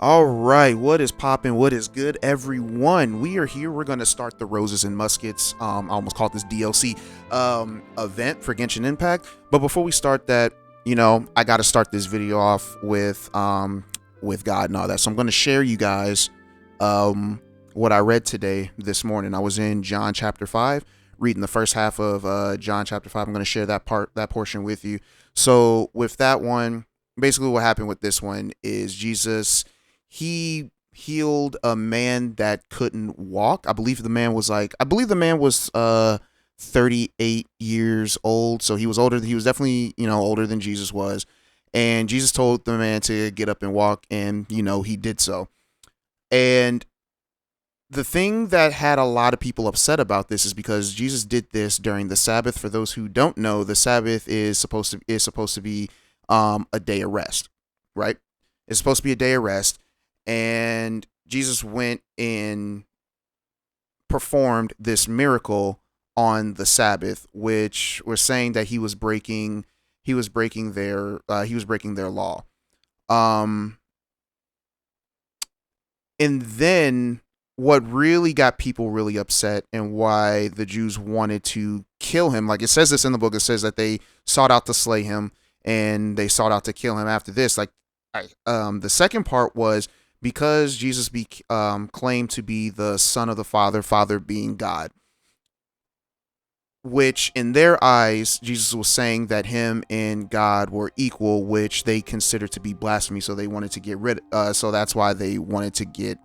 All right, what is poppin'? What is good, everyone? We are here. We're going to start the Roses and Muskets. I almost called this DLC event for Genshin Impact. But before we start that, I got to start this video off with God and all that. So I'm going to share you guys what I read today this morning. I was in John chapter 5, reading the first half of John chapter 5. I'm going to share that portion with you. So with that one, basically what happened with this one is Jesus, he healed a man that couldn't walk. I believe the man was 38 years old. So he was older. He was definitely, older than Jesus was. And Jesus told the man to get up and walk. And, he did so. And the thing that had a lot of people upset about this is because Jesus did this during the Sabbath. For those who don't know, the Sabbath is supposed to be a day of rest, right? It's supposed to be a day of rest. And Jesus went and performed this miracle on the Sabbath, which was saying that he was breaking their law. And then what really got people really upset and why the Jews wanted to kill him, like it says this in the book, it says that they sought out to slay him and they sought out to kill him after this. The second part was because Jesus claimed to be the Son of the Father being God, which in their eyes, Jesus was saying that him and God were equal, which they considered to be blasphemy. So they wanted to get so that's why they wanted to get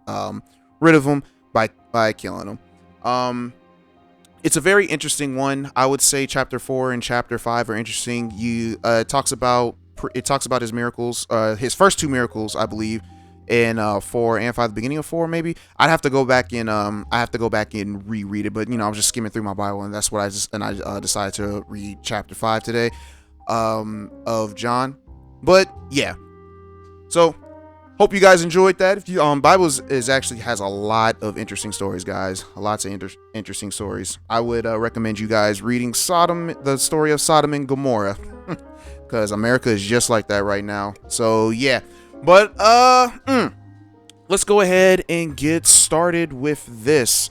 rid of him by killing him. It's a very interesting one. I would say chapter 4 and chapter 5 are interesting. It talks about his miracles, his first two miracles, I believe, in 4 and 5, the beginning of 4 maybe. I'd have to go back and reread it, but I was just skimming through my Bible, and that's what I decided to read chapter 5 today of John. But yeah, so hope you guys enjoyed that. If you Bible is actually has a lot of interesting stories, guys. Lots of interesting stories. I would recommend you guys reading the story of Sodom and Gomorrah, because America is just like that right now. So yeah. But let's go ahead and get started with this.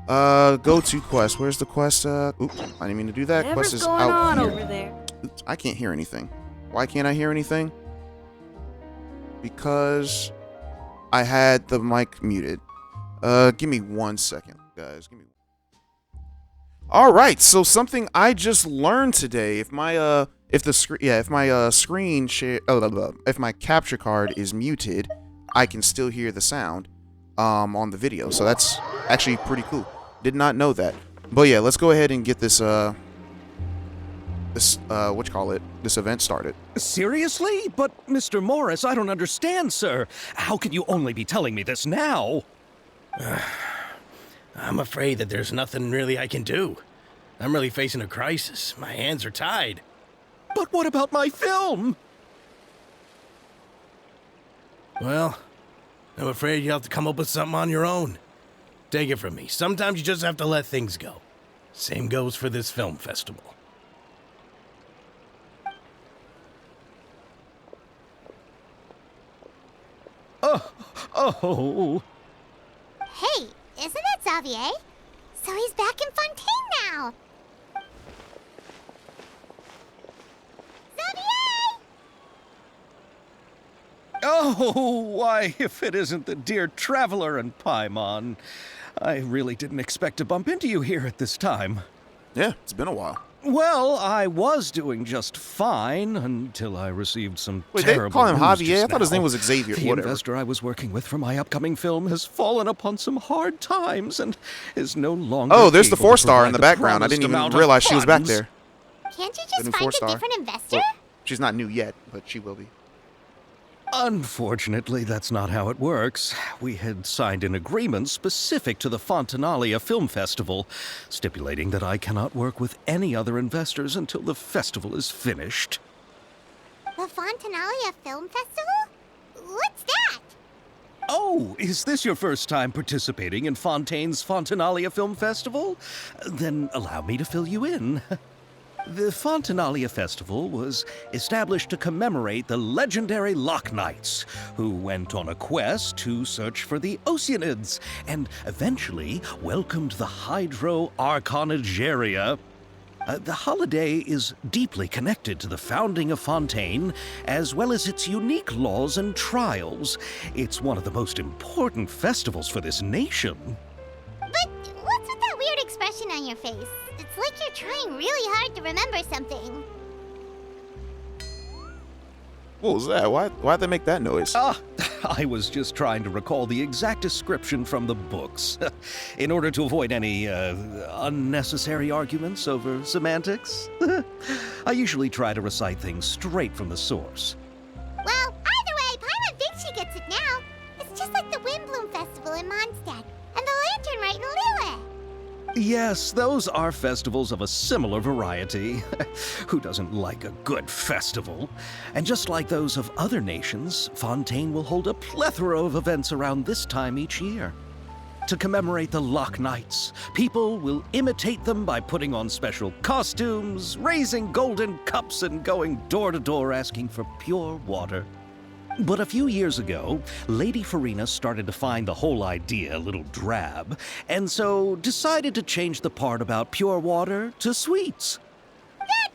Go to quest. Where's the quest? Oops, I didn't mean to do that. Whatever's Quest is going out on here. over there? Oops, I can't hear anything. Why can't I hear anything? Because I had the mic muted. Give me 1 second, guys. All right. So something I just learned today. If my screen share, if my capture card is muted, I can still hear the sound on the video. So that's actually pretty cool. Did not know that. But yeah, let's go ahead and get this this event started. Seriously? But Mr. Morris, I don't understand, sir. How can you only be telling me this now? I'm afraid that there's nothing really I can do. I'm really facing a crisis. My hands are tied. But what about my film? Well, I'm afraid you have to come up with something on your own. Take it from me. Sometimes you just have to let things go. Same goes for this film festival. Oh. Hey, isn't that Xavier? So he's back in Fontaine now. Xavier! Oh, why, if it isn't the dear Traveler and Paimon. I really didn't expect to bump into you here at this time. Yeah, it's been a while. Well, I was doing just fine until I received some Wait, terrible they call him news Javier? just I thought his name now. was Xavier. The Whatever. investor I was working with for my upcoming film has fallen upon some hard times and is no longer. Oh, there's the able to 4-star in provide the background. I promised didn't even amount of realize she was back funds. there. Can't you The new just find a 4-star. different investor? Well, she's not new yet, but she will be. Unfortunately, that's not how it works. We had signed an agreement specific to the Fontanalia Film Festival, stipulating that I cannot work with any other investors until the festival is finished. The Fontanalia Film Festival? What's that? Oh, is this your first time participating in Fontaine's Fontanalia Film Festival? Then allow me to fill you in. The Fontinalia Festival was established to commemorate the legendary Loch Knights, who went on a quest to search for the Oceanids and eventually welcomed the Hydro Arconageria. The holiday is deeply connected to the founding of Fontaine, as well as its unique laws and trials. It's one of the most important festivals for this nation. But what's with that weird expression on your face? It's like you're trying really hard to remember something. What was that? Why'd they make that noise? I was just trying to recall the exact description from the books, in order to avoid any unnecessary arguments over semantics. I usually try to recite things straight from the source. Well, either way, Paimon thinks she gets it now. It's just like the Windbloom Festival in Mondstadt, and the Lantern Rite in Lille. Yes, those are festivals of a similar variety. Who doesn't like a good festival? And just like those of other nations, Fontaine will hold a plethora of events around this time each year. To commemorate the Loch Knights, people will imitate them by putting on special costumes, raising golden cups, and going door to door asking for pure water. But a few years ago, Lady Farina started to find the whole idea a little drab, and so decided to change the part about pure water to sweets. That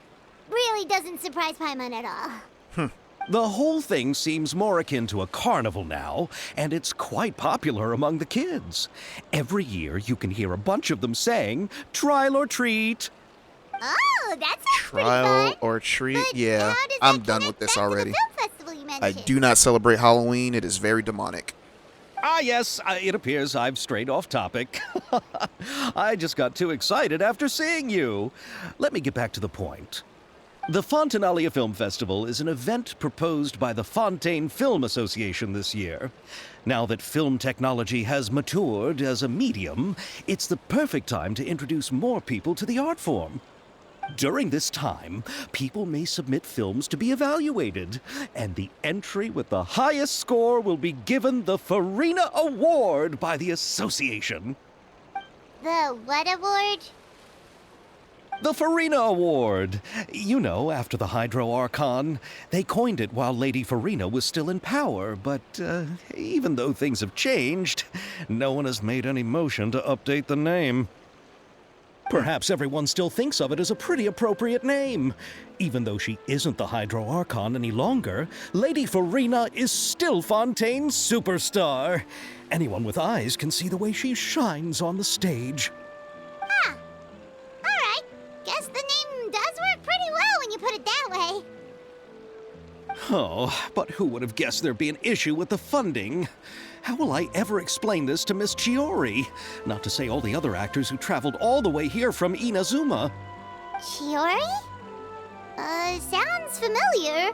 really doesn't surprise Paimon at all. The whole thing seems more akin to a carnival now, and it's quite popular among the kids. Every year you can hear a bunch of them saying, "Trial or treat." Oh, that sounds pretty Trial fun. or treat? But Yeah, how does I'm that done connect with this back to the already. film festival you I mentioned? do not celebrate Halloween. It is very demonic. Yes, it appears I've strayed off topic. I just got too excited after seeing you. Let me get back to the point. The Fontinalia Film Festival is an event proposed by the Fontaine Film Association this year. Now that film technology has matured as a medium, it's the perfect time to introduce more people to the art form. During this time, people may submit films to be evaluated, and the entry with the highest score will be given the Farina Award by the association. The what award? The Farina Award. You know, after the Hydro Archon. They coined it while Lady Farina was still in power, but even though things have changed, no one has made any motion to update the name. Perhaps everyone still thinks of it as a pretty appropriate name. Even though she isn't the Hydro Archon any longer, Lady Farina is still Fontaine's superstar. Anyone with eyes can see the way she shines on the stage. Huh. Alright. Guess the name does work pretty well when you put it that way. Oh, but who would have guessed there'd be an issue with the funding? How will I ever explain this to Miss Chiori? Not to say all the other actors who traveled all the way here from Inazuma. Chiori? Sounds familiar.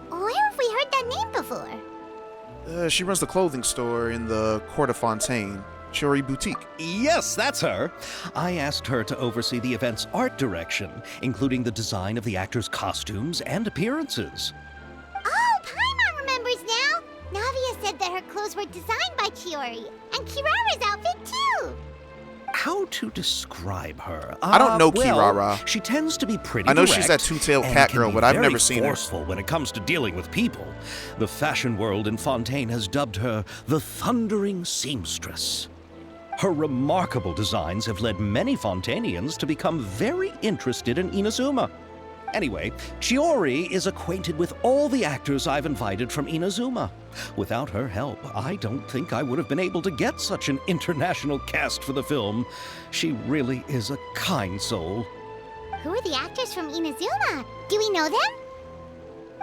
Where have we heard that name before? She runs the clothing store in the Court of Fontaine, Chiori Boutique. Yes, that's her. I asked her to oversee the event's art direction, including the design of the actors' costumes and appearances. Oh, Paimon remembers now. Navia said that her clothes were designed by Chiori, and Kirara's outfit too. How to describe her? I don't know well, Kirara. She tends to be pretty I know direct she's that two-tailed and cat can girl, be but I've very never seen her. forceful when it comes to dealing with people. The fashion world in Fontaine has dubbed her the Thundering Seamstress. Her remarkable designs have led many Fontainians to become very interested in Inazuma. Anyway, Chiori is acquainted with all the actors I've invited from Inazuma. Without her help, I don't think I would have been able to get such an international cast for the film. She really is a kind soul. Who are the actors from Inazuma? Do we know them?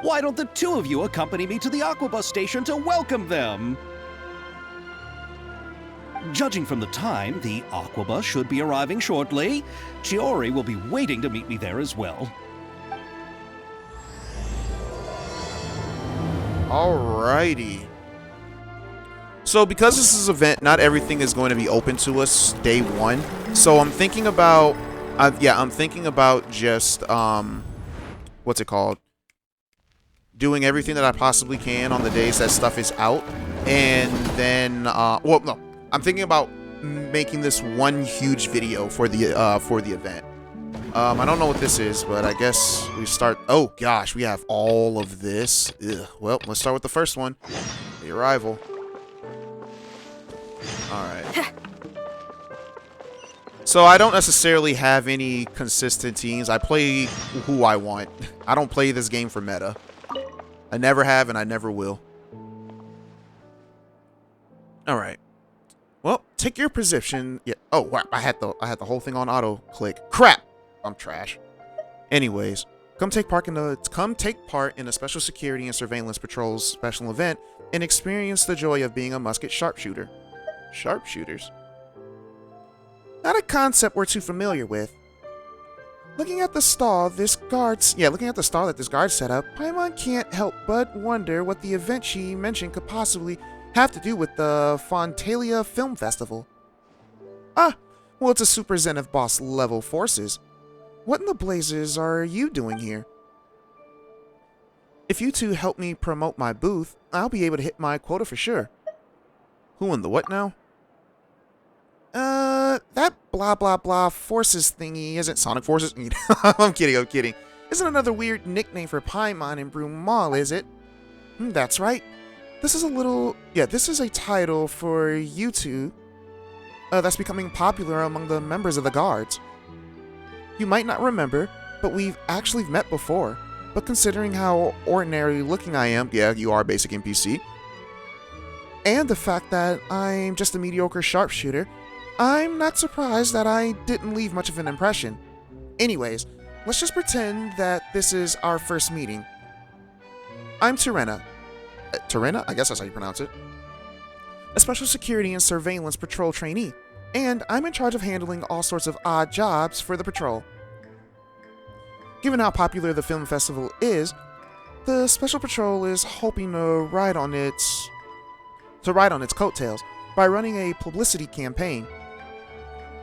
Why don't the two of you accompany me to the Aquabus station to welcome them? Judging from the time, the Aquabus should be arriving shortly. Chiori will be waiting to meet me there as well. Alrighty. So because this is an event, not everything is going to be open to us day one. So I'm thinking about, I'm thinking about just, what's it called? Doing everything that I possibly can on the days that stuff is out. And then, well, no, I'm thinking about making this one huge video for the event. I don't know what this is, but I guess we start... Oh, gosh, we have all of this. Ugh. Well, let's start with the first one. The arrival. Alright. So I don't necessarily have any consistent teams. I play who I want. I don't play this game for meta. I never have, and I never will. Alright. Well, take your position. Yeah. Oh, wow. I had the whole thing on auto click. Crap! I'm trash. Anyways, come take part in a special security and surveillance patrol's special event and experience the joy of being a musket sharpshooter. Sharpshooters? Not a concept we're too familiar with. Looking at the stall that this guard set up, Paimon can't help but wonder what the event she mentioned could possibly have to do with the Fontalia Film Festival. Ah, well, it's a Super Zenith boss level forces. What in the blazes are you doing here? If you two help me promote my booth, I'll be able to hit my quota for sure. Who in the what now? That blah blah blah forces thingy isn't Sonic Forces? I'm kidding. Isn't another weird nickname for Paimon and Brumal, is it? That's right. This is a title for you two that's becoming popular among the members of the guards. You might not remember, but we've actually met before. But considering how ordinary looking I am, yeah, you are a basic NPC, and the fact that I'm just a mediocre sharpshooter, I'm not surprised that I didn't leave much of an impression. Anyways, let's just pretend that this is our first meeting. I'm Terena. Terena? I guess that's how you pronounce it. A special security and surveillance patrol trainee, and I'm in charge of handling all sorts of odd jobs for the patrol. Given how popular the film festival is, the special patrol is hoping to ride on its coattails by running a publicity campaign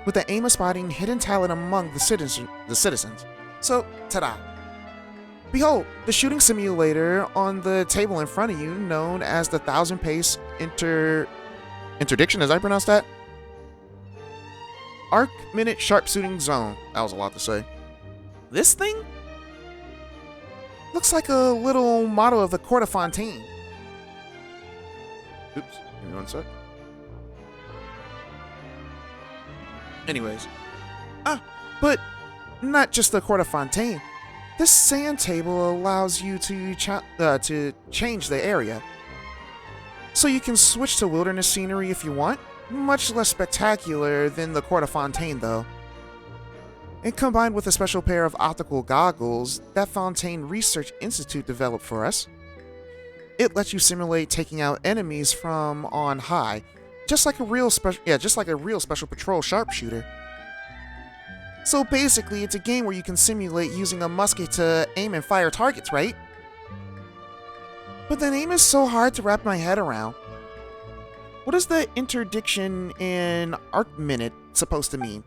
with the aim of spotting hidden talent among the citizens. So, ta-da! Behold, the shooting simulator on the table in front of you, known as the 1,000 pace interdiction, as I pronounce that? Arc Minute Sharpshooting Zone. That was a lot to say. This thing? Looks like a little motto of the Court of Fontaine. Oops, give me one sec. Anyways. But not just the Court of Fontaine. This sand table allows you to change the area. So you can switch to wilderness scenery if you want. Much less spectacular than the Court of Fontaine, though. And combined with a special pair of optical goggles that Fontaine Research Institute developed for us, it lets you simulate taking out enemies from on high, just like a real special patrol sharpshooter. So basically, it's a game where you can simulate using a musket to aim and fire targets, right? But the name is so hard to wrap my head around. What is the interdiction in Arc Minute supposed to mean?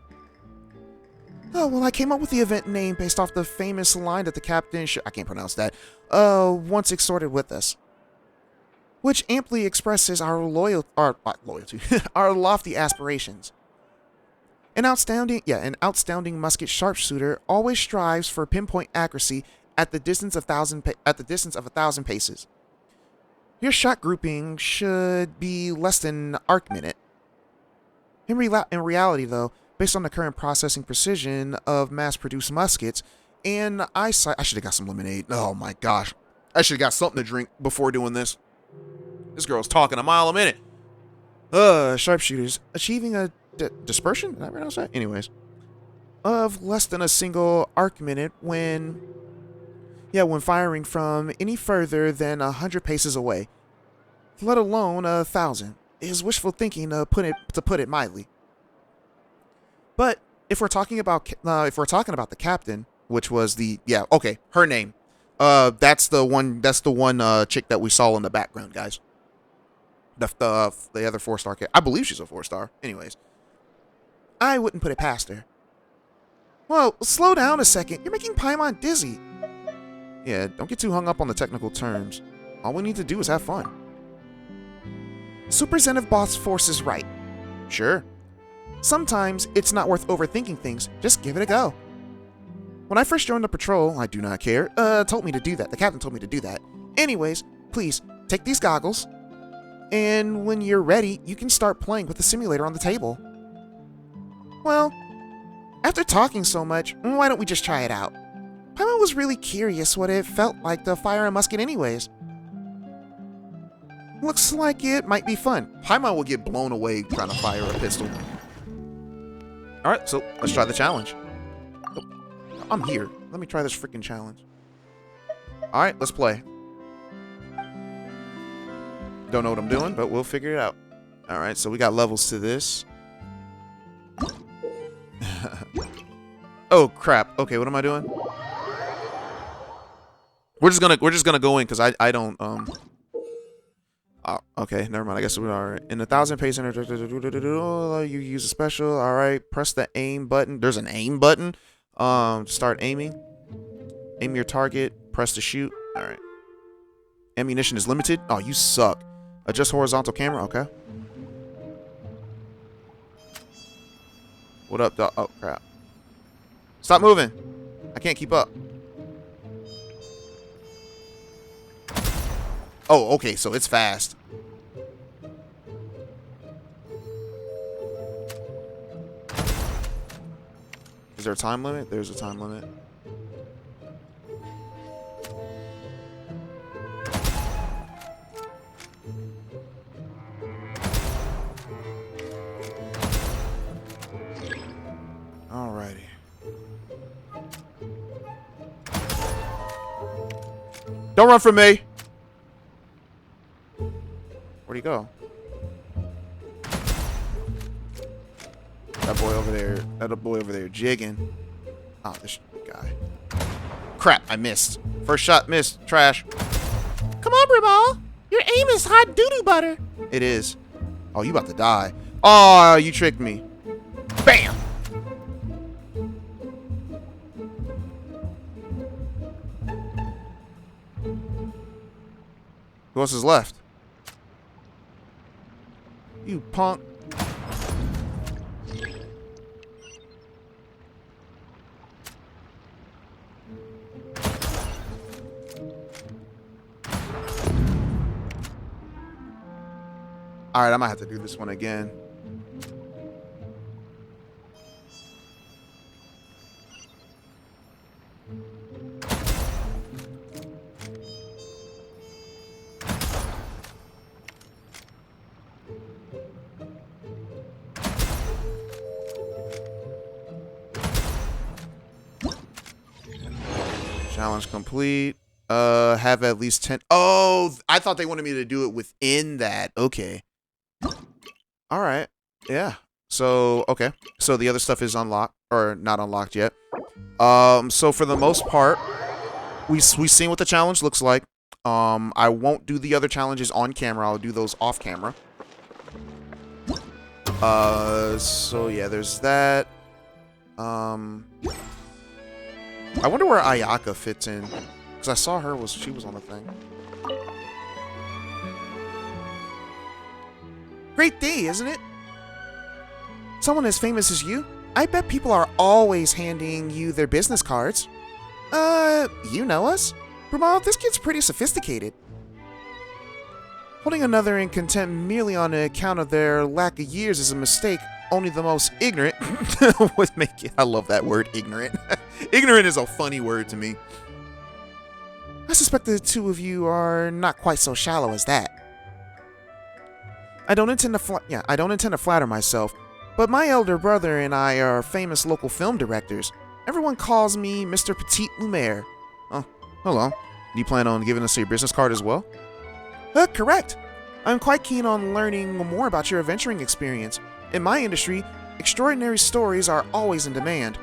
Oh, well, I came up with the event name based off the famous line that the captain I can't pronounce that, once extorted with us. Which amply expresses our loyalty, our lofty aspirations. An outstanding musket sharpshooter always strives for pinpoint accuracy at the distance of 1,000 paces. Your shot grouping should be less than Arc Minute. In reality, though, based on the current processing precision of mass-produced muskets and eyesight, I should have got some lemonade. Oh my gosh, I should have got something to drink before doing this. This girl's talking a mile a minute. Sharpshooters achieving a dispersion? Did I pronounce that? Anyways, of less than a single arc minute when firing from any further than 100 paces away, let alone 1,000, is wishful thinking to put it mildly. But if we're talking about the captain, which was her name, that's the one chick that we saw in the background, guys. The other 4-star I believe she's a 4-star. Anyways, I wouldn't put it past her. Well, slow down a second. You're making Paimon dizzy. Yeah, don't get too hung up on the technical terms. All we need to do is have fun. Super Zenith Boss Force is right. Sure. Sometimes it's not worth overthinking things. Just give it a go. When I first joined the patrol, I do not care, told me to do that. The captain told me to do that. Anyways, please, take these goggles, and when you're ready, you can start playing with the simulator on the table. Well, after talking so much, why don't we just try it out? Paimon was really curious what it felt like to fire a musket anyways. Looks like it might be fun. Paimon will get blown away trying to fire a pistol. Alright, so let's try the challenge. Oh, I'm here. Let me try this freaking challenge. Alright, let's play. Don't know what I'm doing, but we'll figure it out. Alright, so we got levels to this. Oh crap. Okay, what am I doing? We're just gonna go in because I don't okay, never mind. I guess we are in 1,000 pace. You use a special. All right, press the aim button. There's an aim button. Start aiming. Aim your target. Press to shoot. All right. Ammunition is limited. Oh, you suck. Adjust horizontal camera. Okay. What up, dog? Oh crap. Stop moving. I can't keep up. Oh, okay, so it's fast. Is there a time limit? There's a time limit. Alrighty. Don't run from me! Where'd he go? That boy over there. That boy over there jigging. Oh, this guy. Crap, I missed. First shot missed. Trash. Come on, Brumal. Your aim is hot doo-doo butter. It is. Oh, you about to die. Oh, you tricked me. Bam! Who else is left? You punk. Alright, I might have to do this one again. Challenge complete. Have at least 10. Oh, I thought they wanted me to do it within that. Okay. All right. Yeah. So, okay. So the other stuff is unlocked or not unlocked yet. So for the most part, we've seen what the challenge looks like. I won't do the other challenges on camera. I'll do those off camera. So yeah, there's that. I wonder where Ayaka fits in, because I saw her she was on the thing. Great day, isn't it? Someone as famous as you? I bet people are always handing you their business cards. You know us? Brumal, this kid's pretty sophisticated. Holding another in contempt merely on account of their lack of years is a mistake only the most ignorant would make it. I love that word, ignorant. Ignorant is a funny word to me. I suspect the two of you are not quite so shallow as that. I don't intend to flatter myself, but my elder brother and I are famous local film directors. Everyone calls me Mr. Petit Lumiere. Oh, hello. Do you plan on giving us your business card as well? Correct. I'm quite keen on learning more about your adventuring experience. In my industry, extraordinary stories are always in demand.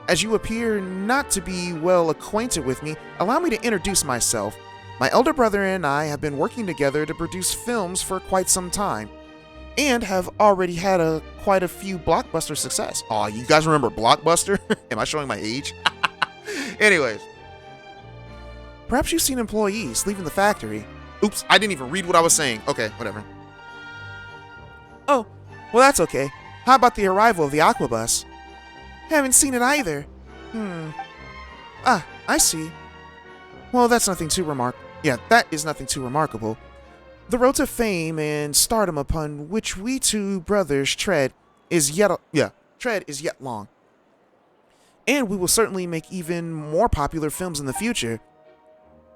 As you appear not to be well acquainted with me, allow me to introduce myself. My elder brother and I have been working together to produce films for quite some time, and have already had quite a few blockbuster success. Aw, you guys remember Blockbuster? Am I showing my age? Anyways. Perhaps you've seen employees leaving the factory. Oops, I didn't even read what I was saying. Okay, whatever. Oh, well that's okay. How about the arrival of the Aquabus? Haven't seen it either. Ah, I see. Well, that's nothing too that is nothing too remarkable. The road to fame and stardom upon which we two brothers tread is yet long. And we will certainly make even more popular films in the future.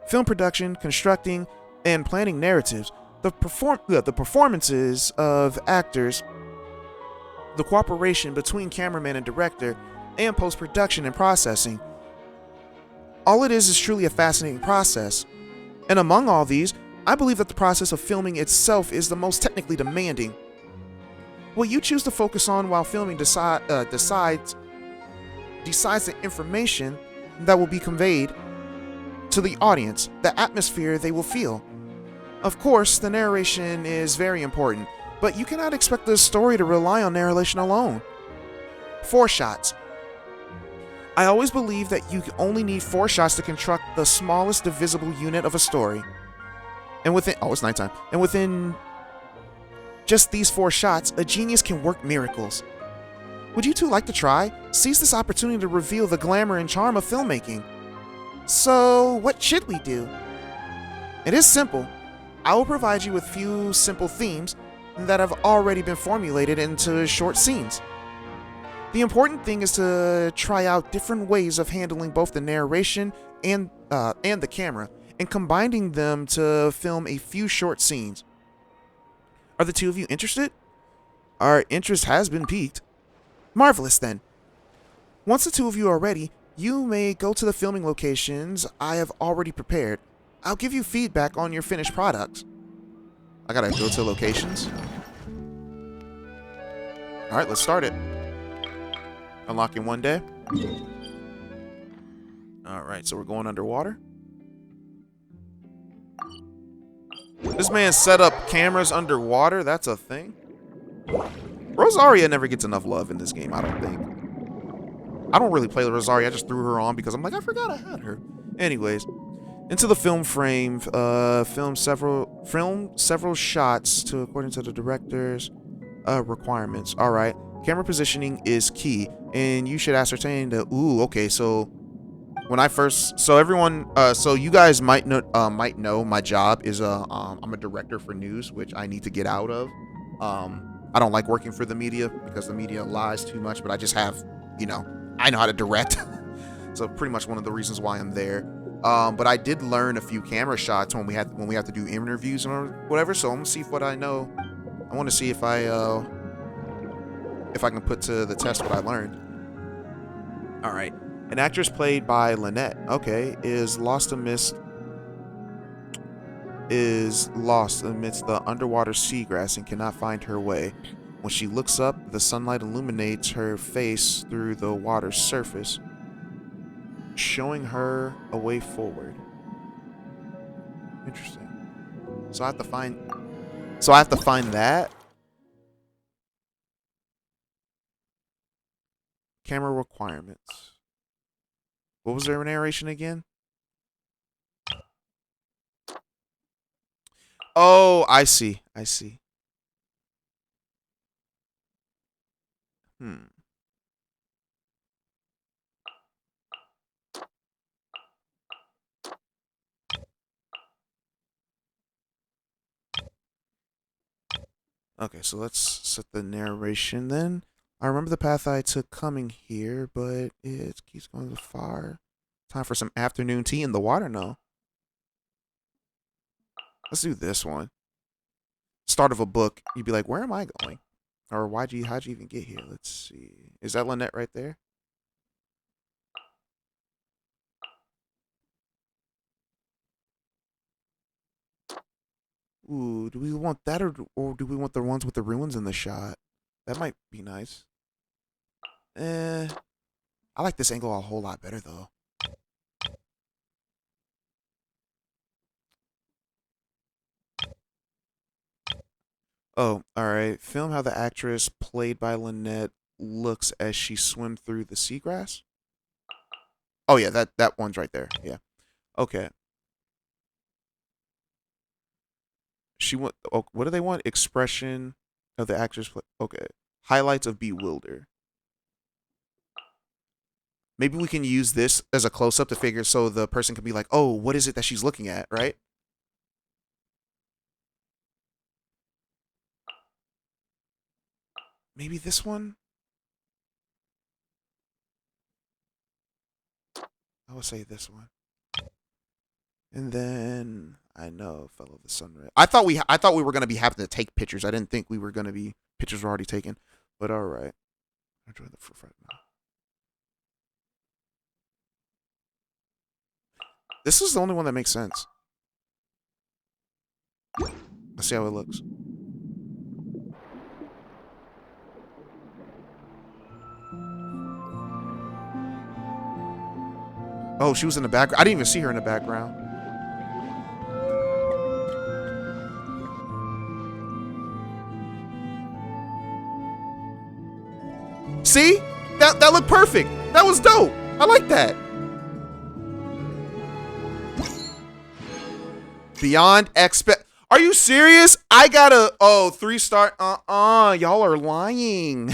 Film production, constructing, and planning narratives, the performances of actors, the cooperation between cameraman and director, and post-production and processing. All it is truly a fascinating process. And among all these, I believe that the process of filming itself is the most technically demanding. What you choose to focus on while filming decides the information that will be conveyed to the audience, the atmosphere they will feel. Of course, the narration is very important, but you cannot expect the story to rely on narration alone. 4 shots. I always believe that you only need 4 shots to construct the smallest divisible unit of a story. And it's nighttime. And within just these 4 shots, a genius can work miracles. Would you two like to try? Seize this opportunity to reveal the glamour and charm of filmmaking. So, what should we do? It is simple. I will provide you with few simple themes that have already been formulated into short scenes. The important thing is to try out different ways of handling both the narration and the camera, and combining them to film a few short scenes. Are the two of you interested? Our interest has been piqued. Marvelous then. Once the two of you are ready, you may go to the filming locations I have already prepared. I'll give you feedback on your finished products. I gotta go to locations. Alright, let's start it. Unlocking one day. Alright, so we're going underwater. This man set up cameras underwater. That's a thing. Rosaria never gets enough love in this game, I don't think. I don't really play Rosaria. I just threw her on because I'm like, I forgot I had her. Anyways, into the film frame. Film several shots according to the director's requirements. All right. Camera positioning is key, and you should ascertain the. Ooh, okay. So when I first, so everyone, so you guys might know my job is I'm a director for news, which I need to get out of. I don't like working for the media because the media lies too much, but I just have, I know how to direct. So pretty much one of the reasons why I'm there. But I did learn a few camera shots when we have to do interviews or whatever. So I'm gonna see what I know. I want to see if I can put to the test what I learned. All right. An actress played by Lynette, okay, is lost amidst the underwater seagrass and cannot find her way. When she looks up, the sunlight illuminates her face through the water's surface, showing her a way forward. Interesting. So I have to find that. Camera requirements. What was their narration again? Oh, I see. Okay, so let's set the narration then. I remember the path I took coming here, but it keeps going far. Time for some afternoon tea in the water, no. Let's do this one. Start of a book. You'd be like, where am I going? Or how'd you even get here? Let's see. Is that Lynette right there? Ooh, do we want that or do we want the ones with the ruins in the shot? That might be nice. I like this angle a whole lot better though. Oh, alright. Film how the actress played by Lynette looks as she swims through the seagrass. Oh yeah, that one's right there. Yeah. Okay. Oh, what do they want? Expression of the actress. Okay. Highlights of bewilder. Maybe we can use this as a close-up to figure so the person can be like, oh, what is it that she's looking at, right? Maybe this one? I would say this one. And then I know, fellow of the sunrise. I thought we were gonna be happy to take pictures. I didn't think we were gonna be pictures were already taken. But all right. Enjoy the front now. This is the only one that makes sense. Let's see how it looks. Oh, she was in the background. I didn't even see her in the background. See? That looked perfect. That was dope. I like that. Beyond expect. Are you serious? I got a 3-star. Y'all are lying.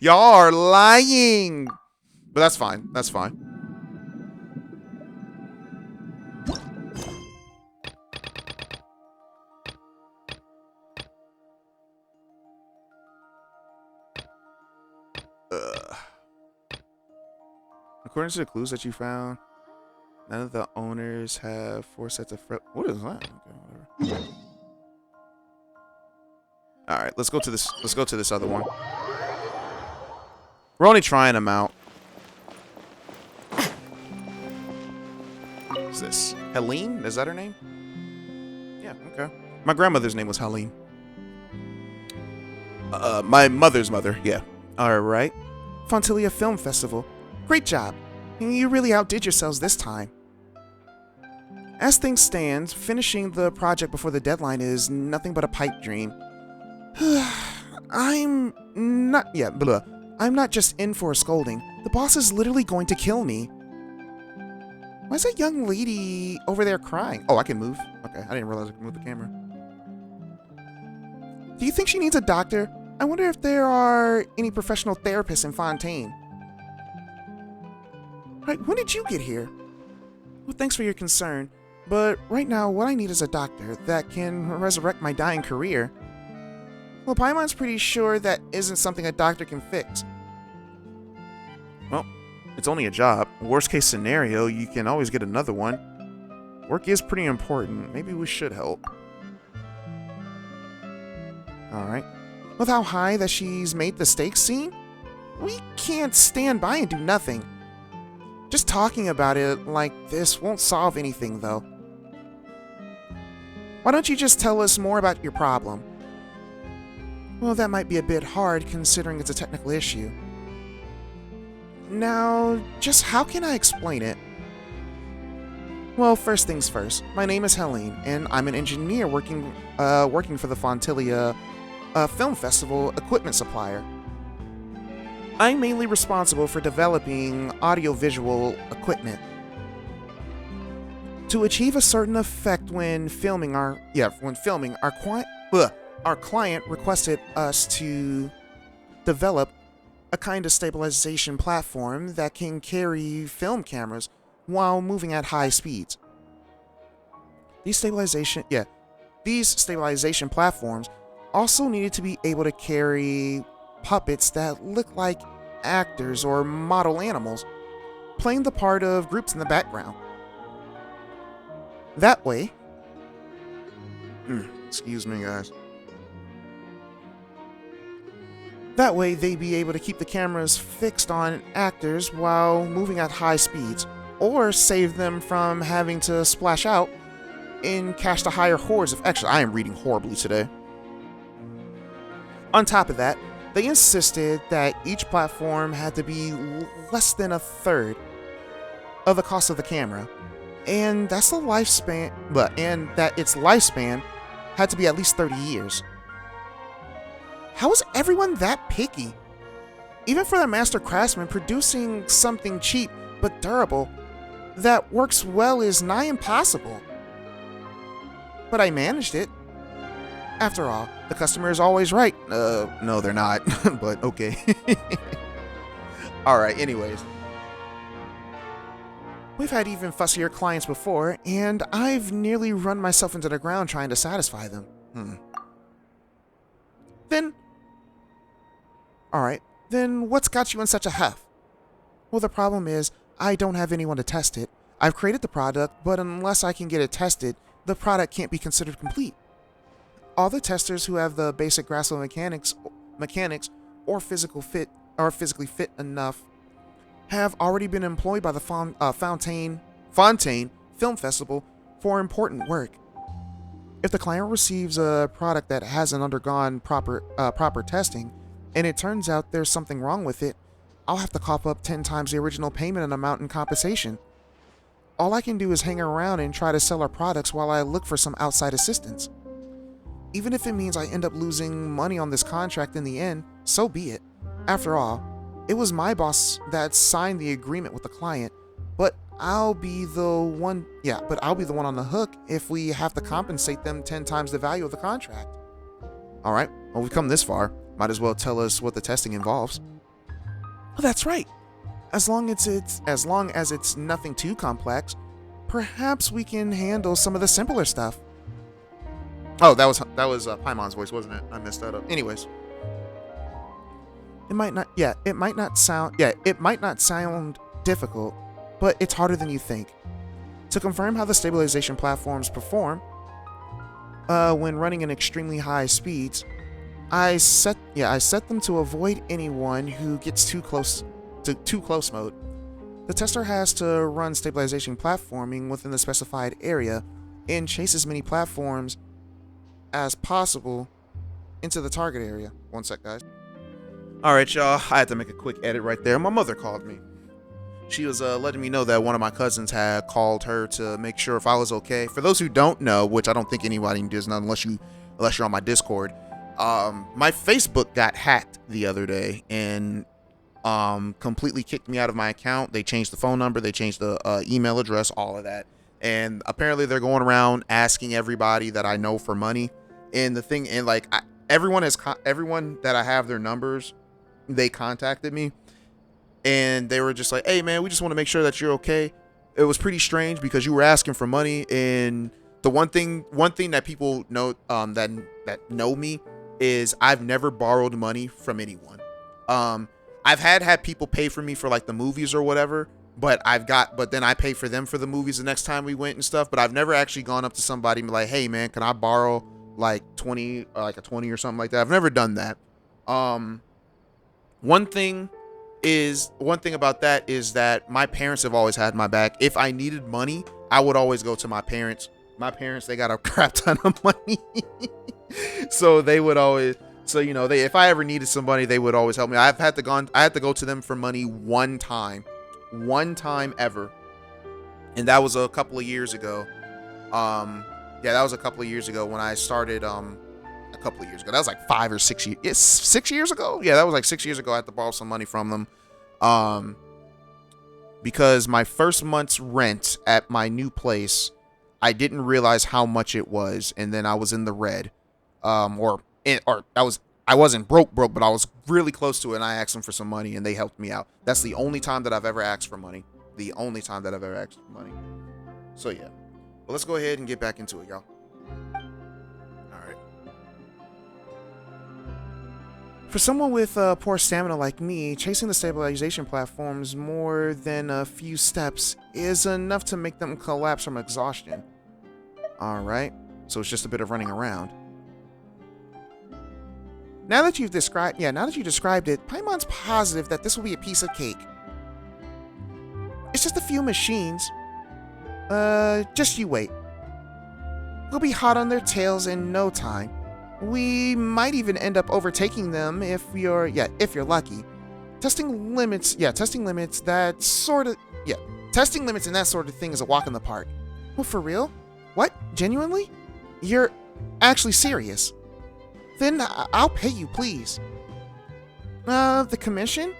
Y'all are lying. But that's fine. That's fine. According to the clues that you found, none of the owners have 4 sets of what is that? Okay, whatever. All right, let's go to this. Let's go to this other one. We're only trying them out. What's this? Helene? Is that her name? Yeah. Okay. My grandmother's name was Helene. My mother's mother. Yeah. All right. Fontilia Film Festival. Great job. You really outdid yourselves this time. As things stand, finishing the project before the deadline is nothing but a pipe dream. I'm not just in for a scolding. The boss is literally going to kill me. Why is that young lady over there crying? Oh, I can move. Okay, I didn't realize I could move the camera. Do you think she needs a doctor? I wonder if there are any professional therapists in Fontaine. Right, when did you get here? Well, thanks for your concern, but right now what I need is a doctor that can resurrect my dying career. Well, Paimon's pretty sure that isn't something a doctor can fix. Well, it's only a job. Worst case scenario, you can always get another one. Work is pretty important. Maybe we should help. Alright. With how high that she's made the stakes seem, we can't stand by and do nothing. Just talking about it like this won't solve anything, though. Why don't you just tell us more about your problem? Well, that might be a bit hard considering it's a technical issue. Now, just how can I explain it? Well, first things first. My name is Helene, and I'm an engineer working for the Fontilia Film Festival equipment supplier. I'm mainly responsible for developing audiovisual equipment. To achieve a certain effect when filming, our client requested us to develop a kind of stabilization platform that can carry film cameras while moving at high speeds. These stabilization platforms also needed to be able to carry puppets that look like actors or model animals, playing the part of groups in the background. That way, excuse me guys. That way they'd be able to keep the cameras fixed on actors while moving at high speeds, or save them from having to splash out and catch the higher hordes of extras. I am reading horribly today. On top of that, they insisted that each platform had to be less than a third of the cost of the camera, and that's the lifespan. And that its lifespan had to be at least 30 years. How is everyone that picky? Even for the master craftsman, producing something cheap but durable that works well is nigh impossible. But I managed it. After all, the customer is always right. No, they're not, but okay. Alright, anyways. We've had even fussier clients before, and I've nearly run myself into the ground trying to satisfy them. Then what's got you in such a huff? Well, the problem is, I don't have anyone to test it. I've created the product, but unless I can get it tested, the product can't be considered complete. All the testers who have the basic grasp of mechanics or physically fit enough have already been employed by the Fontaine Film Festival for important work. If the client receives a product that hasn't undergone proper testing, and it turns out there's something wrong with it, I'll have to cough up 10 times the original payment and amount in compensation. All I can do is hang around and try to sell our products while I look for some outside assistance. Even if it means I end up losing money on this contract in the end, so be it. After all, it was my boss that signed the agreement with the client, but I'll be the one on the hook if we have to compensate them 10 times the value of the contract. All right, well, we've come this far. Might as well tell us what the testing involves. Well, that's right. As long as it's nothing too complex, perhaps we can handle some of the simpler stuff. Oh, that was Paimon's voice, wasn't it? I messed that up. Anyways, it might not sound difficult, but it's harder than you think. To confirm how the stabilization platforms perform when running at extremely high speeds, I set them to avoid anyone who gets too close mode. The tester has to run stabilization platforming within the specified area and chase as many platforms as possible into the target area. One sec, guys. Alright, y'all, I had to make a quick edit right there. My mother called me. She was letting me know that one of my cousins had called her to make sure if I was okay. For those who don't know, which I don't think anybody does not unless you're on my Discord, my Facebook got hacked the other day and completely kicked me out of my account. They changed the phone number, they changed the email address, all of that. And apparently they're going around asking everybody that I know for money. And the thing, and like everyone that I have their numbers, they contacted me and they were just like, "Hey man, we just want to make sure that you're okay." It was pretty strange because you were asking for money, and the one thing that people know that know me is I've never borrowed money from anyone. I've had people pay for me for like the movies or whatever, but then I pay for them for the movies the next time we went and stuff. But I've never actually gone up to somebody and be like, "Hey man, can I borrow like 20 or something like that?" I've never done that. One thing about that is that my parents have always had my back. If I needed money, I would always go to my parents. My parents, they got a crap ton of money. So they would always, if I ever needed somebody, they would always help me. I had to go to them for money one time ever. And that was a couple of years ago. That was a couple of years ago when I started, a couple of years ago. That was like 5 or 6 years. 6 years ago? Yeah, that was like 6 years ago. I had to borrow some money from them. Because my first month's rent at my new place, I didn't realize how much it was, and then I was in the red. I wasn't broke, but I was really close to it, and I asked them for some money, and they helped me out. That's the only time that I've ever asked for money. So yeah. Well, let's go ahead and get back into it, y'all. For someone with poor stamina like me, chasing the stabilization platforms more than a few steps is enough to make them collapse from exhaustion. Alright, so it's just a bit of running around. Now that you described it, Paimon's positive that this will be a piece of cake. It's just a few machines. Just you wait. We'll be hot on their tails in no time. We might even end up overtaking them if you're lucky. Testing limits and that sort of thing is a walk in the park. Well, for real? What? Genuinely? You're actually serious? Then I'll pay you, please. The commission?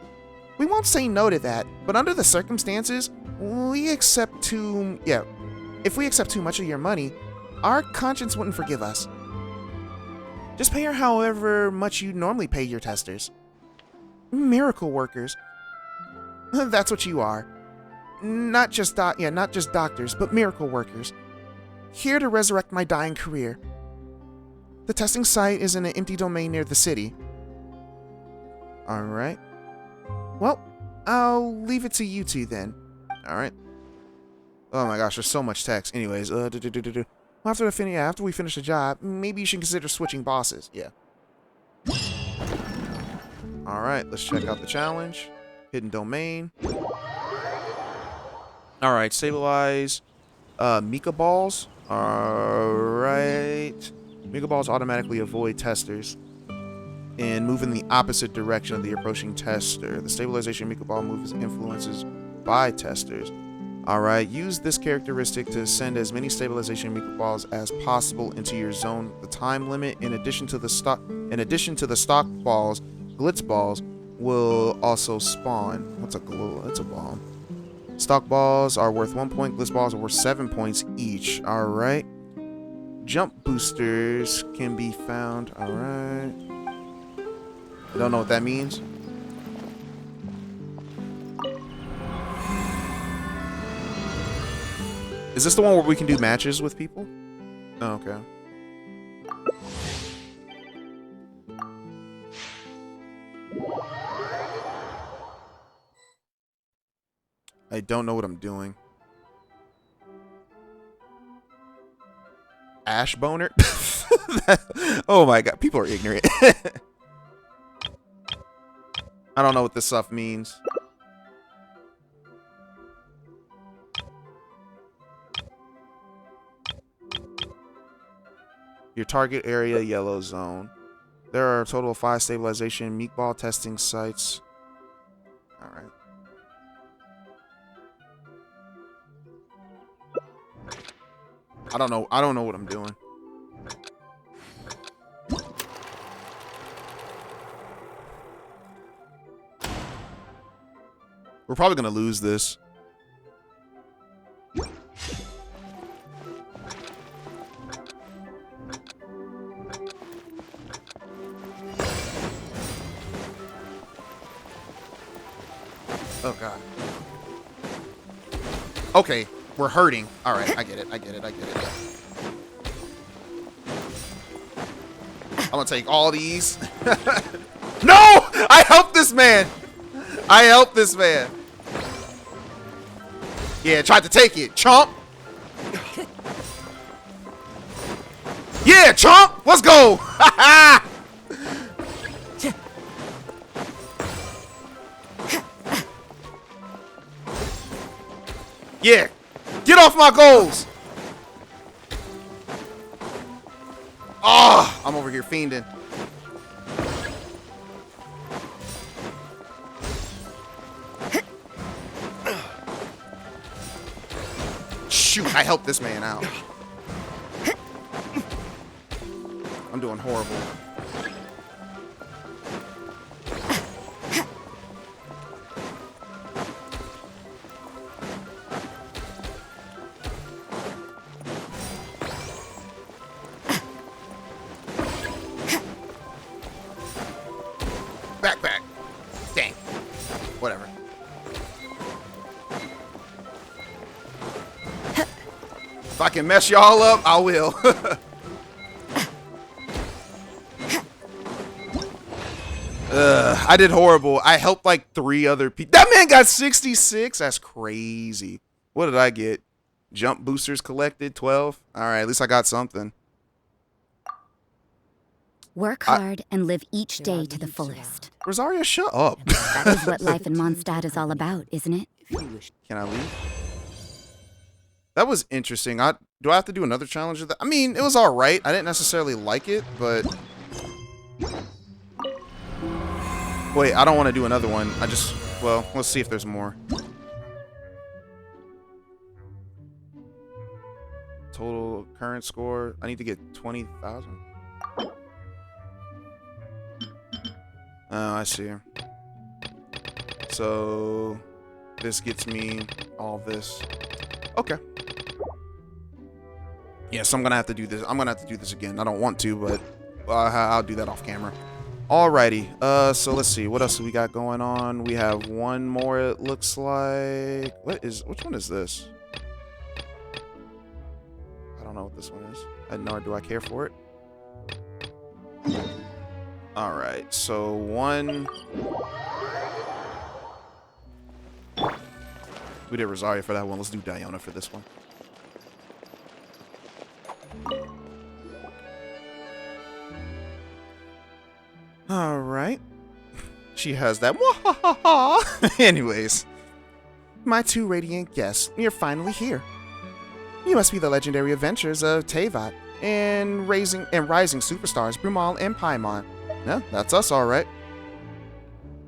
We won't say no to that, but under the circumstances, if we accept too much of your money, our conscience wouldn't forgive us. Just pay her however much you normally pay your testers. Miracle workers. That's what you are. not just doctors, but miracle workers. Here to resurrect my dying career. The testing site is in an empty domain near the city. Alright. Well, I'll leave it to you two then. Alright. Oh my gosh, there's so much text. Anyways, after we finish the job, maybe you should consider switching bosses. Yeah. Alright, let's check out the challenge. Hidden domain. Alright, stabilize Mika balls. Alright. Mika balls automatically avoid testers and move in the opposite direction of the approaching tester. The stabilization Mika ball moves influences by testers. Alright, use this characteristic to send as many stabilization Mika balls as possible into your zone. The time limit, in addition to the stock balls, glitz balls will also spawn. What's a glitz? It's a bomb. Stock balls are worth 1 point. Glitz balls are worth 7 points each. Alright. Jump boosters can be found. Alright. I don't know what that means. Is this the one where we can do matches with people? Oh, okay. I don't know what I'm doing. Ash boner? Oh my god, people are ignorant. I don't know what this stuff means. Your target area, yellow zone. There are a total of 5 stabilization meatball testing sites. Alright. I don't know what I'm doing. We're probably gonna lose this. Oh god. Okay, we're hurting. Alright, I get it. I'm gonna take all these. No! I helped this man! Yeah, tried to take it. Chomp! Yeah, chomp! Let's go! Yeah! Get off my goals! Oh, I'm over here fiending. Shoot, I helped this man out. I'm doing horrible. Back. Dang. Whatever. If I can mess y'all up, I will. I did horrible. I helped like 3 other people. That man got 66. That's crazy. What did I get? Jump boosters collected, 12. All right, at least I got something. Work hard and live each day to the fullest. Rosaria, shut up. That is what life in Mondstadt is all about, isn't it? Can I leave? That was interesting. Do I have to do another challenge of that? I mean, it was all right. I didn't necessarily like it, but... Wait, I don't want to do another one. Well, let's see if there's more. Total current score. I need to get 20,000. Oh, I see. So this gets me all this. Okay. Yeah, so I'm gonna have to do this. I'm gonna have to do this again. I don't want to, but I'll do that off camera. Alrighty. So let's see. What else do we got going on? We have one more, it looks like. Which one is this? I don't know what this one is. Nor do I care for it. Alright, so one. We did Rosaria for that one. Let's do Diona for this one. Alright. She has that. Anyways. My two radiant guests, you're finally here. You must be the legendary adventures of Teyvat and rising superstars Brumal and Paimon. Yeah, that's us, alright.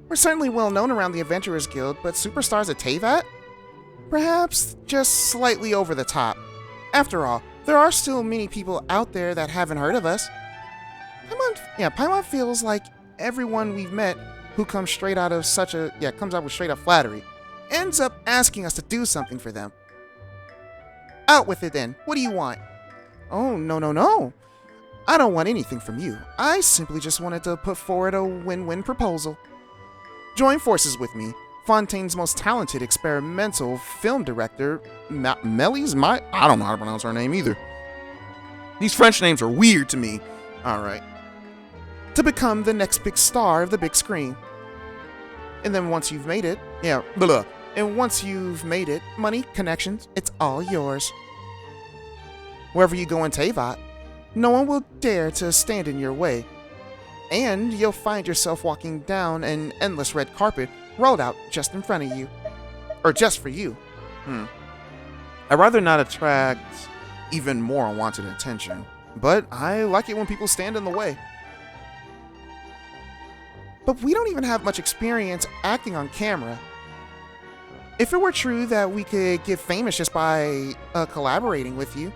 We're certainly well known around the Adventurers Guild, but superstars of Teyvat? Perhaps just slightly over the top. After all, there are still many people out there that haven't heard of us. Paimon feels like everyone we've met who comes straight out of comes out with straight up flattery, ends up asking us to do something for them. Out with it then. What do you want? Oh, no. I don't want anything from you. I simply just wanted to put forward a win-win proposal. Join forces with me. Fontaine's most talented experimental film director, Melly's I don't know how to pronounce her name either. These French names are weird to me. Alright. To become the next big star of the big screen. And then once you've made it, money, connections, it's all yours. Wherever you go in Teyvat, no one will dare to stand in your way. And you'll find yourself walking down an endless red carpet rolled out just in front of you. Or just for you. I'd rather not attract even more unwanted attention, but I like it when people stand in the way. But we don't even have much experience acting on camera. If it were true that we could get famous just by collaborating with you,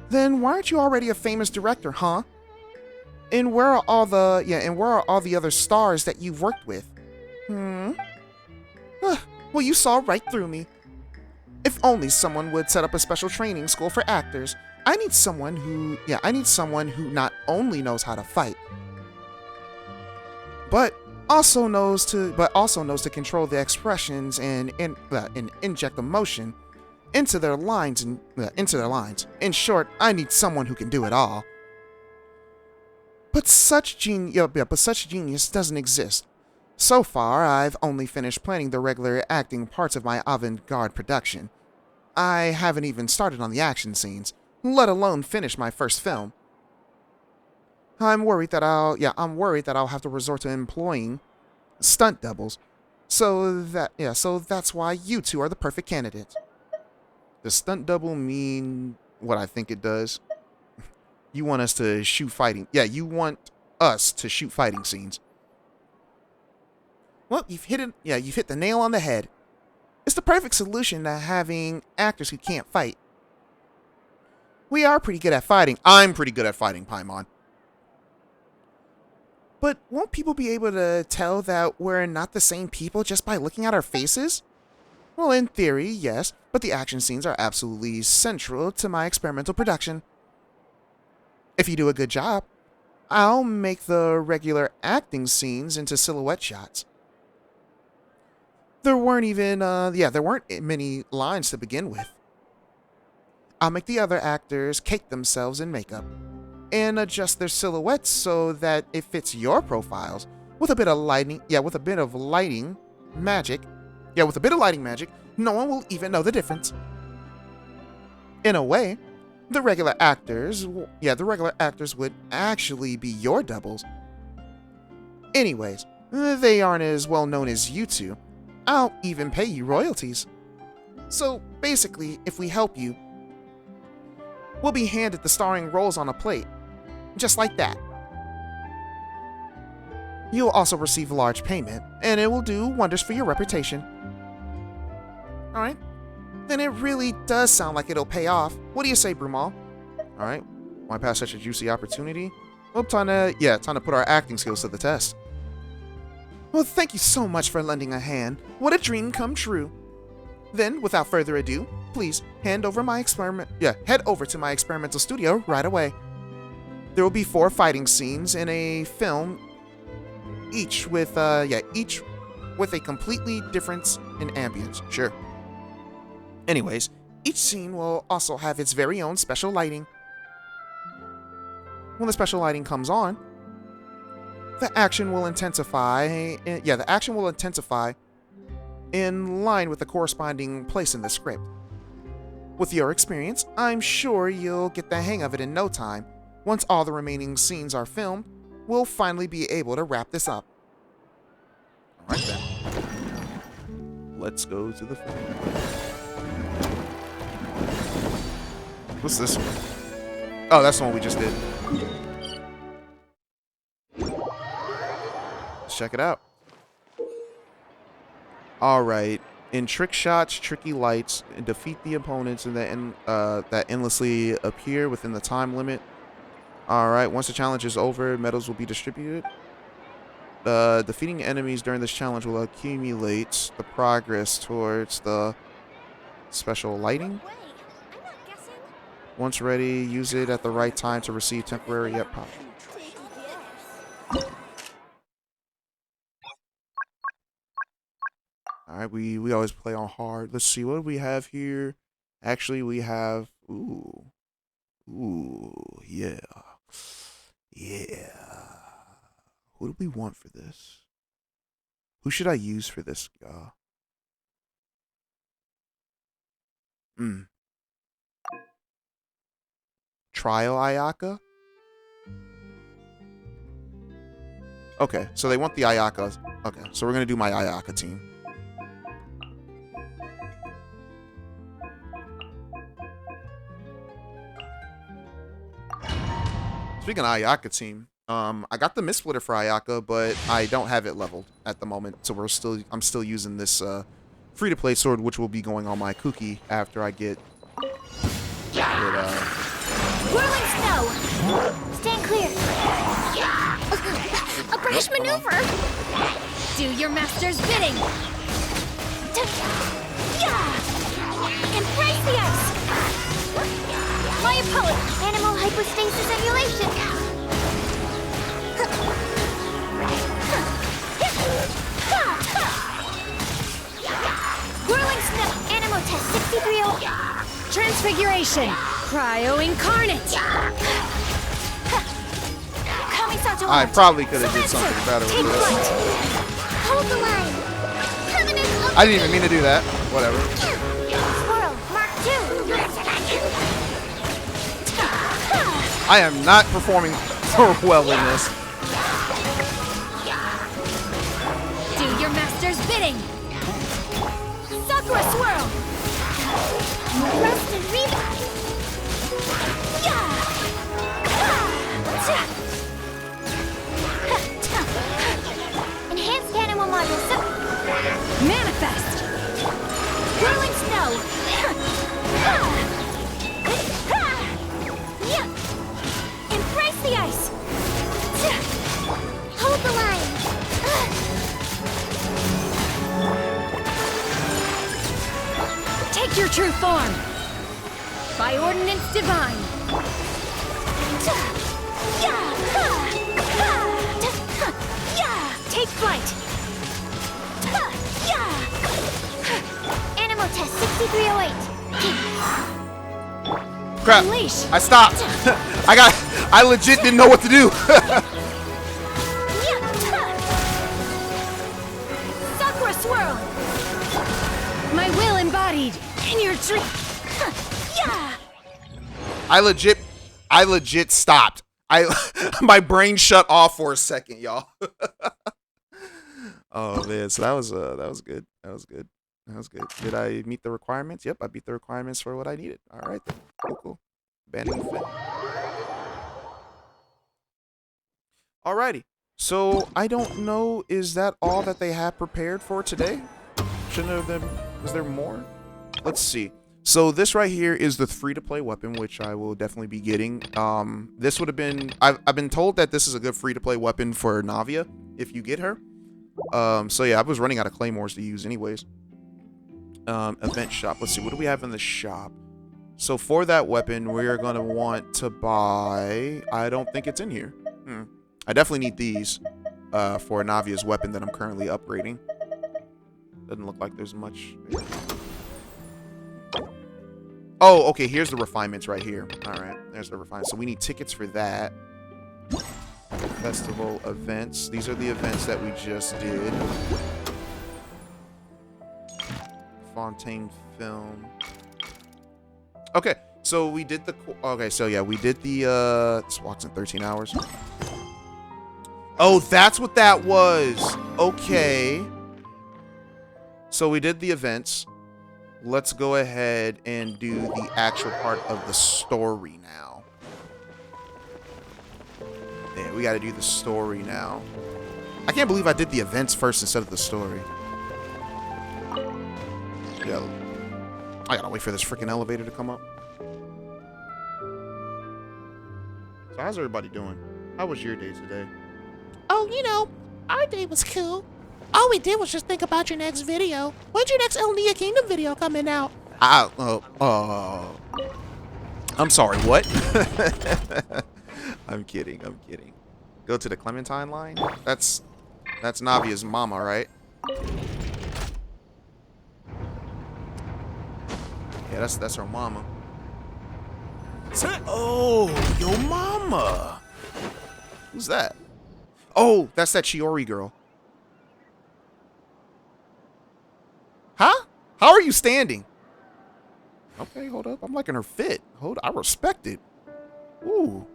then why aren't you already a famous director, huh? And where are all the other stars that you've worked with? Well, you saw right through me. If only someone would set up a special training school for actors. I need someone who not only knows how to fight, but also knows to control the expressions and inject emotion into their lines. In short, I need someone who can do it all. But such genius doesn't exist. So far, I've only finished planning the regular acting parts of my avant-garde production. I haven't even started on the action scenes, let alone finish my first film. I'm worried that I'll have to resort to employing stunt doubles. So that's why you two are the perfect candidates. Does stunt double mean what I think it does? You want us to shoot fighting. Yeah, you want us to shoot fighting scenes. Well, you've hit the nail on the head. It's the perfect solution to having actors who can't fight. We are pretty good at fighting. I'm pretty good at fighting, Paimon. But won't people be able to tell that we're not the same people just by looking at our faces? Well, in theory, yes, but the action scenes are absolutely central to my experimental production. If you do a good job, I'll make the regular acting scenes into silhouette shots. There weren't many lines to begin with. I'll make the other actors cake themselves in makeup and adjust their silhouettes so that it fits your profiles. With a bit of lighting magic, no one will even know the difference. In a way, the regular actors would actually be your doubles. Anyways, they aren't as well known as you two. I'll even pay you royalties. So basically, if we help you, we'll be handed the starring roles on a plate. Just like that. You'll also receive a large payment, and it will do wonders for your reputation. Alright, then it really does sound like it'll pay off. What do you say, Brumal? Alright, why pass such a juicy opportunity? Well, time to put our acting skills to the test. Well, thank you so much for lending a hand. What a dream come true. Then, without further ado, please head over to my experimental studio right away. There will be 4 fighting scenes in a film, each with a completely difference in ambience. Sure. Anyways, each scene will also have its very own special lighting. When the special lighting comes on, the action will intensify. The action will intensify in line with the corresponding place in the script. With your experience, I'm sure you'll get the hang of it in no time. Once all the remaining scenes are filmed, we'll finally be able to wrap this up. Alright then. Let's go to the film. What's this one? Oh, that's the one we just did. Let's check it out. Alright. In trick shots, tricky lights, defeat the opponents that endlessly appear within the time limit. Alright, once the challenge is over, medals will be distributed. Defeating enemies during this challenge will accumulate the progress towards the special lighting. Once ready, use it at the right time to receive temporary power. Alright, we always play on hard. Let's see, what do we have here? Actually, we have... Ooh, yeah. Yeah. Who do we want for this? Who should I use for this, y'all? Trial Ayaka? Okay, so they want the Ayaka. Okay, so we're going to do my Ayaka team. Speaking of Ayaka team, I got the Mist Splitter for Ayaka, but I don't have it leveled at the moment, so I'm still using this free-to-play sword, which will be going on my Kuki after I get Whirling snow! Stand clear! A brash maneuver! Do your master's bidding! Embrace the ice! My opponent! Animal hypostasis emulation! Whirling snow! Animal test 6301! Transfiguration! Cryo incarnate! I probably could have did something better with this. Hold the line! I didn't even mean to do that. Whatever. Swirl, Mark 2! I am not performing well in this. Do your master's bidding! Sakura swirl! Rest and rebound! Enhanced animal module. Manifest! Whirling snow! Embrace the ice! Hold the line! Take your true form! By ordinance divine! Take flight! Animal test 6308. Crap. Unleash. I stopped. I legit didn't know what to do. Sakura swirl! My will embodied in your dream! I legit stopped. My brain shut off for a second, y'all. Oh man, so that was good. That was good. Did I meet the requirements? Yep, I beat the requirements for what I needed. All right, then. Cool. Banning fit. Alrighty. So I don't know. Is that all that they have prepared for today? Shouldn't have been. Was there more? Let's see. So this right here is the free-to-play weapon, which I will definitely be getting. This would have been. I've been told that this is a good free-to-play weapon for Navia if you get her. So yeah, I was running out of claymores to use anyways. Event shop. Let's see. What do we have in the shop? So for that weapon, we're going to want to buy... I don't think it's in here. I definitely need these for an obvious weapon that I'm currently upgrading. Doesn't look like there's much. Oh, okay. Here's the refinements right here. All right. There's the refinements. So we need tickets for that. Festival events. These are the events that we just did. Fontaine film. Okay. So we did the... Okay. So yeah, we did the... This walks in 13 hours. Oh, that's what that was. Okay. So we did the events. Let's go ahead and do the actual part of the story now. Yeah, we got to do the story now. I can't believe I did the events first instead of the story. Yo, I gotta wait for this freaking elevator to come up. So how's everybody doing? How was your day today? Oh, you know, our day was cool. All we did was just think about your next video. When's your next El Nia Kingdom video coming out? I'm sorry, what? I'm kidding. Go to the Clementine line? That's Navia's mama, right? Yeah, that's her mama. Oh, yo mama. Who's that? Oh, that's that Chiori girl. Huh? How are you standing? Okay, hold up. I'm liking her fit. I respect it. Ooh.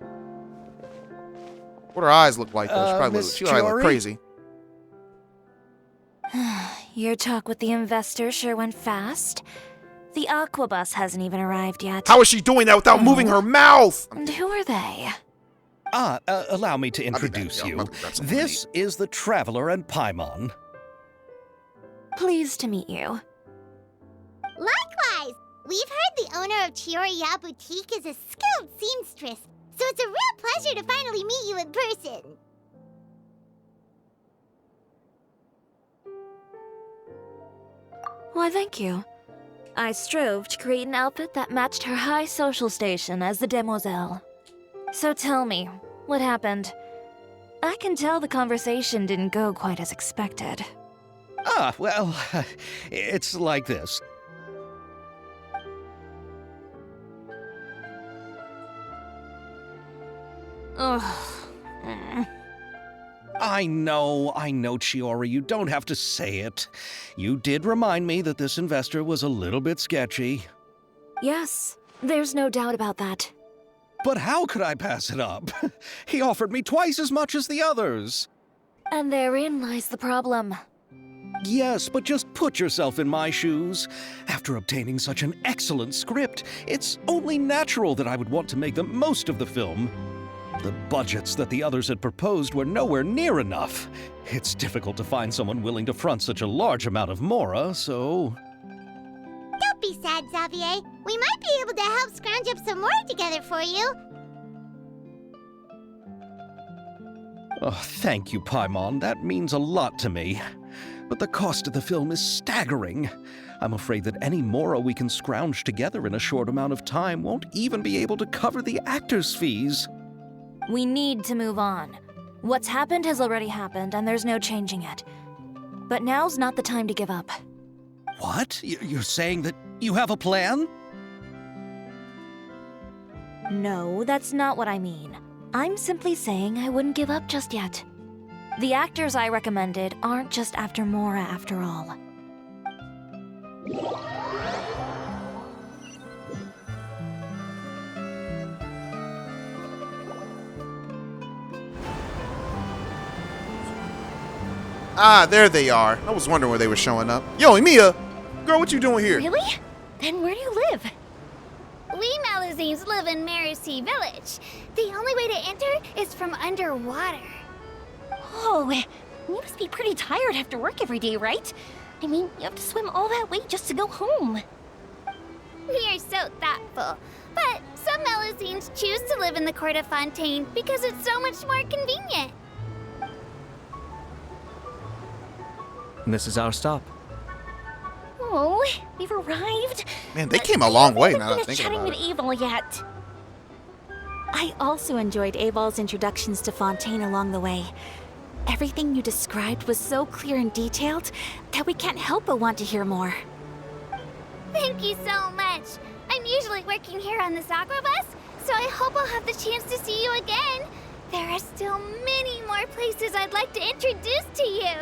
What her eyes look like, though? She probably look crazy. Your talk with the investor sure went fast. The Aqua Bus hasn't even arrived yet. How is she doing that without moving her mouth? And who are they? Allow me to introduce you. This is the Traveler and Paimon. Pleased to meet you. Likewise! We've heard the owner of Chioriya Boutique is a skilled seamstress, so it's a real pleasure to finally meet you in person. Why, thank you. I strove to create an outfit that matched her high social station as the demoiselle. So tell me, what happened? I can tell the conversation didn't go quite as expected. Well, it's like this. I know, Chiori, you don't have to say it. You did remind me that this investor was a little bit sketchy. Yes, there's no doubt about that. But how could I pass it up? He offered me twice as much as the others. And therein lies the problem. Yes, but just put yourself in my shoes. After obtaining such an excellent script, it's only natural that I would want to make the most of the film. The budgets that the others had proposed were nowhere near enough. It's difficult to find someone willing to front such a large amount of mora, so... Don't be sad, Xavier. We might be able to help scrounge up some more together for you. Oh, thank you, Paimon. That means a lot to me. But the cost of the film is staggering. I'm afraid that any mora we can scrounge together in a short amount of time won't even be able to cover the actors' fees. We need to move on. What's happened has already happened, and there's no changing it. But now's not the time to give up. What? You're saying that you have a plan? No, that's not what I mean. I'm simply saying I wouldn't give up just yet. The actors I recommended aren't just after mora after all. Ah, there they are. I was wondering where they were showing up. Yo, Emiya! Girl, what you doing here? Really? Then where do you live? We Melusines live in Mercy Village. The only way to enter is from underwater. Oh, you must be pretty tired after work every day, right? I mean, you have to swim all that way just to go home. We are so thoughtful. But some Melusines choose to live in the court of Fontaine because it's so much more convenient. This is our stop. Oh, we've arrived. Man, they came a long way now that I I'm think chatting about with it. Abel yet. I also enjoyed Abal's introductions to Fontaine along the way. Everything you described was so clear and detailed that we can't help but want to hear more. Thank you so much. I'm usually working here on the Sakura bus, so I hope I'll have the chance to see you again. There are still many more places I'd like to introduce to you.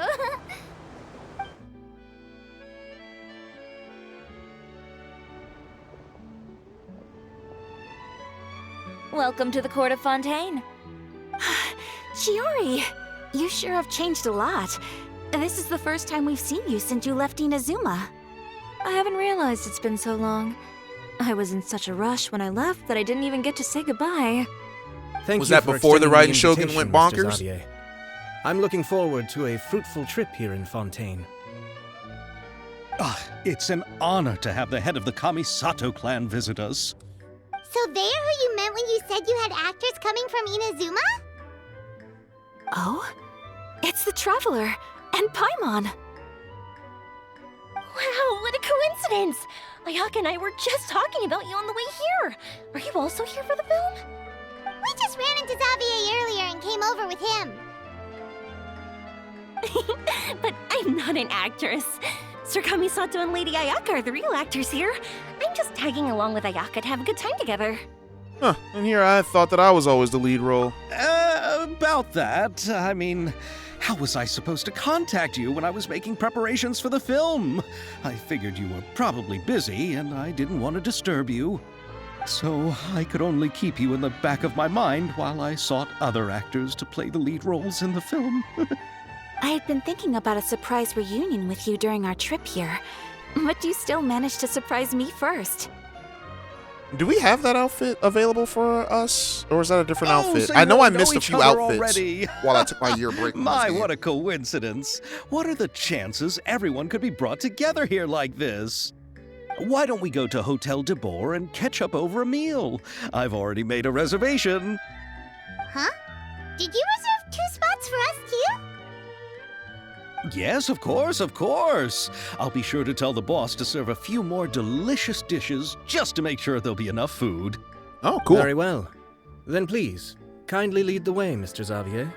Welcome to the court of Fontaine. Chiori, you sure have changed a lot. This is the first time we've seen you since you left Inazuma. I haven't realized it's been so long. I was in such a rush when I left that I didn't even get to say goodbye. Thank Was you that for before the extending Riding Shogun invitation, went Mr. bonkers? Xavier. I'm looking forward to a fruitful trip here in Fontaine. It's an honor to have the head of the Kamisato clan visit us. So they're who you meant when you said you had actors coming from Inazuma? Oh? It's the Traveler and Paimon. Wow, what a coincidence! Ayaka and I were just talking about you on the way here. Are you also here for the film? We just ran into Xavier earlier and came over with him. But I'm not an actress. Sir Kamisato and Lady Ayaka are the real actors here. I'm just tagging along with Ayaka to have a good time together. Huh, and here I thought that I was always the lead role. About that, I mean, how was I supposed to contact you when I was making preparations for the film? I figured you were probably busy, and I didn't want to disturb you. So I could only keep you in the back of my mind while I sought other actors to play the lead roles in the film. I had been thinking about a surprise reunion with you during our trip here, but you still managed to surprise me first. Do we have that outfit available for us? Or is that a different outfit? So I you know all I missed a each few other outfits already. while I took my year break. My, what a coincidence. What are the chances everyone could be brought together here like this? Why don't we go to Hotel de Boer and catch up over a meal? I've already made a reservation. Huh? Did you reserve 2 spots for us too? Yes, of course, of course. I'll be sure to tell the boss to serve a few more delicious dishes just to make sure there'll be enough food. Oh, cool. Very well. Then please, kindly lead the way, Mr. Xavier.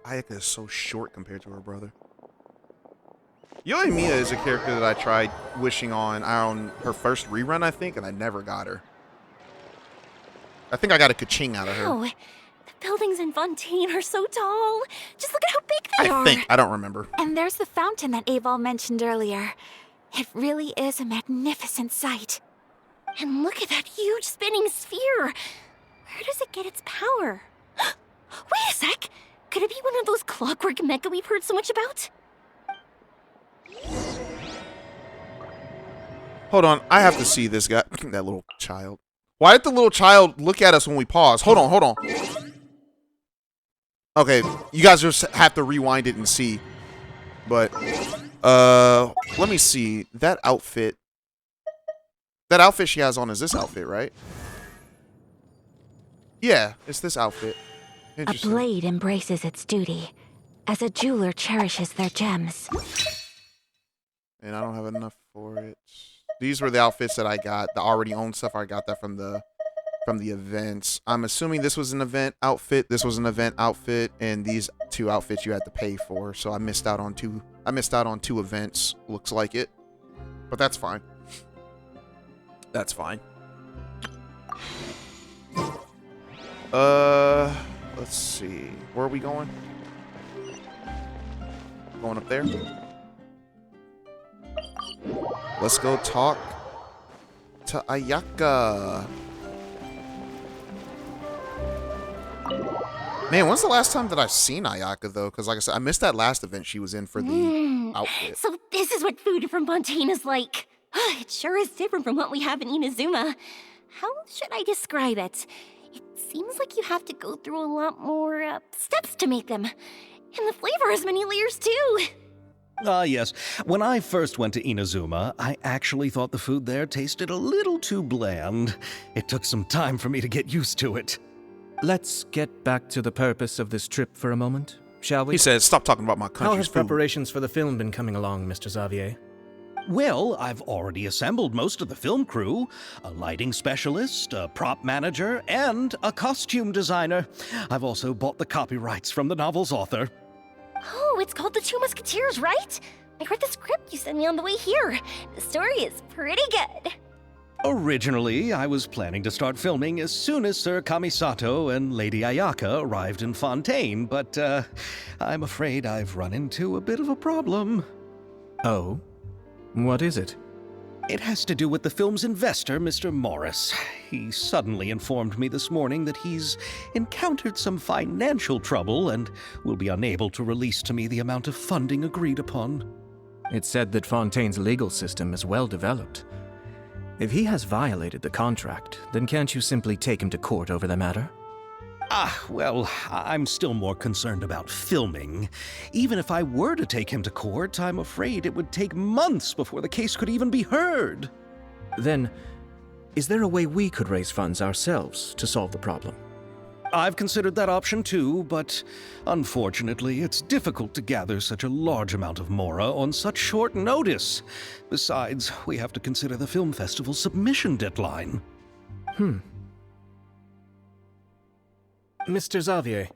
Ayaka is so short compared to her brother. Lie-Oh-Nin is a character that I tried wishing on her first rerun, I think, and I never got her. I think I got a ka-ching out of her. Wow, the buildings in Fontaine are so tall. Just look at how big they are. I think. I don't remember. And there's the fountain that Aval mentioned earlier. It really is a magnificent sight. And look at that huge spinning sphere. Where does it get its power? Wait a sec. Could it be one of those clockwork mecha we've heard so much about? Hold on. I have to see this guy. That little child. Why did the little child look at us when we paused? Hold on, hold on. Okay, you guys just have to rewind it and see. But, let me see. That outfit she has on is this outfit, right? Yeah, it's this outfit. A Interesting. blade embraces its duty, as a jeweler cherishes their gems. And I don't have enough for it. These were the outfits that I got. The already owned stuff, I got that from the events. I'm assuming this was an event outfit, this was an event outfit, and these 2 outfits you had to pay for. So I missed out on 2 events, looks like it. But that's fine. That's fine. Let's see. Where are we going? Going up there? Let's go talk to Ayaka. Man, when's the last time that I've seen Ayaka, though? Because, like I said, I missed that last event she was in for the outfit. So this is what food from Fontaine is like. It sure is different from what we have in Inazuma. How should I describe it? It seems like you have to go through a lot more steps to make them. And the flavor has many layers, too. Yes. When I first went to Inazuma, I actually thought the food there tasted a little too bland. It took some time for me to get used to it. Let's get back to the purpose of this trip for a moment. shall we? He says, "Stop talking about my How country's have food." preparations for the film been coming along, Mr. Xavier? Well, I've already assembled most of the film crew, a lighting specialist, a prop manager, and a costume designer. I've also bought the copyrights from the novel's author. Oh, it's called The Two Musketeers, right? I read the script you sent me on the way here. The story is pretty good. Originally, I was planning to start filming as soon as Sir Kamisato and Lady Ayaka arrived in Fontaine, but I'm afraid I've run into a bit of a problem. Oh? What is it? It has to do with the film's investor, Mr. Morris. He suddenly informed me this morning that he's encountered some financial trouble and will be unable to release to me the amount of funding agreed upon. It's said that Fontaine's legal system is well developed. If he has violated the contract, then can't you simply take him to court over the matter? Well, I'm still more concerned about filming. Even if I were to take him to court, I'm afraid it would take months before the case could even be heard. Then, is there a way we could raise funds ourselves to solve the problem? I've considered that option too, but unfortunately, it's difficult to gather such a large amount of mora on such short notice. Besides, we have to consider the film festival's submission deadline. Mr. Xavier,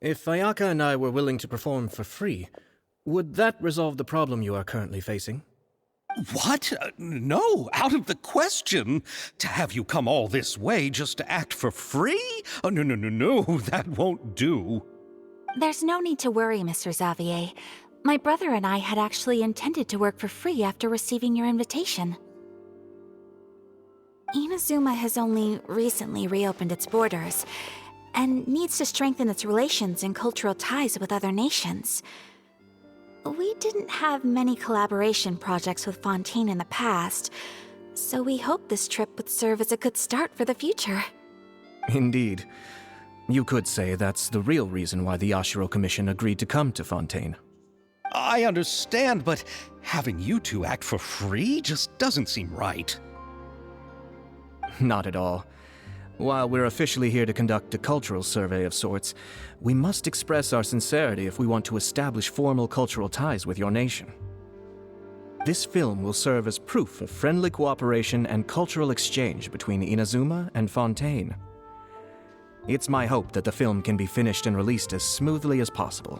if Ayaka and I were willing to perform for free, would that resolve the problem you are currently facing? What? No, out of the question. To have you come all this way just to act for free? Oh, no, that won't do. There's no need to worry, Mr. Xavier. My brother and I had actually intended to work for free after receiving your invitation. Inazuma has only recently reopened its borders, and needs to strengthen its relations and cultural ties with other nations. We didn't have many collaboration projects with Fontaine in the past, so we hoped this trip would serve as a good start for the future. Indeed. You could say that's the real reason why the Yashiro Commission agreed to come to Fontaine. I understand, but having you two act for free just doesn't seem right. Not at all. While we're officially here to conduct a cultural survey of sorts, we must express our sincerity if we want to establish formal cultural ties with your nation. This film will serve as proof of friendly cooperation and cultural exchange between Inazuma and Fontaine. It's my hope that the film can be finished and released as smoothly as possible.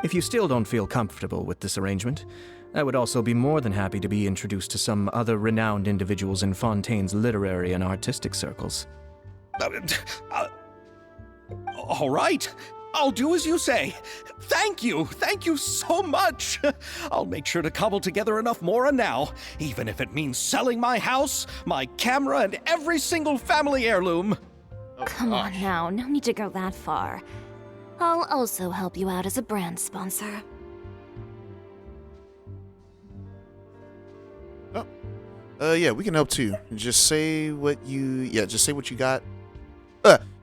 If you still don't feel comfortable with this arrangement, I would also be more than happy to be introduced to some other renowned individuals in Fontaine's literary and artistic circles. All right. I'll do as you say. Thank you so much. I'll make sure to cobble together enough mora now, even if it means selling my house, my camera, and every single family heirloom. Come on now, no need to go that far. I'll also help you out as a brand sponsor. Yeah, we can help too. Just say what you got.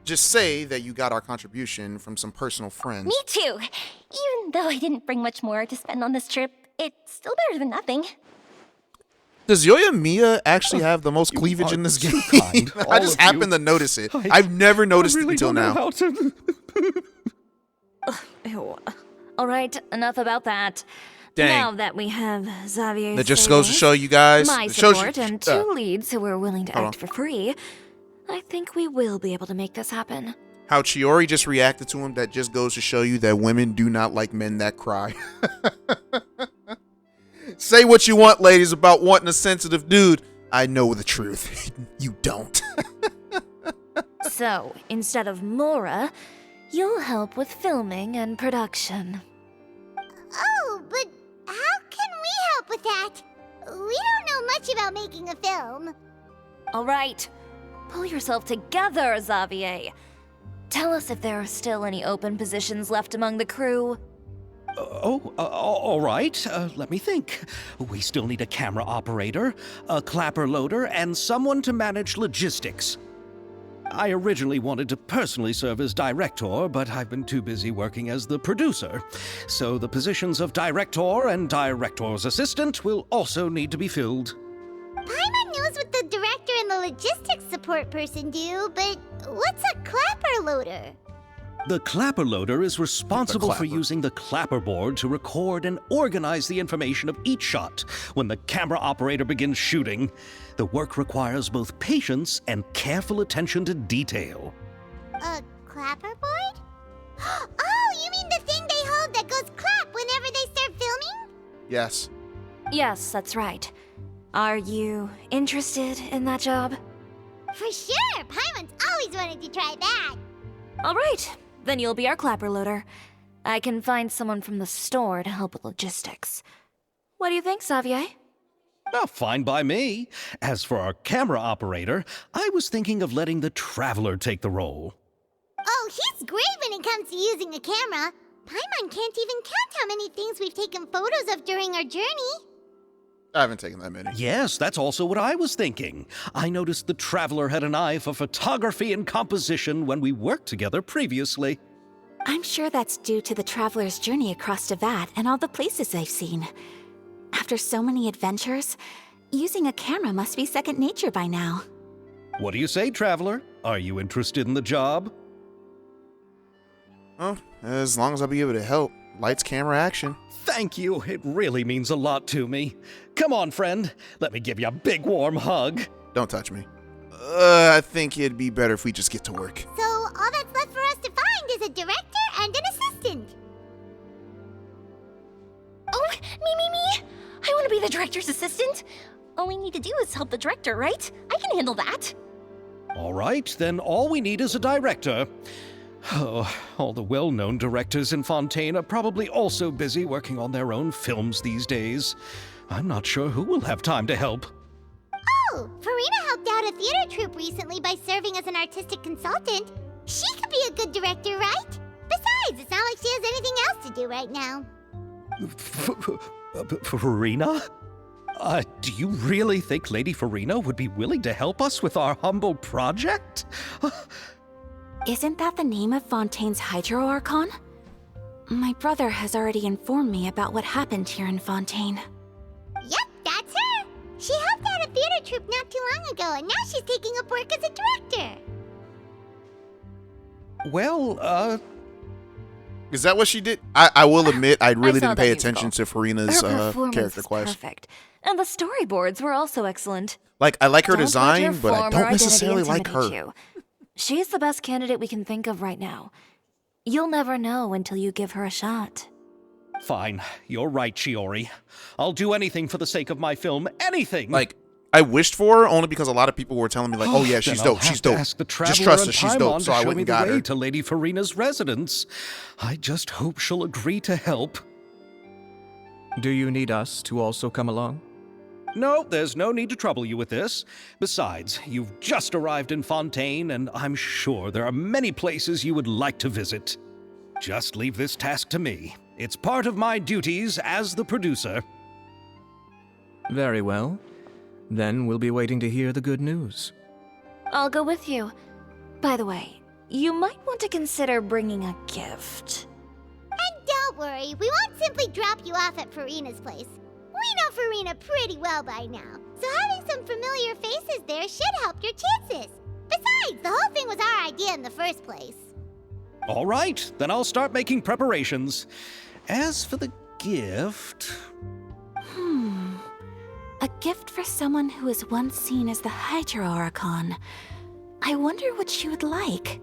Just say that you got our contribution from some personal friends. Me too. Even though I didn't bring much more to spend on this trip, it's still better than nothing. Does Yoimiya actually have the most cleavage in this game? Kind, I just happened to notice it. I've never noticed it until now. Ew. All right, enough about that. Dang. Now that we have Xavier's That just goes to show you guys. my it shows support, and two leads who are willing to Hold act for free, I think we will be able to make this happen. how Chiori just reacted to him, that just goes to show you that women do not like men that cry. Say what you want, ladies, about wanting a sensitive dude. I know the truth. You don't. So, instead of Mora, you'll help with filming and production. Oh, but how can we help with that? We don't know much about making a film. All right, pull yourself together, Xavier. Tell us if there are still any open positions left among the crew. All right. Let me think. We still need a camera operator, a clapper loader, and someone to manage logistics. I originally wanted to personally serve as director, but I've been too busy working as the producer. So the positions of director and director's assistant will also need to be filled. Paimon knows what the director and the logistics support person do, but what's a clapper loader? The clapper loader is responsible for clapper. using the clapperboard to record and organize the information of each shot when the camera operator begins shooting. The work requires both patience and careful attention to detail. A clapperboard? Oh, you mean the thing they hold that goes clap whenever they start filming? Yes. Yes, that's right. Are you interested in that job? For sure! Paimon's always wanted to try that. All right, then you'll be our clapper loader. I can find someone from the store to help with logistics. What do you think, Xavier? Oh, fine by me. As for our camera operator, I was thinking of letting the Traveler take the role. Oh, he's great when it comes to using a camera. Paimon can't even count how many things we've taken photos of during our journey. I haven't taken that many. Yes, that's also what I was thinking. I noticed the Traveler had an eye for photography and composition when we worked together previously. I'm sure that's due to the traveler's journey across Devat and all the places they've seen. After so many adventures, using a camera must be second nature by now. What do you say, Traveler? Are you interested in the job? Well, as long as I'll be able to help. Lights, camera, action. Thank you. It really means a lot to me. Come on, friend. Let me give you a big warm hug. Don't touch me. I think it'd be better if we just get to work. So all that's left for us to find is a director and an assistant. Oh, me. I want to be the director's assistant. All we need to do is help the director, right? I can handle that. All right, then all we need is a director. Oh, all the well-known directors in Fontaine are probably also busy working on their own films these days. I'm not sure who will have time to help. Oh, Farina helped out a theater troupe recently by serving as an artistic consultant. She could be a good director, right? Besides, it's not like she has anything else to do right now. Farina? Do you really think Lady Farina would be willing to help us with our humble project? Isn't that the name of Fontaine's Hydro Archon? My brother has already informed me about what happened here in Fontaine. Yep, that's her. She helped out a theater troupe not too long ago, and now she's taking up work as a director. Well, Is that what she did? I will admit, I really saw didn't that pay musical. attention to Farina's Her performance character was quest. perfect. And the storyboards were also excellent. Like, I like her Don't let design, your but I former don't identity necessarily like her. intimidate you. She's the best candidate we can think of right now. You'll never know until you give her a shot. fine. You're right, Shiori. I'll do anything for the sake of my film. Anything! Like, I wished for her only because a lot of people were telling me, like, oh yeah, she's Then I'll dope, have she's to dope. ask the Just Traveler trust and us, she's Paimon dope. to So I show went me and the got way her. to Lady Farina's residence. I just hope she'll agree to help. Do you need us to also come along? No, there's no need to trouble you with this. Besides, you've just arrived in Fontaine, and I'm sure there are many places you would like to visit. Just leave this task to me. It's part of my duties as the producer. Very well. Then we'll be waiting to hear the good news. I'll go with you. By the way, you might want to consider bringing a gift. And don't worry, we won't simply drop you off at Farina's place. We know Farina pretty well by now, so having some familiar faces there should help your chances. Besides, the whole thing was our idea in the first place. All right, then I'll start making preparations. As for the gift... A gift for someone who was once seen as the Hydro Archon. I wonder what she would like.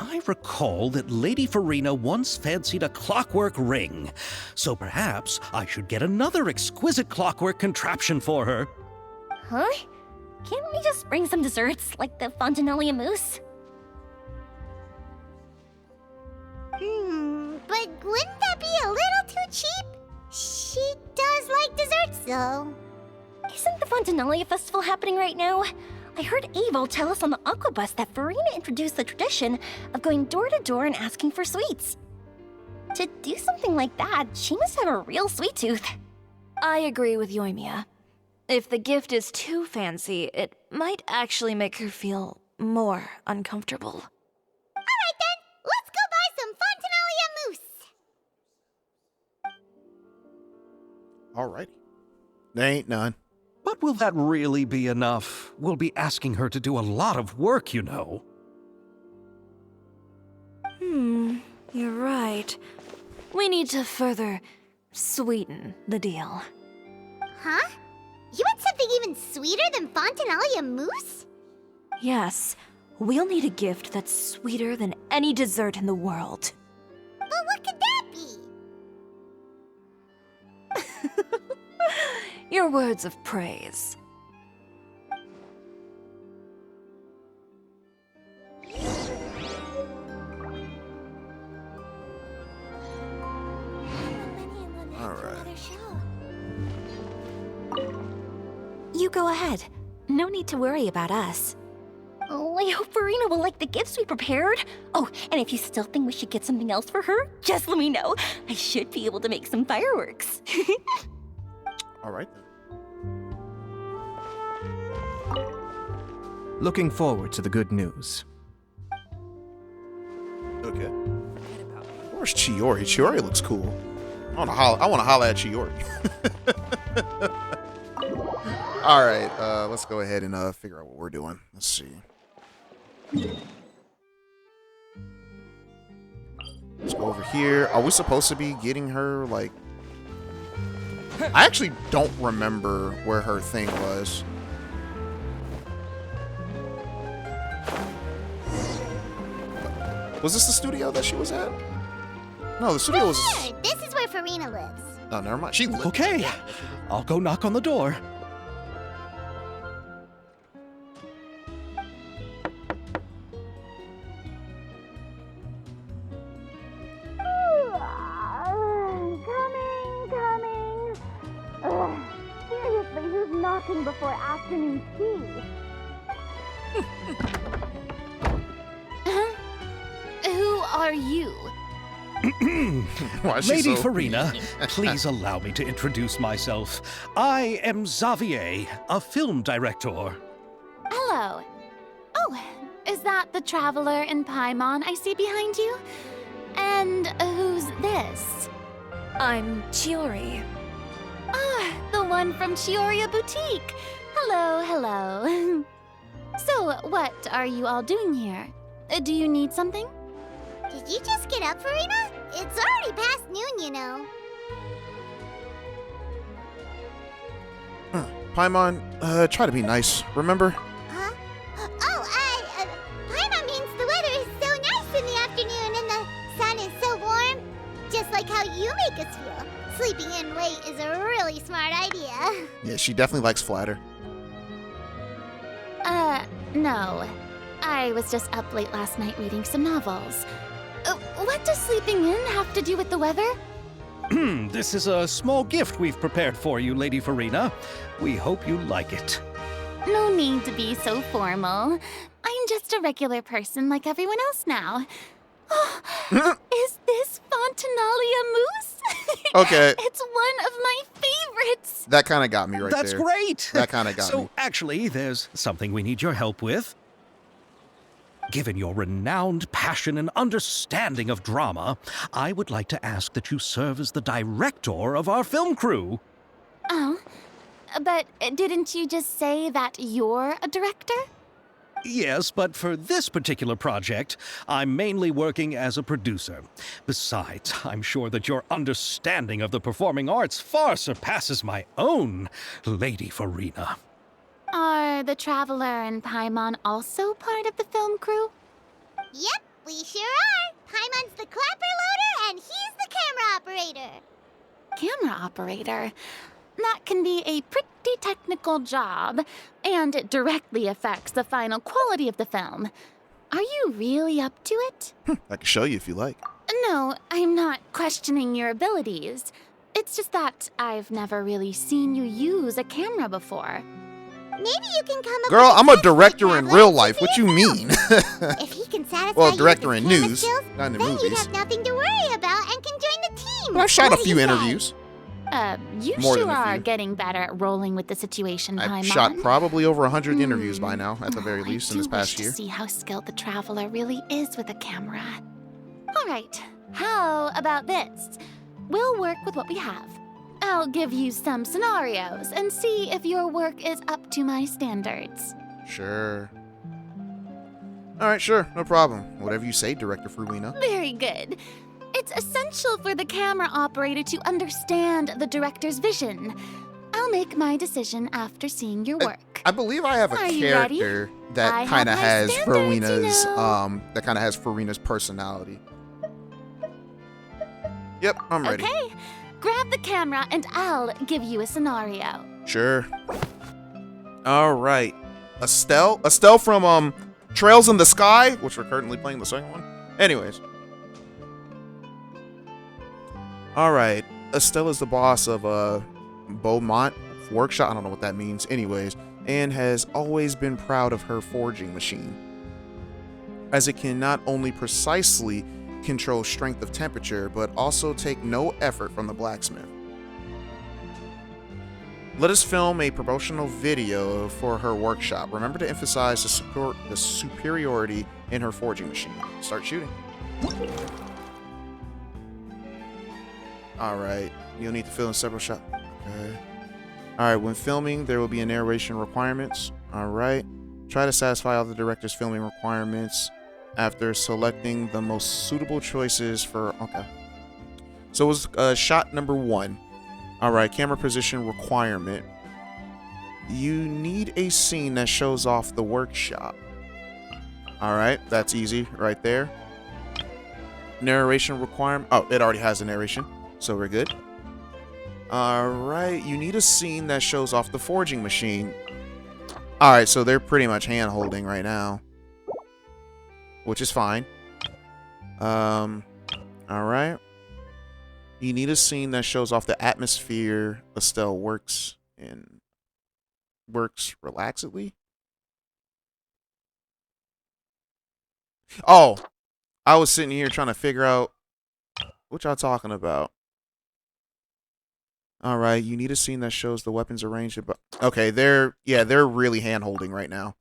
I recall that Lady Farina once fancied a clockwork ring, so perhaps I should get another exquisite clockwork contraption for her. Huh? Can't we just bring some desserts, like the Fontanalia mousse? But wouldn't that be a little too cheap? She does like desserts, though. Isn't the Fontanalia festival happening right now? I heard Abel tell us on the Aquabus that Farina introduced the tradition of going door to door and asking for sweets. To do something like that, she must have a real sweet tooth. I agree with Yoimiya. If the gift is too fancy, it might actually make her feel more uncomfortable. Alright then, let's go buy some Fontanalia mousse. Alrighty. There ain't none. But will that really be enough? We'll be asking her to do a lot of work, you know. You're right. We need to further sweeten the deal. Huh? You want something even sweeter than Fontinalia mousse? Yes, we'll need a gift that's sweeter than any dessert in the world. But what could that be? Your words of praise. You go ahead. No need to worry about us. Oh, I hope Verena will like the gifts we prepared. Oh, and if you still think we should get something else for her, just let me know. I should be able to make some fireworks. All right. Looking forward to the good news. Okay. Where's Chiori? Chiori looks cool. I want to holla at Chiori. All right, let's go ahead and figure out what we're doing. Let's see. Let's go over here. Are we supposed to be getting her, like... I actually don't remember where her thing was. Was this the studio that she was at? No, the studio was... Here, this is where Verena lives. Oh, never mind. She lived. Okay, I'll go knock on the door. Coming. Ugh, seriously, who's knocking before afternoon tea? Who are you? Why is she Lady so Farina, mean? please allow me to introduce myself. I am Xavier, a film director. Hello. Oh, is that the traveler in Paimon I see behind you? And who's this? I'm Chiori. Ah, the one from Chioria Boutique. Hello. So, what are you all doing here? Do you need something? Did you just get up, Verena? It's already past noon, you know. Paimon, try to be nice, remember? Huh? Oh, Paimon means the weather is so nice in the afternoon and the sun is so warm. Just like how you make us feel. Sleeping in late is a really smart idea. Yeah, she definitely likes flatter. No. I was just up late last night reading some novels. What does sleeping in have to do with the weather? This is a small gift we've prepared for you, Lady Farina. We hope you like it. No need to be so formal. I'm just a regular person like everyone else now. Oh, is this Fontinalia mousse? Okay. It's one of my favorites. That kind of got me right That's there. great. That kind of got me. So, actually, there's something we need your help with. Given your renowned passion and understanding of drama, I would like to ask that you serve as the director of our film crew. Oh, but didn't you just say that you're a director? Yes, but for this particular project, I'm mainly working as a producer. Besides, I'm sure that your understanding of the performing arts far surpasses my own, Lady Farina. Are the Traveler and Paimon also part of the film crew? Yep, we sure are. Paimon's the clapper loader and he's the camera operator. Camera operator? That can be a pretty technical job, and it directly affects the final quality of the film. Are you really up to it? I can show you if you like. No, I'm not questioning your abilities. It's just that I've never really seen you use a camera before. Maybe you can come up Girl, with I'm a tips director with in that real like life. to What see you a film. mean? If he can satisfy Well, you director with in his camera news, skills, not in the then you'd movies. have nothing to worry about and can join the team. But I've shot a What do few you say? interviews. You More sure than a are few. getting better at rolling with the situation, I've Paimon. shot probably over 100 interviews by now, at the very least, in this I past do year. wish to see how skilled the Traveler really is with a camera. All right, how about this? We'll work with what we have. I'll give you some scenarios and see if your work is up to my standards. Sure. Alright, sure, no problem. Whatever you say, Director Fruina. Very good. It's essential for the camera operator to understand the director's vision. I'll make my decision after seeing your work. I believe I have a Are you ready? character that I kind of have my has standards, Farina's personality. Yep, I'm ready. Okay, grab the camera and I'll give you a scenario. Sure. All right. Estelle from Trails in the Sky, which we're currently playing the second one. Anyways. All right. Estelle is the boss of Beaumont workshop. I don't know what that means. Anyways, and has always been proud of her forging machine, as it can not only precisely control strength of temperature, but also take no effort from the blacksmith. Let us film a promotional video for her workshop. Remember to emphasize the superiority in her forging machine. Start shooting. Alright, you'll need to film several shots. Okay. Alright, when filming, there will be a narration requirements. Alright. Try to satisfy all the director's filming requirements after selecting the most suitable choices for... Okay. So it was shot number 1. Alright, camera position requirement. You need a scene that shows off the workshop. Alright, that's easy right there. Narration requirement. Oh, it already has a narration, so we're good. Alright, you need a scene that shows off the forging machine. Alright, so they're pretty much hand-holding right now, which is fine. Alright. You need a scene that shows off the atmosphere Estelle works relaxedly. Oh, I was sitting here trying to figure out what y'all talking about. All right, you need a scene that shows the weapons arranged. Okay, they're really hand holding right now.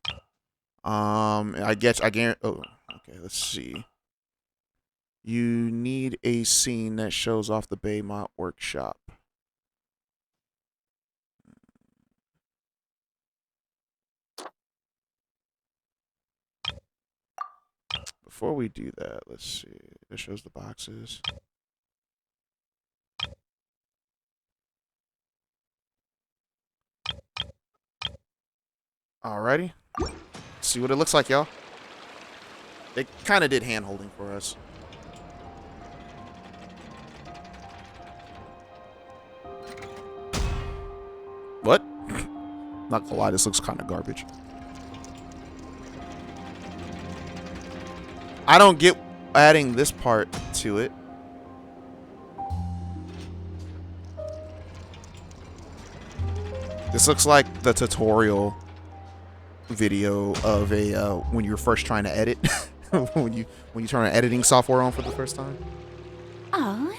I guarantee. Oh, okay. Let's see. You need a scene that shows off the Beaumont workshop. Before we do that, let's see. It shows the boxes. Alrighty. Let's see what it looks like, y'all. They kind of did hand holding for us. What? Not gonna lie, this looks kind of garbage. I don't get adding this part to it. This looks like the tutorial video of a when you're first trying to edit. when you turn an editing software on for the first time. Oh,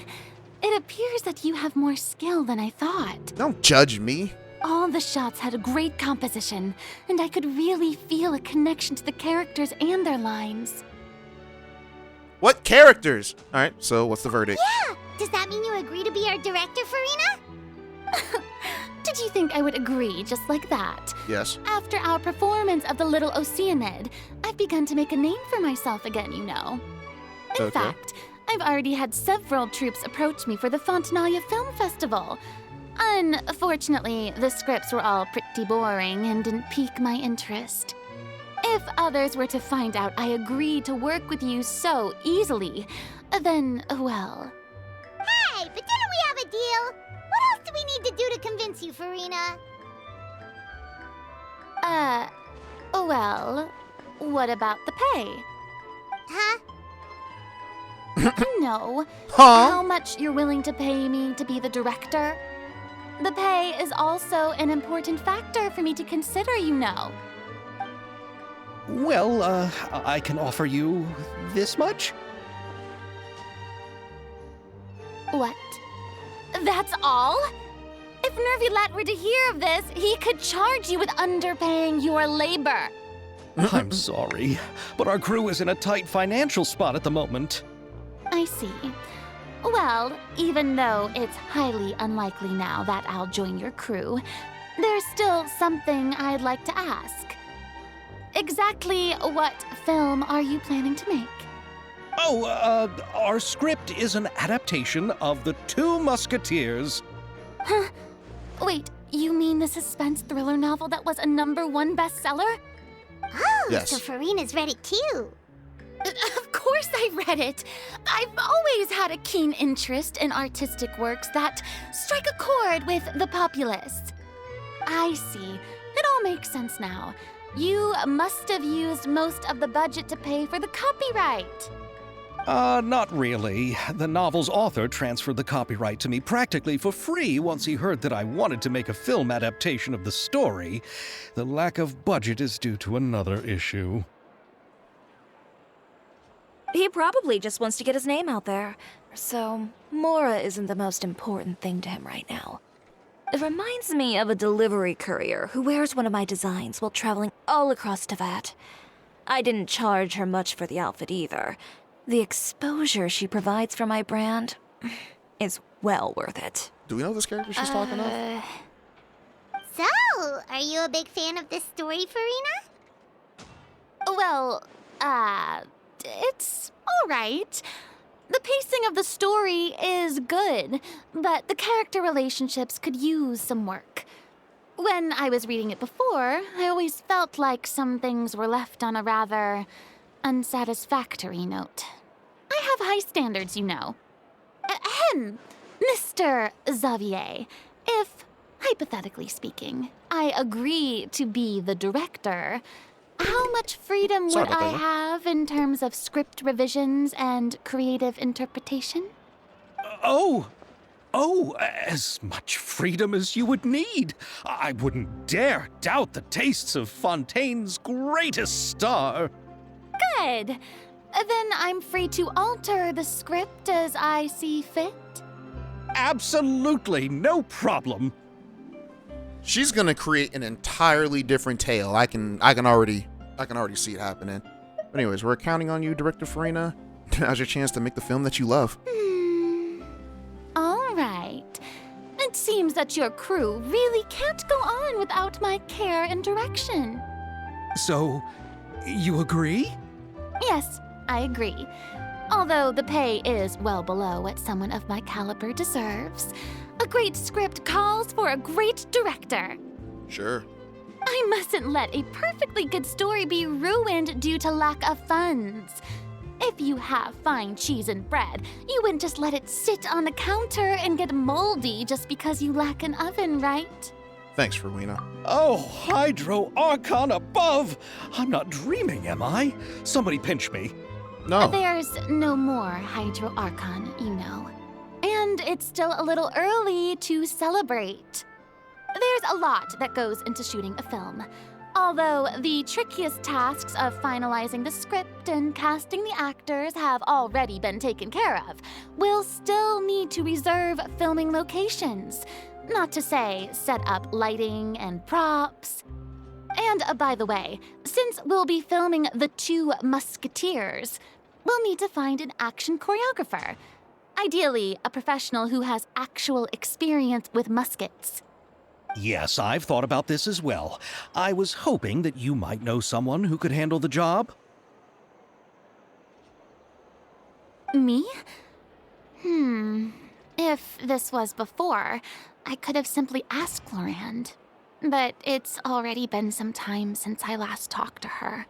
it appears that you have more skill than I thought. Don't judge me. All the shots had a great composition, and I could really feel a connection to the characters and their lines. What characters? All right, so what's the verdict? Yeah! Does that mean you agree to be our director, Farina? Did you think I would agree just like that? Yes. After our performance of the Little Oceanid, I've begun to make a name for myself again, you know. In fact, I've already had several troops approach me for the Fontanalia Film Festival. Unfortunately, the scripts were all pretty boring and didn't pique my interest. If others were to find out I agreed to work with you so easily, then, well... Hey, but didn't we have a deal? What else do we need to do to convince you, Farina? Well, what about the pay? Huh? No. Huh? How much you're willing to pay me to be the director? The pay is also an important factor for me to consider, you know. Well, I can offer you this much? What? That's all? If Nervilat were to hear of this, he could charge you with underpaying your labor. I'm sorry, but our crew is in a tight financial spot at the moment. I see. Well, even though it's highly unlikely now that I'll join your crew, there's still something I'd like to ask. Exactly what film are you planning to make? Oh, our script is an adaptation of The Two Musketeers. Huh? Wait, you mean the suspense thriller novel that was a #1 bestseller? Oh, Yes. so Farina's read it too. Of course I read it. I've always had a keen interest in artistic works that strike a chord with the populace. I see. It all makes sense now. You must have used most of the budget to pay for the copyright. Not really. The novel's author transferred the copyright to me practically for free once he heard that I wanted to make a film adaptation of the story. The lack of budget is due to another issue. He probably just wants to get his name out there. So, Mora isn't the most important thing to him right now. It reminds me of a delivery courier who wears one of my designs while traveling all across Teyvat. I didn't charge her much for the outfit either. The exposure she provides for my brand is well worth it. Do we know this character she's talking of? So, are you a big fan of this story, Farina? Well, it's alright. The pacing of the story is good, but the character relationships could use some work. When I was reading it before, I always felt like some things were left on a rather unsatisfactory note. I have high standards, you know. Ahem, Mr. Xavier, if, hypothetically speaking, I agree to be the director, how much freedom Sorry would about I that. have in terms of script revisions and creative interpretation? Oh, as much freedom as you would need. I wouldn't dare doubt the tastes of Fontaine's greatest star. Good. Then I'm free to alter the script as I see fit. Absolutely, no problem. She's gonna create an entirely different tale. I can already see it happening. But anyways, we're counting on you, Director Farina. Now's your chance to make the film that you love. All right. It seems that your crew really can't go on without my care and direction. So, you agree? Yes, I agree. Although the pay is well below what someone of my caliber deserves. A great script calls for a great director. Sure. I mustn't let a perfectly good story be ruined due to lack of funds. If you have fine cheese and bread, you wouldn't just let it sit on the counter and get moldy just because you lack an oven, right? Thanks, Farina. Oh, Hydro Archon above! I'm not dreaming, am I? Somebody pinch me. No. There's no more Hydro Archon, you know. And it's still a little early to celebrate. There's a lot that goes into shooting a film. Although the trickiest tasks of finalizing the script and casting the actors have already been taken care of, we'll still need to reserve filming locations. Not to say set up lighting and props. And by the way, since we'll be filming The Two Musketeers, we'll need to find an action choreographer. Ideally, a professional who has actual experience with muskets. Yes, I've thought about this as well. I was hoping that you might know someone who could handle the job. Me? If this was before, I could have simply asked Florand. But it's already been some time since I last talked to her.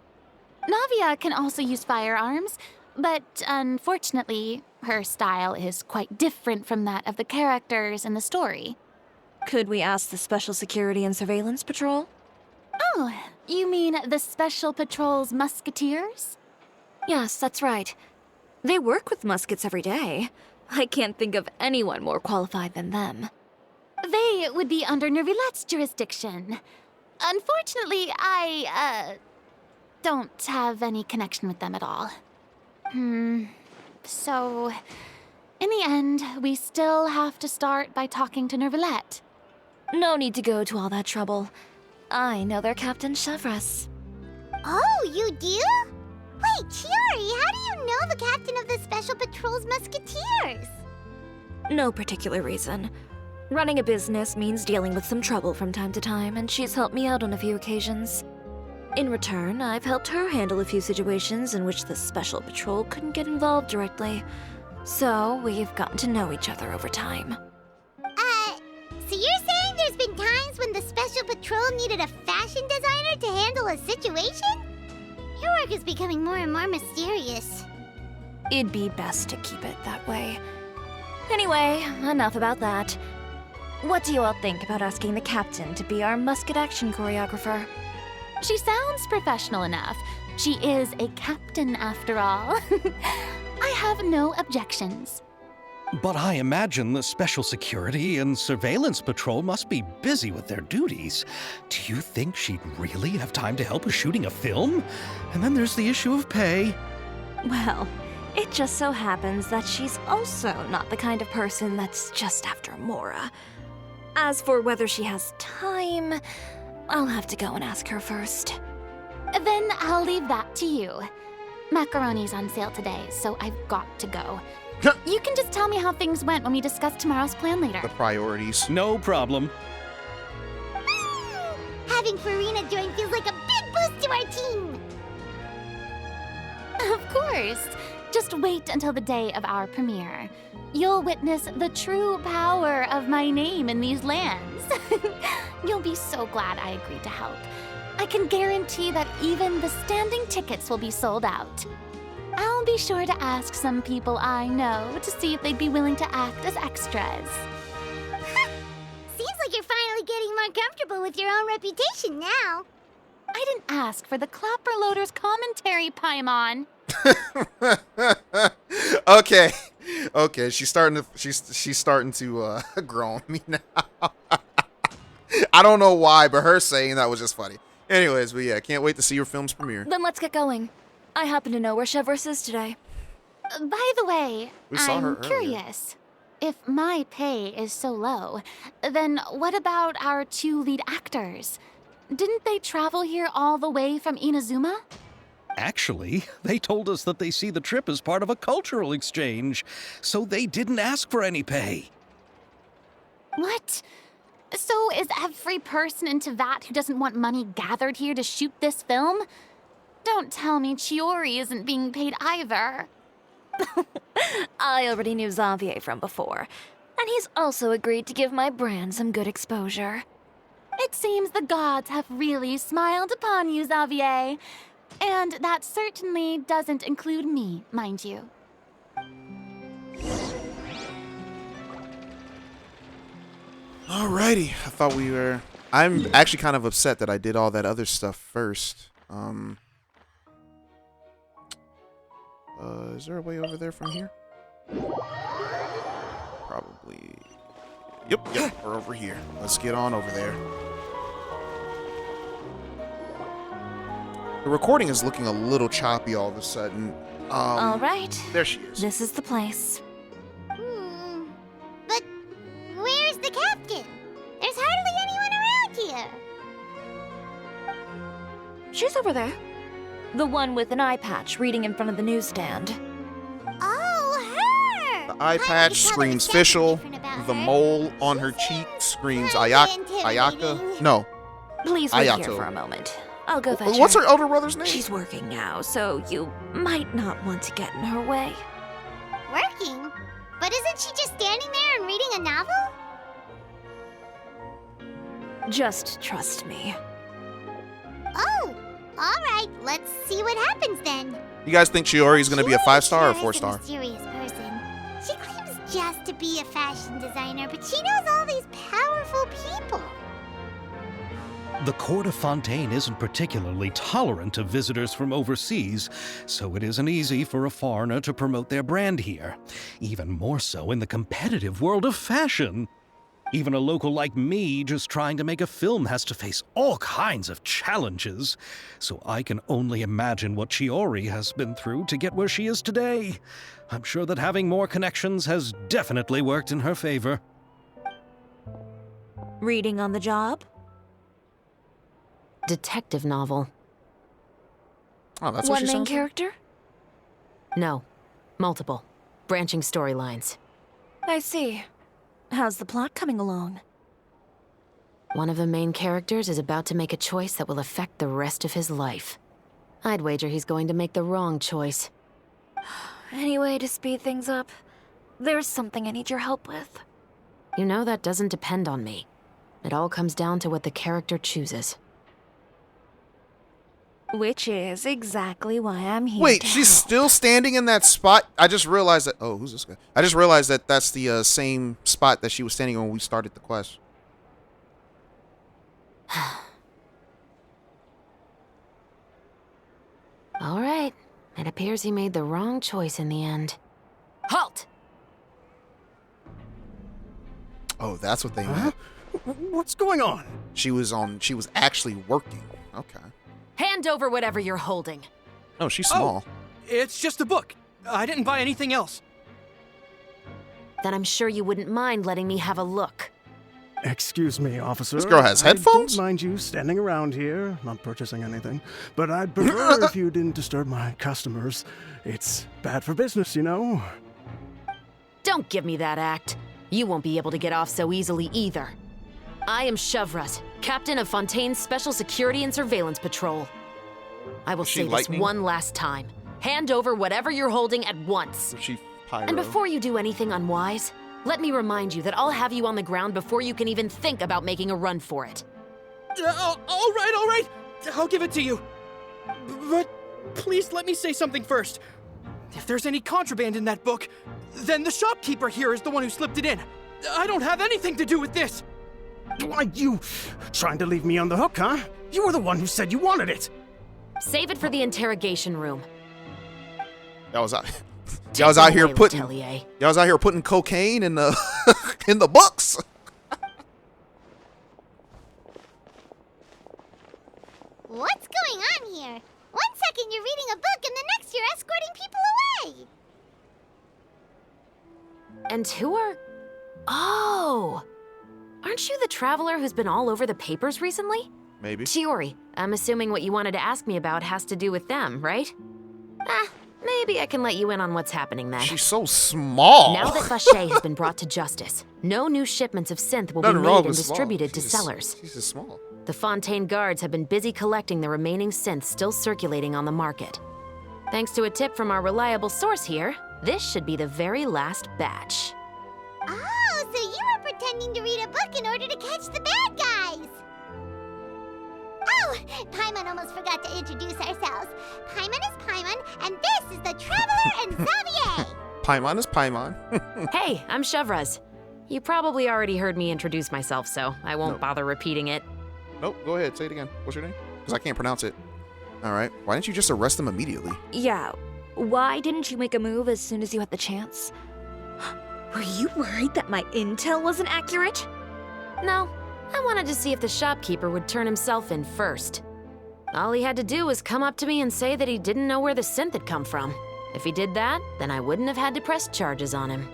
Navia can also use firearms, but unfortunately, her style is quite different from that of the characters in the story. Could we ask the Special Security and Surveillance Patrol? Oh, you mean the Special Patrol's Musketeers? Yes, that's right. They work with muskets every day. I can't think of anyone more qualified than them. They would be under Nervilette's jurisdiction. Unfortunately, I don't have any connection with them at all. So, in the end, we still have to start by talking to Nervilette. No need to go to all that trouble. I know their Captain Chevres. Oh, you do? Wait, Chiori, how do you know the captain of the Special Patrol's Musketeers? No particular reason. Running a business means dealing with some trouble from time to time, and she's helped me out on a few occasions. In return, I've helped her handle a few situations in which the Special Patrol couldn't get involved directly. So, we've gotten to know each other over time. So you're saying there's been times when the Special Patrol needed a fashion designer to handle a situation? Your work is becoming more and more mysterious. It'd be best to keep it that way. Anyway, enough about that. What do you all think about asking the captain to be our musket action choreographer? She sounds professional enough. She is a captain after all. I have no objections. But I imagine the Special Security and Surveillance Patrol must be busy with their duties. Do you think she'd really have time to help us shooting a film? And then there's the issue of pay. Well, it just so happens that she's also not the kind of person that's just after Mora. As for whether she has time, I'll have to go and ask her first. Then I'll leave that to you. Macaroni's on sale today, so I've got to go. You can just tell me how things went when we discuss tomorrow's plan later. The priorities. No problem. Having Farina join feels like a big boost to our team. Of course. Just wait until the day of our premiere. You'll witness the true power of my name in these lands. You'll be so glad I agreed to help. I can guarantee that even the standing tickets will be sold out. I'll be sure to ask some people I know to see if they'd be willing to act as extras. Seems like you're finally getting more comfortable with your own reputation now. I didn't ask for the Clapper Loader's commentary, Paimon. Okay, she's starting to grow on me now. I don't know why, but her saying that was just funny. Anyways, but yeah, can't wait to see your film's premiere. Then let's get going. I happen to know where Chevrolet is today. By the way, We saw her I'm earlier. curious. If my pay is so low, then what about our 2 lead actors? Didn't they travel here all the way from Inazuma? Actually, they told us that they see the trip as part of a cultural exchange, so they didn't ask for any pay. What? So is every person in Tevat who doesn't want money gathered here to shoot this film? Don't tell me Chiori isn't being paid either. I already knew Xavier from before, and he's also agreed to give my brand some good exposure. It seems the gods have really smiled upon you, Xavier. And that certainly doesn't include me, mind you. Alrighty, I thought we were... I'm actually kind of upset that I did all that other stuff first. Is there a way over there from here? Probably. Yep, we're over here. Let's get on over there. The recording is looking a little choppy all of a sudden. All right. There she is. This is the place. But where's the captain? There's hardly anyone around here. She's over there. The one with an eye patch reading in front of the newsstand. Oh, her! The eye patch screams Fischl. The mole on her cheek screams Ayaka. No. Please wait Ayato. here for a moment. I'll go fetch What's her. her elder brother's name? She's working now, so you might not want to get in her way. Working? But isn't she just standing there and reading a novel? Just trust me. Oh, all right. Let's see what happens then. You guys think Chiori's going to be a 5-star or Chiori's a 4-star? mysterious person. She claims just to be a fashion designer, but she knows all these powerful people. The court of Fontaine isn't particularly tolerant of visitors from overseas, so it isn't easy for a foreigner to promote their brand here. Even more so in the competitive world of fashion. Even a local like me just trying to make a film has to face all kinds of challenges. So I can only imagine what Chiori has been through to get where she is today. I'm sure that having more connections has definitely worked in her favor. Reading on the job? Detective novel. Oh, that's what One she main sounds like? character? No. Multiple. Branching storylines. I see. How's the plot coming along? One of the main characters is about to make a choice that will affect the rest of his life. I'd wager he's going to make the wrong choice. Any way to speed things up? There's something I need your help with. You know that doesn't depend on me. It all comes down to what the character chooses. Which is exactly why I'm here. Wait, to she's help. still standing in that spot? I just realized that... Oh, who's this guy? I just realized that that's the same spot that she was standing on when we started the quest. All right. It appears he made the wrong choice in the end. Halt! Oh, that's what they meant. What's going on? She was actually working. Okay. Hand over whatever you're holding. No, she's small. It's just a book. I didn't buy anything else. Then I'm sure you wouldn't mind letting me have a look. Excuse me, officer. This girl has headphones? I don't mind you standing around here, not purchasing anything, but I'd prefer if you didn't disturb my customers. It's bad for business, you know. Don't give me that act. You won't be able to get off so easily either. I am Shavras, captain of Fontaine's Special Security and Surveillance Patrol. I will say this one last time. Hand over whatever you're holding at once. And before you do anything unwise, let me remind you that I'll have you on the ground before you can even think about making a run for it. All right. I'll give it to you. But please let me say something first. If there's any contraband in that book, then the shopkeeper here is the one who slipped it in. I don't have anything to do with this. Why, you trying to leave me on the hook, huh? You were the one who said you wanted it. Save it for the interrogation room. Y'all was out here putting cocaine in the in the books. What's going on here? 1 second you're reading a book and the next you're escorting people away. And who are... Oh! Aren't you the traveler who's been all over the papers recently? Maybe. Chiori, I'm assuming what you wanted to ask me about has to do with them, right? Maybe I can let you in on what's happening then. She's so small. Now that Vache has been brought to justice, no new shipments of synth will be made and distributed to sellers. She's just small. The Fontaine guards have been busy collecting the remaining synths still circulating on the market. Thanks to a tip from our reliable source here, this should be the very last batch. Oh, so you were pretending to read a book in order to catch the bad guys. Oh, Paimon almost forgot to introduce ourselves. Paimon is Paimon, and this is the Traveler and Xavier. Paimon is Paimon. Hey, I'm Shavras. You probably already heard me introduce myself, so I won't bother repeating it. Nope, go ahead, say it again. What's your name? Because I can't pronounce it. All right, why didn't you just arrest them immediately? Yeah, why didn't you make a move as soon as you had the chance? Were you worried that my intel wasn't accurate? No, I wanted to see if the shopkeeper would turn himself in first. All he had to do was come up to me and say that he didn't know where the synth had come from. If he did that, then I wouldn't have had to press charges on him.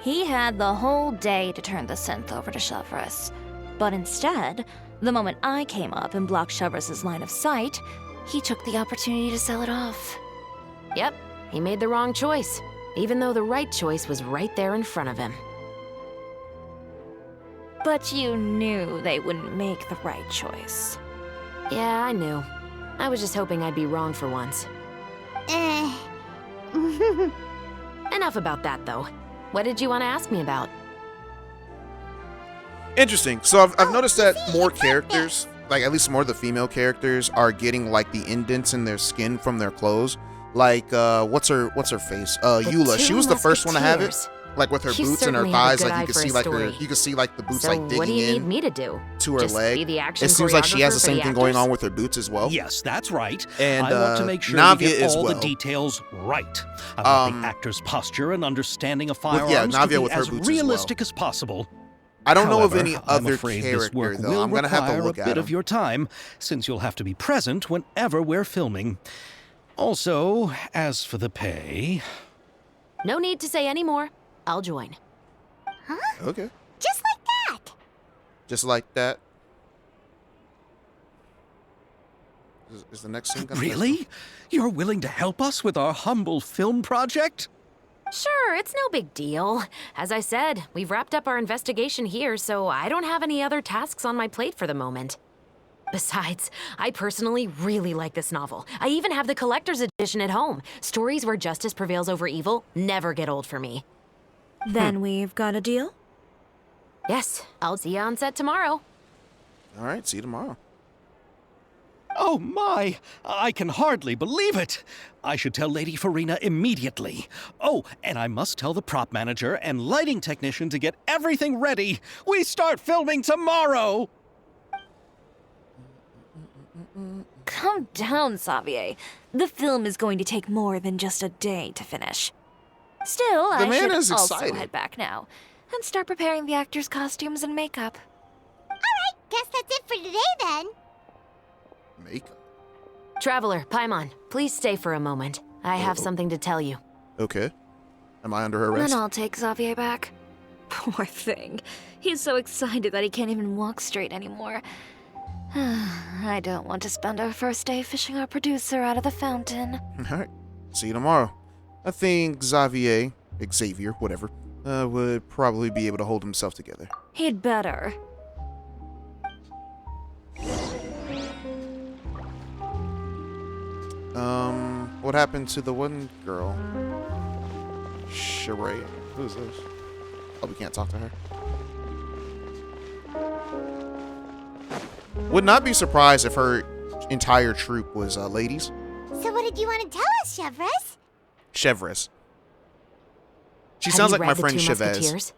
He had the whole day to turn the synth over to Shavras. But instead, the moment I came up and blocked Shavras' line of sight, he took the opportunity to sell it off. Yep, he made the wrong choice, even though the right choice was right there in front of him. But you knew they wouldn't make the right choice. Yeah, I knew. I was just hoping I'd be wrong for once. Enough about that, though. What did you want to ask me about? Interesting. So I've noticed that more characters, like at least more of the female characters, are getting like the indents in their skin from their clothes. Like what's her face? Eula. She was the first one to have it. Like with her boots and her thighs, like you can see like the boots like digging in. What do you need me to do? To her leg. Be the action it seems like she has the choreographer same for thing the going on actors? with her boots as well. Yes, that's right. And I want to make sure Navia we get as all well. the details right. I want the actor's posture and understanding of firearms Navia to be with her as boots as realistic well. as possible. I don't know of However, any I'm other afraid this character work though. will I'm gonna have to require look a at bit him. of your time, since you'll have to be present whenever we're filming. Also, as for the pay... No need to say any more. I'll join. Huh? Okay. Just like that. Just like that. Is the next scene gonna Really? You're willing to help us with our humble film project? Sure, it's no big deal. As I said, we've wrapped up our investigation here, so I don't have any other tasks on my plate for the moment. Besides, I personally really like this novel. I even have the collector's edition at home. Stories where justice prevails over evil never get old for me. Then we've got a deal? Yes, I'll see you on set tomorrow. All right, see you tomorrow. Oh my! I can hardly believe it! I should tell Lady Farina immediately. Oh, and I must tell the prop manager and lighting technician to get everything ready. We start filming tomorrow! Calm down, Xavier. The film is going to take more than just a day to finish. Still, The I man should is also excited. head back now and start preparing the actors' costumes and makeup. Alright, guess that's it for today then. Makeup. Traveler, Paimon, please stay for a moment. I have something to tell you. Okay. Am I under arrest? Then I'll take Xavier back. Poor thing. He's so excited that he can't even walk straight anymore. I don't want to spend our first day fishing our producer out of the fountain. All right. See you tomorrow. I think Xavier, whatever, would probably be able to hold himself together. He'd better. What happened to the one girl? Sheree. Who's this? Oh, we can't talk to her. Would not be surprised if her entire troop was ladies. So what did you want to tell us, Chevres? Chevres. She Have sounds you like my read The friend Two Chavez. Musketeers?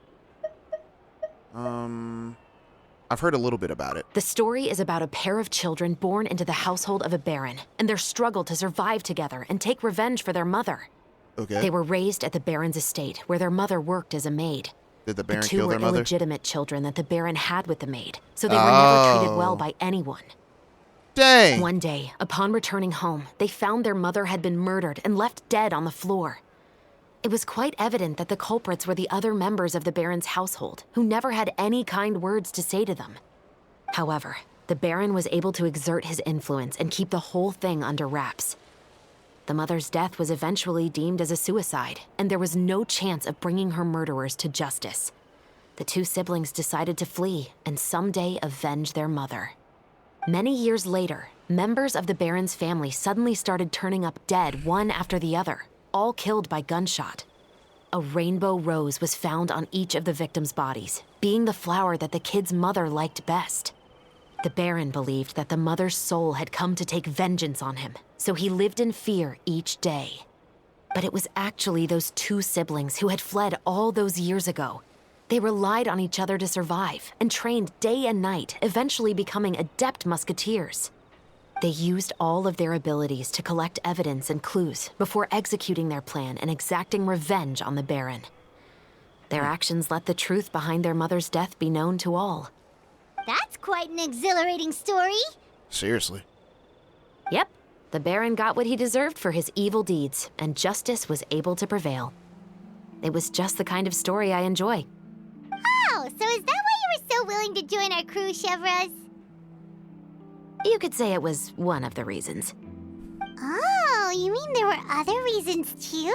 I've heard a little bit about it. The story is about a pair of children born into the household of a baron and their struggle to survive together and take revenge for their mother. Okay. They were raised at the baron's estate, where their mother worked as a maid. Did the Baron The two kill were their mother? illegitimate children that the baron had with the maid, so they were never treated well by anyone. Dang. One day, upon returning home, they found their mother had been murdered and left dead on the floor. It was quite evident that the culprits were the other members of the baron's household, who never had any kind words to say to them. However, the baron was able to exert his influence and keep the whole thing under wraps. The mother's death was eventually deemed as a suicide, and there was no chance of bringing her murderers to justice. The two siblings decided to flee and someday avenge their mother. Many years later, members of the baron's family suddenly started turning up dead one after the other, all killed by gunshot. A rainbow rose was found on each of the victims' bodies, being the flower that the kid's mother liked best. The baron believed that the mother's soul had come to take vengeance on him, so he lived in fear each day. But it was actually those two siblings who had fled all those years ago. They relied on each other to survive and trained day and night, eventually becoming adept musketeers. They used all of their abilities to collect evidence and clues before executing their plan and exacting revenge on the baron. Their actions let the truth behind their mother's death be known to all. That's quite an exhilarating story. Seriously. Yep, the baron got what he deserved for his evil deeds, and justice was able to prevail. It was just the kind of story I enjoy. Oh, so is that why you were so willing to join our crew, Chevres? You could say it was one of the reasons. Oh, you mean there were other reasons too?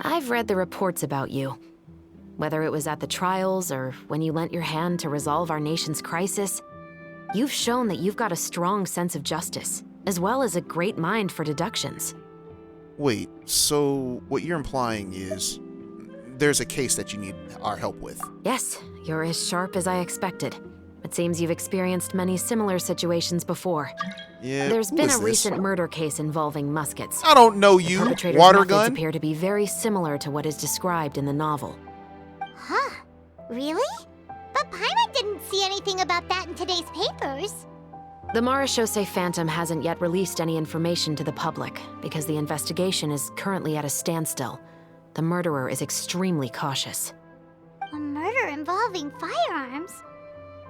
I've read the reports about you. Whether it was at the trials or when you lent your hand to resolve our nation's crisis, you've shown that you've got a strong sense of justice, as well as a great mind for deductions. Wait, so what you're implying is there's a case that you need our help with? Yes, you're as sharp as I expected. It seems you've experienced many similar situations before. Yeah, There's who been is a this? recent murder case involving muskets. I don't know The you. perpetrator's Water methods gun? appear to be very similar to what is described in the novel. Huh. Really? But Paimon didn't see anything about that in today's papers. The Marechaussee Phantom hasn't yet released any information to the public because the investigation is currently at a standstill. The murderer is extremely cautious. A murder involving firearms?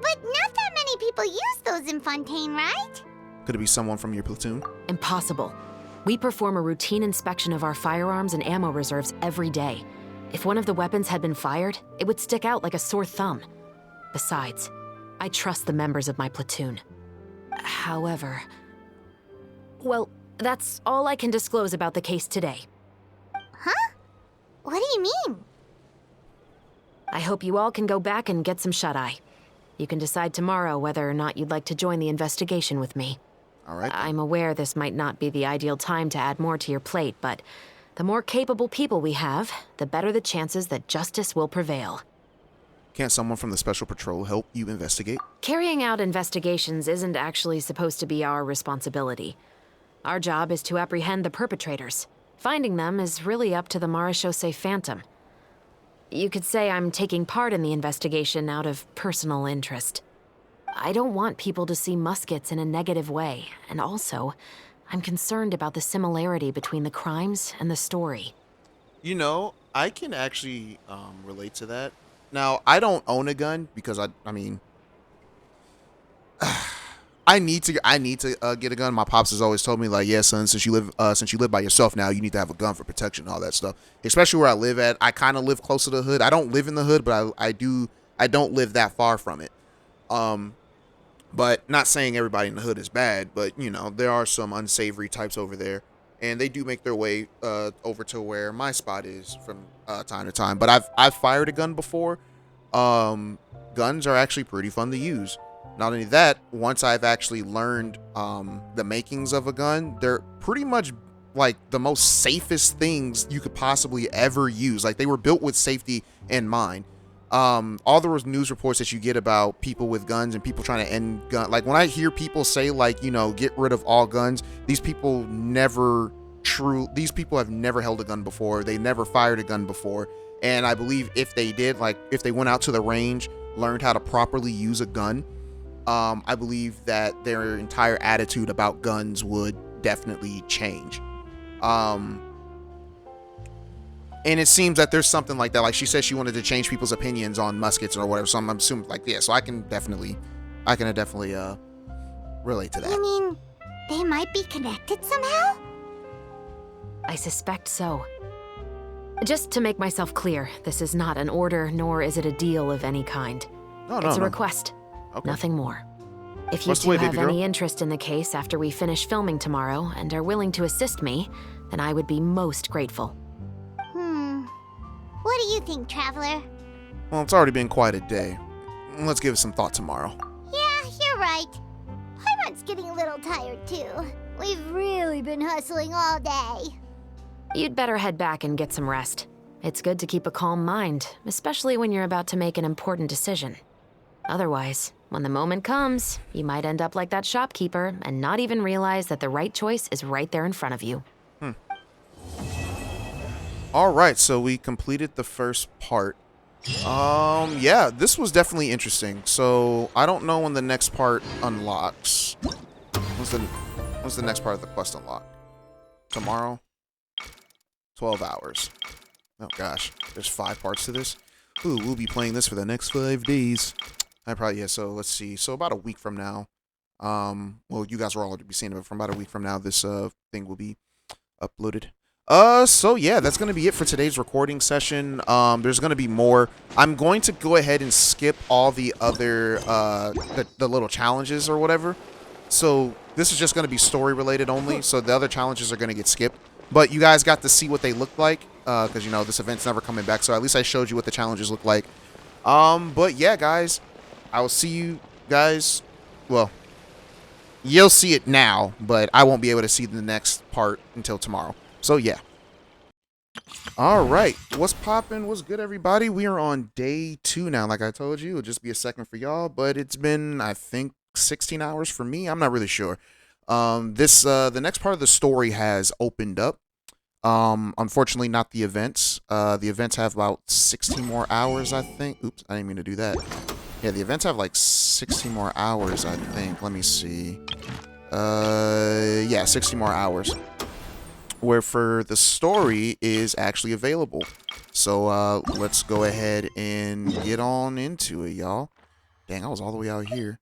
But not that many people use those in Fontaine, right? Could it be someone from your platoon? Impossible. We perform a routine inspection of our firearms and ammo reserves every day. If one of the weapons had been fired, it would stick out like a sore thumb. Besides, I trust the members of my platoon. However... Well, that's all I can disclose about the case today. Huh? What do you mean? I hope you all can go back and get some shut-eye. You can decide tomorrow whether or not you'd like to join the investigation with me. All right. I'm aware this might not be the ideal time to add more to your plate, but the more capable people we have, the better the chances that justice will prevail. Can't someone from the Special Patrol help you investigate? Carrying out investigations isn't actually supposed to be our responsibility. Our job is to apprehend the perpetrators. Finding them is really up to the Marechaussee Phantom. You could say I'm taking part in the investigation out of personal interest. I don't want people to see Muskets in a negative way, and also, I'm concerned about the similarity between the crimes and the story. You know, I can actually relate to that. Now, I don't own a gun because I mean, I need to get a gun. My pops has always told me, like, yeah, son, since you live by yourself now, you need to have a gun for protection and all that stuff. Especially where I live at. I kind of live close to the hood. I don't live in the hood, but I don't live that far from it. But not saying everybody in the hood is bad, but you know, there are some unsavory types over there, and they do make their way over to where my spot is from time to time. But I've fired a gun before. Guns are actually pretty fun to use. Not only that, once I've actually learned the makings of a gun, they're pretty much like the most safest things you could possibly ever use. Like, they were built with safety in mind. All the news reports that you get about people with guns and people trying to end gun, like when I hear people say, like, you know, get rid of all guns, these people have never held a gun before. They never fired a gun before. And I believe if they did, like if they went out to the range, learned how to properly use a gun, I believe that their entire attitude about guns would definitely change. And it seems that there's something like that. Like she said, she wanted to change people's opinions on muskets or whatever. So I'm assuming, like, yeah. So I can definitely relate to that. You mean they might be connected somehow? I suspect so. Just to make myself clear, this is not an order, nor is it a deal of any kind. It's a request. Okay. Nothing more. If you two have any interest in the case after we finish filming tomorrow and are willing to assist me, then I would be most grateful. What do you think, Traveler? Well, it's already been quite a day. Let's give it some thought tomorrow. Yeah, you're right. Paimon's getting a little tired, too. We've really been hustling all day. You'd better head back and get some rest. It's good to keep a calm mind, especially when you're about to make an important decision. Otherwise, when the moment comes, you might end up like that shopkeeper and not even realize that the right choice is right there in front of you. All right, so we completed the first part. Yeah, this was definitely interesting. So I don't know when the next part unlocks. When's the next part of the quest unlock? Tomorrow? 12 hours. Oh gosh, there's 5 parts to this. Ooh, we'll be playing this for the next 5 days. So let's see. So about a week from now, well, you guys will already be seeing it, but from about a week from now, this thing will be uploaded. So yeah, that's gonna be it for today's recording session. There's gonna be more. I'm going to go ahead and skip all the other the little challenges or whatever. So this is just gonna be story related only. So the other challenges are gonna get skipped. But you guys got to see what they look like, because you know this event's never coming back. So at least I showed you what the challenges look like. But yeah, guys, I will see you guys. Well, you'll see it now, but I won't be able to see the next part until tomorrow. So yeah. All right, what's poppin'? What's good, everybody? We are on day 2 now. Like I told you, it'll just be a second for y'all, but it's been, I think, 16 hours for me. I'm not really sure. The next part of the story has opened up. Unfortunately, not the events. The events have about 16 more hours, I think. Oops, I didn't mean to do that. Yeah, the events have like 16 more hours, I think. Let me see. Yeah, 60 more hours. Where for the story is actually available. So let's go ahead and get on into it, y'all. Dang, I was all the way out here.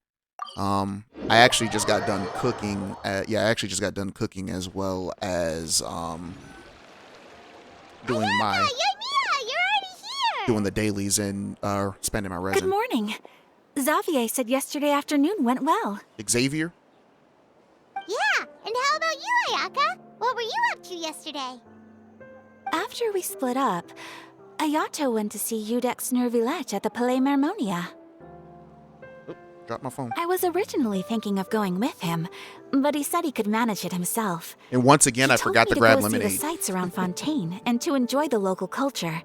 I actually just got done cooking. Yeah, I actually just got done cooking as well as doing doing the dailies and spending my resin. Good morning. Xavier said yesterday afternoon went well. Xavier? Yeah, and how about you, Ayaka? What were you up to yesterday? After we split up, Ayato went to see Udex Nervilette at the Palais Mermonia. Drop my phone. I was originally thinking of going with him, but he said he could manage it himself. And once again, I forgot to grab He told me to go see lemonade. the sights around Fontaine and to enjoy the local culture.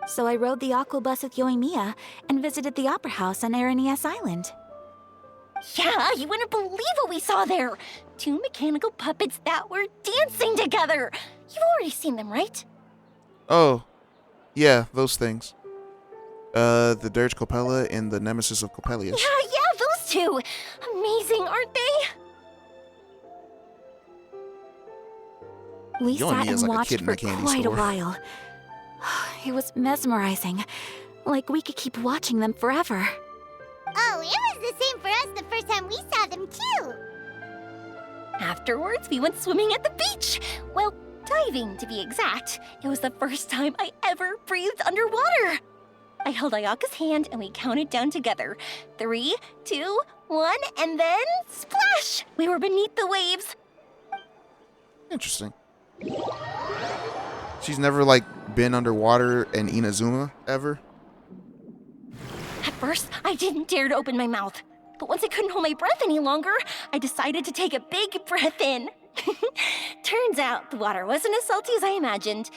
So I rode the aqua bus with Yoimiya and visited the opera house on Aranias Island. Yeah, you wouldn't believe what we saw there. 2 mechanical puppets that were dancing together. You've already seen them, right? Oh, yeah, those things. The Dirge Copella and the Nemesis of Coppelius. Yeah, those two. Amazing, aren't they? We Yoimiya sat is and like a watched kid in for a candy quite a store. while. It was mesmerizing. Like we could keep watching them forever. Oh, it was the same for us the first time we saw them, too. Afterwards, we went swimming at the beach. Well, diving, to be exact. It was the first time I ever breathed underwater. I held Ayaka's hand and we counted down together. 3, 2, 1, and then splash! We were beneath the waves. Interesting. She's never, like, been underwater in Inazuma, ever? At first, I didn't dare to open my mouth. But once I couldn't hold my breath any longer, I decided to take a big breath in. Turns out the water wasn't as salty as I imagined.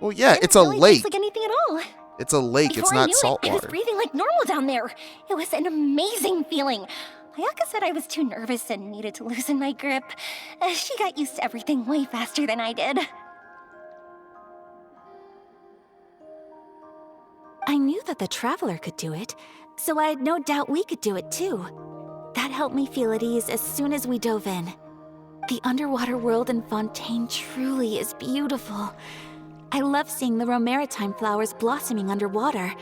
Well, yeah, didn't it's a really lake. taste like anything at all. It's a lake, Before it's I not knew salt it, I was water. breathing like normal down there. It was an amazing feeling. Ayaka said I was too nervous and needed to loosen my grip. She got used to everything way faster than I did. I knew that the Traveler could do it, so I had no doubt we could do it too. That helped me feel at ease as soon as we dove in. The underwater world in Fontaine truly is beautiful. I love seeing the romaritime flowers blossoming underwater,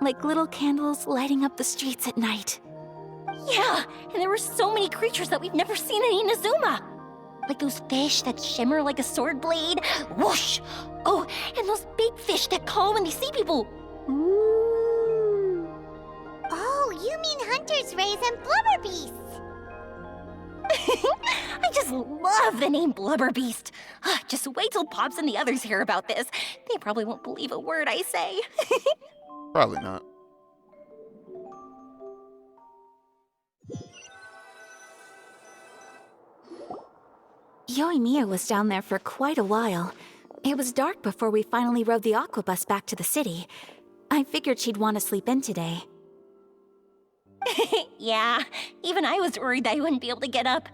like little candles lighting up the streets at night. Yeah, and there were so many creatures that we've never seen in Inazuma. Like those fish that shimmer like a sword blade. Whoosh! Oh, and those big fish that call when they see people. Ooh. Oh, you mean hunters, rays, and blubber beasts. I just love the name Blubber Beast. Just wait till Pops and the others hear about this. They probably won't believe a word I say. Probably not. Yoimiya was down there for quite a while. It was dark before we finally rode the aqua bus back to the city. I figured she'd want to sleep in today. Yeah, even I was worried that I wouldn't be able to get up.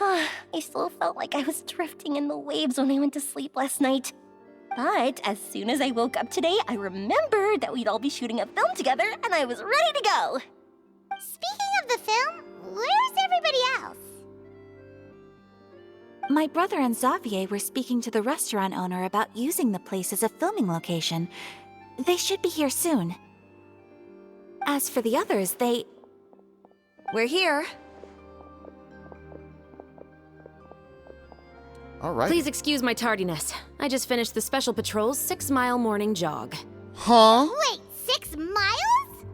I still felt like I was drifting in the waves when I went to sleep last night. But as soon as I woke up today, I remembered that we'd all be shooting a film together, and I was ready to go. Speaking of the film, where's everybody else? My brother and Xavier were speaking to the restaurant owner about using the place as a filming location. They should be here soon. As for the others, We're here. All right. Please excuse my tardiness. I just finished the Special Patrol's 6-mile morning jog. Huh? Wait, 6 miles?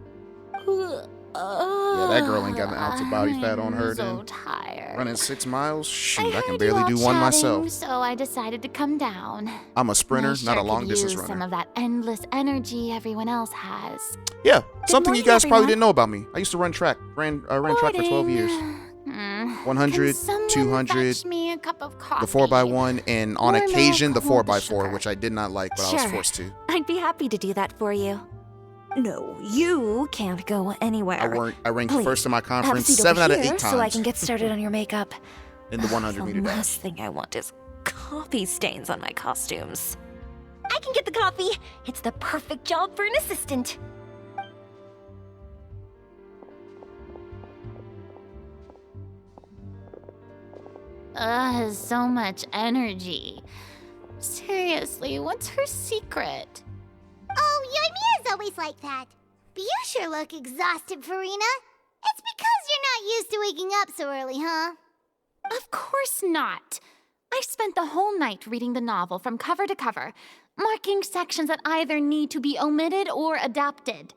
Yeah, that girl ain't got an ounce of body fat on her. I'm so Then tired. running 6 miles? Shoot, I heard can you barely all do one chatting, myself. So I decided to come down. I'm a sprinter, I not sure a long could distance use some runner. of that endless energy everyone else has. Yeah, something you morning, guys probably everyone. didn't know about me. I used to run track. Ran track for 12 years. 100, Can someone 200, fetch me a cup of coffee? the 4x1, and on Or occasion the milk with 4x4, sugar. which I did not like, but I was Sure. forced to. I'd be happy to do that for you. No, you can't go anywhere. I ranked Please, first in my have a conference seat 7 over out of 8 here times so I can get started on your makeup. in the 100 meter The dash. last thing I want is coffee stains on my costumes. I can get the coffee. It's the perfect job for an assistant. So much energy. Seriously, what's her secret? Oh, Yoimiya's always like that. But you sure look exhausted, Farina. It's because you're not used to waking up so early, huh? Of course not. I spent the whole night reading the novel from cover to cover, marking sections that either need to be omitted or adapted.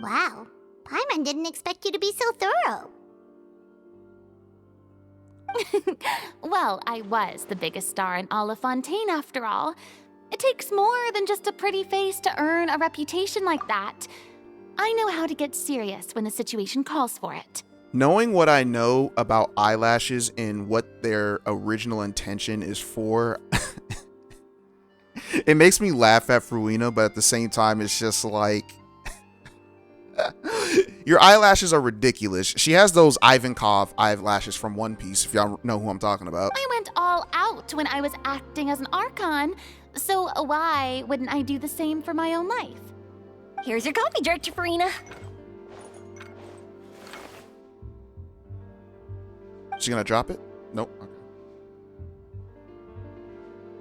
Wow, Paimon didn't expect you to be so thorough. Well, I was the biggest star in all of Fontaine after all. It takes more than just a pretty face to earn a reputation like that. I know how to get serious when the situation calls for it. Knowing what I know about eyelashes and what their original intention is for, it makes me laugh at Fruina, but at the same time, it's just like, your eyelashes are ridiculous. She has those Ivankov eyelashes from One Piece, if y'all know who I'm talking about. I went all out when I was acting as an Archon, so why wouldn't I do the same for my own life? Here's your coffee, Director Farina. She gonna drop it? Nope. Okay.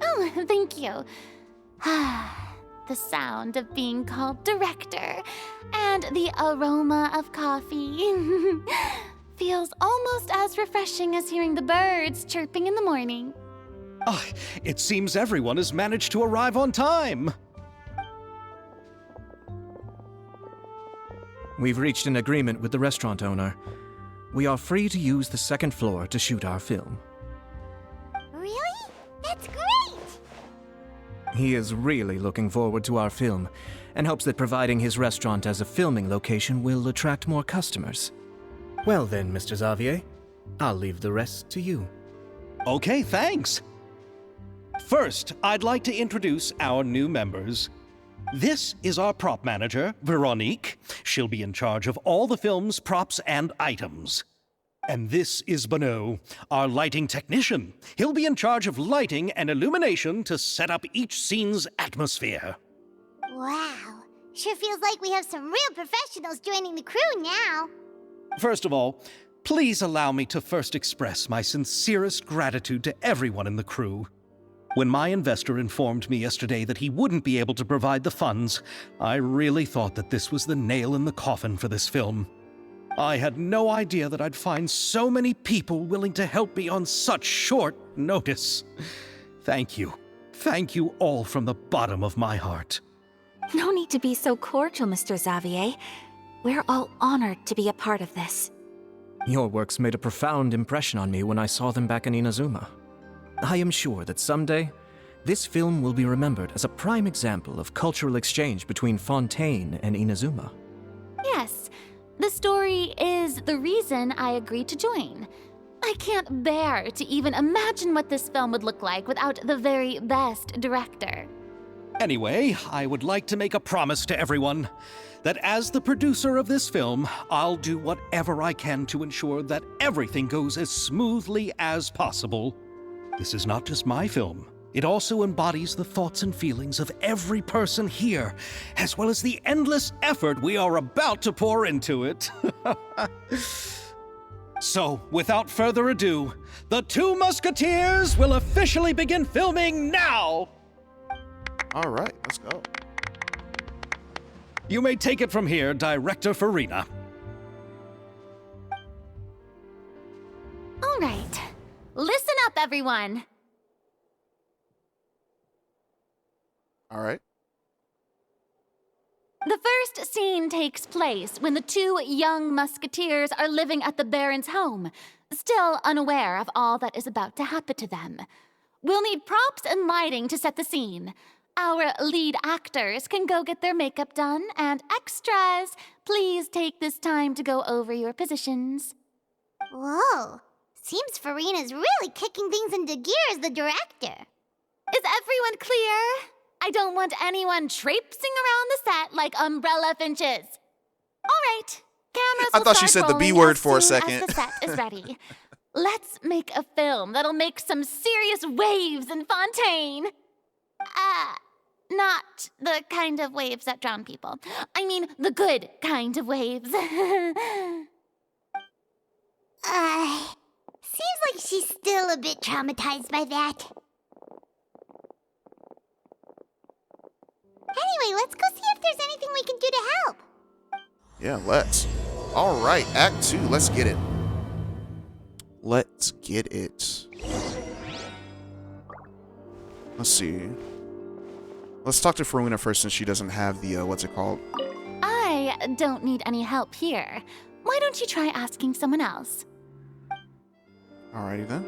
Oh, thank you. The sound of being called director and the aroma of coffee feels almost as refreshing as hearing the birds chirping in the morning. Ah, it seems everyone has managed to arrive on time. We've reached an agreement with the restaurant owner. We are free to use the second floor to shoot our film. Really? That's great! He is really looking forward to our film and hopes that providing his restaurant as a filming location will attract more customers. Well then, Mr. Xavier, I'll leave the rest to you. Okay, thanks. First, I'd like to introduce our new members. This is our prop manager, Veronique. She'll be in charge of all the film's props and items. And this is Bonneau, our lighting technician. He'll be in charge of lighting and illumination to set up each scene's atmosphere. Wow. Sure feels like we have some real professionals joining the crew now. First of all, please allow me to first express my sincerest gratitude to everyone in the crew. When my investor informed me yesterday that he wouldn't be able to provide the funds, I really thought that this was the nail in the coffin for this film. I had no idea that I'd find so many people willing to help me on such short notice. Thank you. Thank you all from the bottom of my heart. No need to be so cordial, Mr. Xavier. We're all honored to be a part of this. Your works made a profound impression on me when I saw them back in Inazuma. I am sure that someday, this film will be remembered as a prime example of cultural exchange between Fontaine and Inazuma. Yes, the story is the reason I agreed to join. I can't bear to even imagine what this film would look like without the very best director. Anyway, I would like to make a promise to everyone that as the producer of this film, I'll do whatever I can to ensure that everything goes as smoothly as possible. This is not just my film. It also embodies the thoughts and feelings of every person here, as well as the endless effort we are about to pour into it. So, without further ado, the Two Musketeers will officially begin filming now! All right, let's go. You may take it from here, Director Farina. All right, listen up, everyone. All right. The first scene takes place when the two young musketeers are living at the Baron's home, still unaware of all that is about to happen to them. We'll need props and lighting to set the scene. Our lead actors can go get their makeup done, and extras, please take this time to go over your positions. Whoa. Seems Farina's really kicking things into gear as the director. Is everyone clear? I don't want anyone traipsing around the set like umbrella finches. All right, cameras I will thought she start said the B rolling word as for a soon second. as the set is ready. Let's make a film that'll make some serious waves in Fontaine. Not the kind of waves that drown people. I mean, the good kind of waves. Seems like she's still a bit traumatized by that. Anyway, let's go see if there's anything we can do to help. Yeah, let's. All right, Act 2. Let's get it. Let's get it. Let's see. Let's talk to Fruina first since she doesn't have the, what's it called? I don't need any help here. Why don't you try asking someone else? Alrighty then.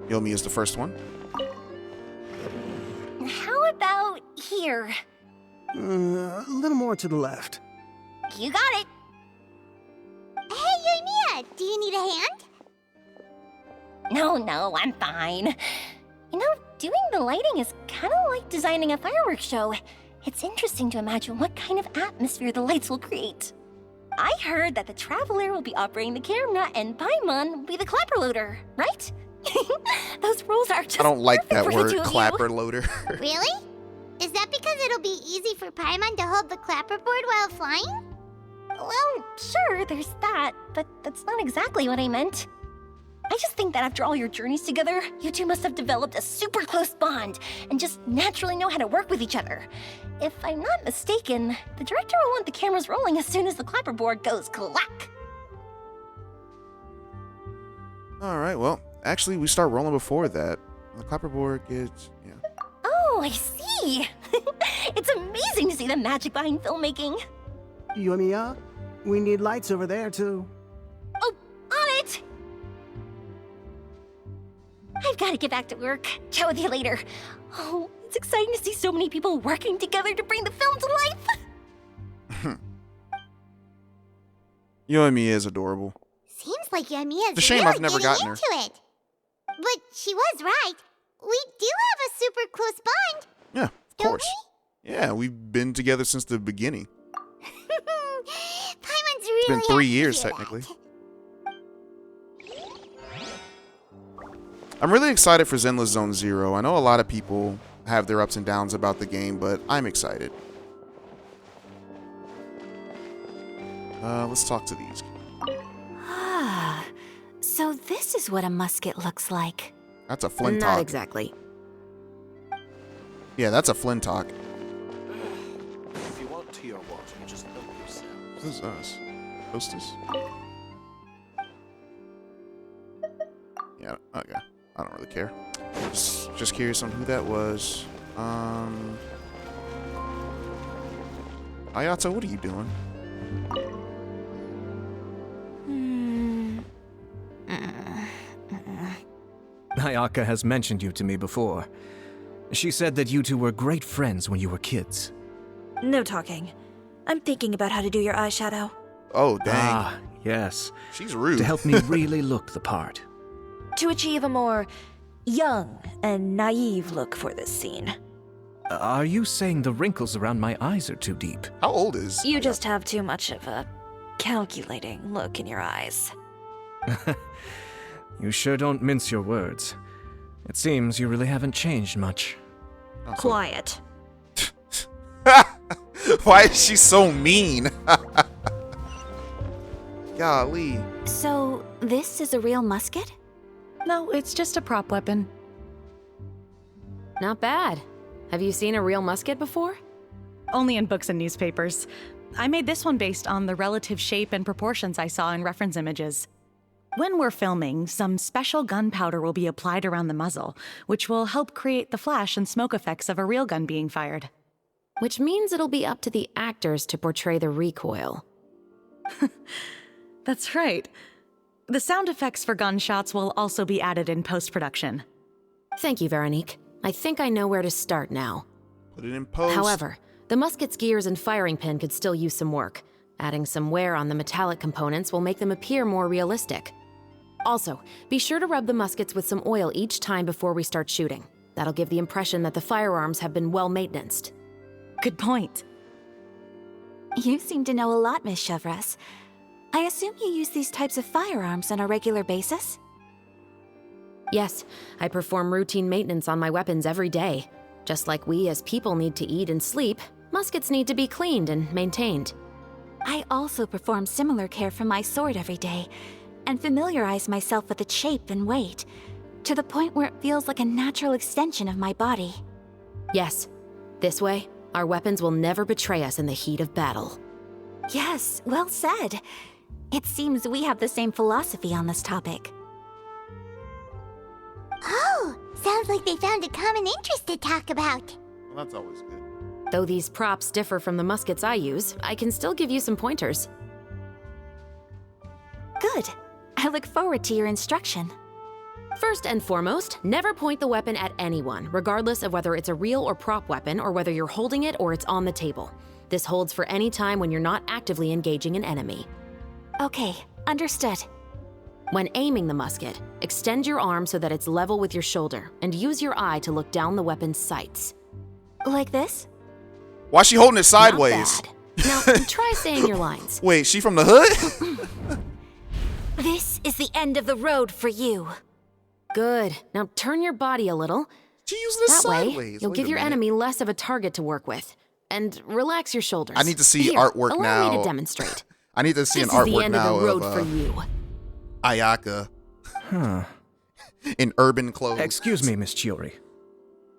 Yomi is the first one. How about here? A little more to the left. You got it. Hey, Yoimiya, do you need a hand? No, I'm fine. You know, doing the lighting is kind of like designing a fireworks show. It's interesting to imagine what kind of atmosphere the lights will create. I heard that the Traveler will be operating the camera and Paimon will be the clapper loader, right? Those roles are just I don't like that perfect for the word, two of you. clapper loader. Really? Is that because it'll be easy for Paimon to hold the clapperboard while flying? Well, sure, there's that, but that's not exactly what I meant. I just think that after all your journeys together, you two must have developed a super close bond and just naturally know how to work with each other. If I'm not mistaken, the director will want the cameras rolling as soon as the clapperboard goes clack. Alright, well, actually, we start rolling before that. The clapperboard gets, yeah. Oh, I see. It's amazing to see the magic behind filmmaking. Yoimiya, we need lights over there, too. Oh, on it! I've got to get back to work. Chat with you later. Oh, it's exciting to see so many people working together to bring the film to life. Yomi is adorable. Seems like Yoimiya's It's a shame really I've never getting gotten her. into it. But she was right. We do have a super close bond. Yeah, of Don't course. Yeah, we've been together since the beginning. Paimon's really It's been 3 happy to years, hear technically. that. I'm really excited for Zenless Zone Zero. I know a lot of people have their ups and downs about the game, but I'm excited. Let's talk to these. Ah, so this is what a musket looks like. That's a Flintock. Not exactly. Yeah, that's a Flintock. If you want tea or what, you just help yourself. This is us. Hostess. Yeah, okay. I don't really care. Just curious on who that was. Ayato, what are you doing? Ayaka has mentioned you to me before. She said that you two were great friends when you were kids. No talking. I'm thinking about how to do your eyeshadow. Oh, dang. Ah, yes. She's rude. To help me really look the part. To achieve a more young and naive look for this scene. Are you saying the wrinkles around my eyes are too deep? How old is You just have too much of a calculating look in your eyes. You sure don't mince your words. It seems you really haven't changed much. Quiet. Why is she so mean? Golly. So, this is a real musket? No, it's just a prop weapon. Not bad. Have you seen a real musket before? Only in books and newspapers. I made this one based on the relative shape and proportions I saw in reference images. When we're filming, some special gunpowder will be applied around the muzzle, which will help create the flash and smoke effects of a real gun being fired. Which means it'll be up to the actors to portray the recoil. That's right. The sound effects for gunshots will also be added in post-production. Thank you, Veronique. I think I know where to start now. Put it in post. However, the musket's gears and firing pin could still use some work. Adding some wear on the metallic components will make them appear more realistic. Also, be sure to rub the muskets with some oil each time before we start shooting. That'll give the impression that the firearms have been well maintained. Good point. You seem to know a lot, Miss Chevres. I assume you use these types of firearms on a regular basis? Yes, I perform routine maintenance on my weapons every day. Just like we as people need to eat and sleep, muskets need to be cleaned and maintained. I also perform similar care for my sword every day, and familiarize myself with its shape and weight, to the point where it feels like a natural extension of my body. Yes, this way, our weapons will never betray us in the heat of battle. Yes, well said. It seems we have the same philosophy on this topic. Oh, sounds like they found a common interest to talk about. Well, that's always good. Though these props differ from the muskets I use, I can still give you some pointers. Good. I look forward to your instruction. First and foremost, never point the weapon at anyone, regardless of whether it's a real or prop weapon or whether you're holding it or it's on the table. This holds for any time when you're not actively engaging an enemy. Okay, understood. When aiming the musket, extend your arm so that it's level with your shoulder and use your eye to look down the weapon's sights. Like this? Why is she holding it sideways? Now, try saying your lines. Wait, she from the hood? This is the end of the road for you. Good. Now turn your body a little. She using this That way, sideways. you'll Wait give a your minute. enemy less of a target to work with. And relax your shoulders. I need to see Here, artwork allow now. me to demonstrate. I need to see This an is the artwork end now of the road of for you. Ayaka Huh. in urban clothes. Excuse me, Miss Chiori.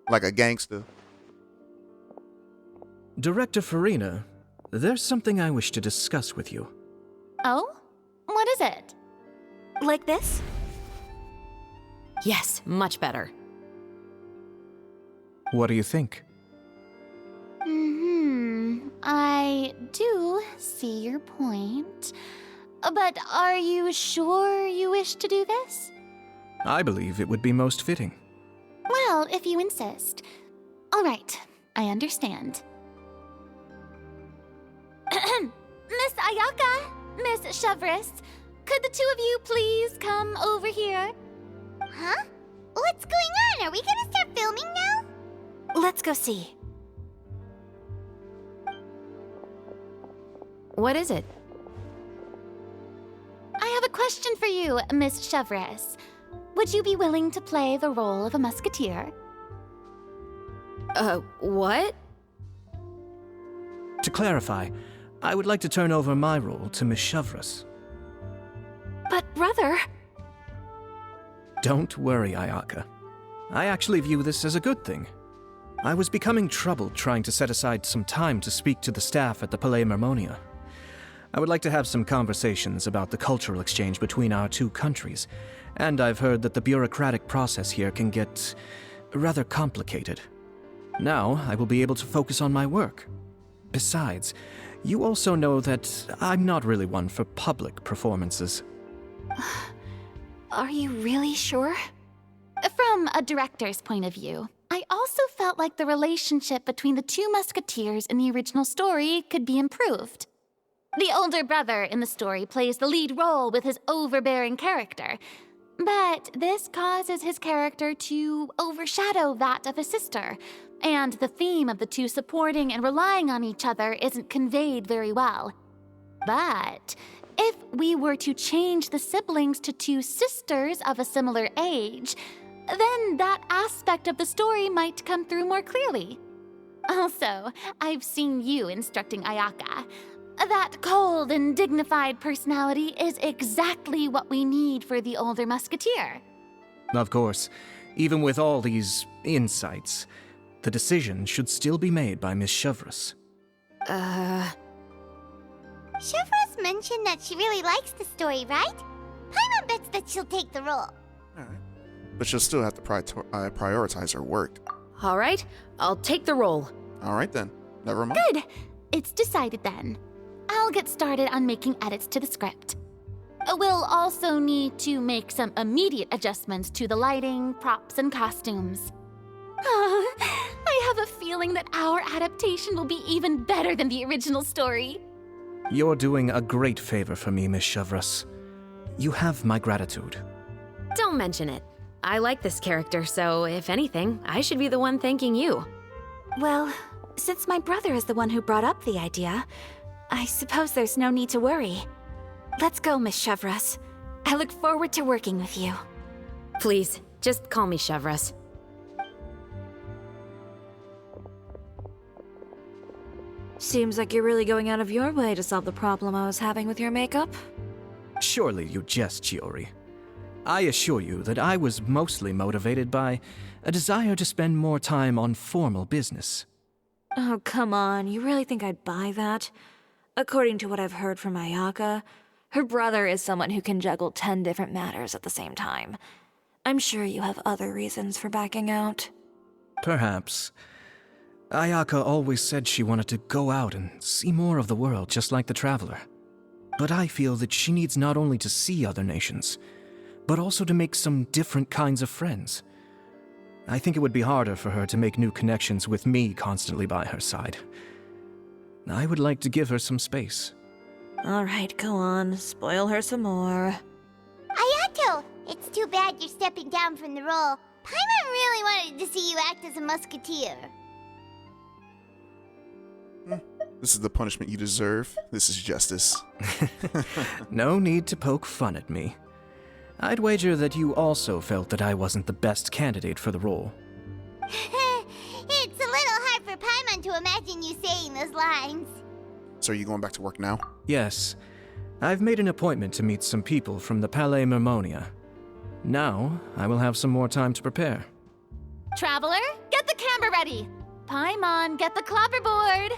Like a gangster. Director Farina, there's something I wish to discuss with you. Oh? What is it? Like this? Yes, much better. What do you think? I do see your point. But are you sure you wish to do this? I believe it would be most fitting. Well, if you insist. All right, I understand. Miss Ayaka, Miss Chevris, could the two of you please come over here? Huh? What's going on? Are we gonna start filming now? Let's go see. What is it? I have a question for you, Miss Chevris. Would you be willing to play the role of a musketeer? What? To clarify, I would like to turn over my role to Miss Chevris. But brother... Don't worry, Ayaka. I actually view this as a good thing. I was becoming troubled trying to set aside some time to speak to the staff at the Palais Mermonia. I would like to have some conversations about the cultural exchange between our two countries, and I've heard that the bureaucratic process here can get rather complicated. Now, I will be able to focus on my work. Besides, you also know that I'm not really one for public performances. Are you really sure? From a director's point of view, I also felt like the relationship between the two musketeers in the original story could be improved. The older brother in the story plays the lead role with his overbearing character, but this causes his character to overshadow that of his sister, and the theme of the two supporting and relying on each other isn't conveyed very well. But if we were to change the siblings to two sisters of a similar age, then that aspect of the story might come through more clearly. Also, I've seen you instructing Ayaka. That cold and dignified personality is exactly what we need for the older musketeer. Of course, even with all these insights, the decision should still be made by Miss Chevris. Chevros mentioned that she really likes the story, right? Paimon bets that she'll take the role. But she'll still have to prioritize her work. All right, I'll take the role. All right then. Never mind. Good. It's decided then. I'll get started on making edits to the script. We'll also need to make some immediate adjustments to the lighting, props, and costumes. I have a feeling that our adaptation will be even better than the original story. You're doing a great favor for me, Miss Chevris. You have my gratitude. Don't mention it. I like this character, so if anything, I should be the one thanking you. Well, since my brother is the one who brought up the idea, I suppose there's no need to worry. Let's go, Miss Chevris. I look forward to working with you. Please, just call me Chevris. Seems like you're really going out of your way to solve the problem I was having with your makeup. Surely you jest, Chiori. I assure you that I was mostly motivated by a desire to spend more time on formal business. Oh, come on. You really think I'd buy that? According to what I've heard from Ayaka, her brother is someone who can juggle 10 different matters at the same time. I'm sure you have other reasons for backing out. Perhaps. Ayaka always said she wanted to go out and see more of the world, just like the Traveler. But I feel that she needs not only to see other nations, but also to make some different kinds of friends. I think it would be harder for her to make new connections with me constantly by her side. I would like to give her some space. All right, go on. Spoil her some more. Ayato! It's too bad you're stepping down from the role. Paimon really wanted to see you act as a musketeer. This is the punishment you deserve. This is justice. No need to poke fun at me. I'd wager that you also felt that I wasn't the best candidate for the role. It's a little hard for Paimon to imagine you saying those lines. So are you going back to work now? Yes. I've made an appointment to meet some people from the Palais Mermonia. Now, I will have some more time to prepare. Traveler, get the camera ready. Paimon, get the clapperboard.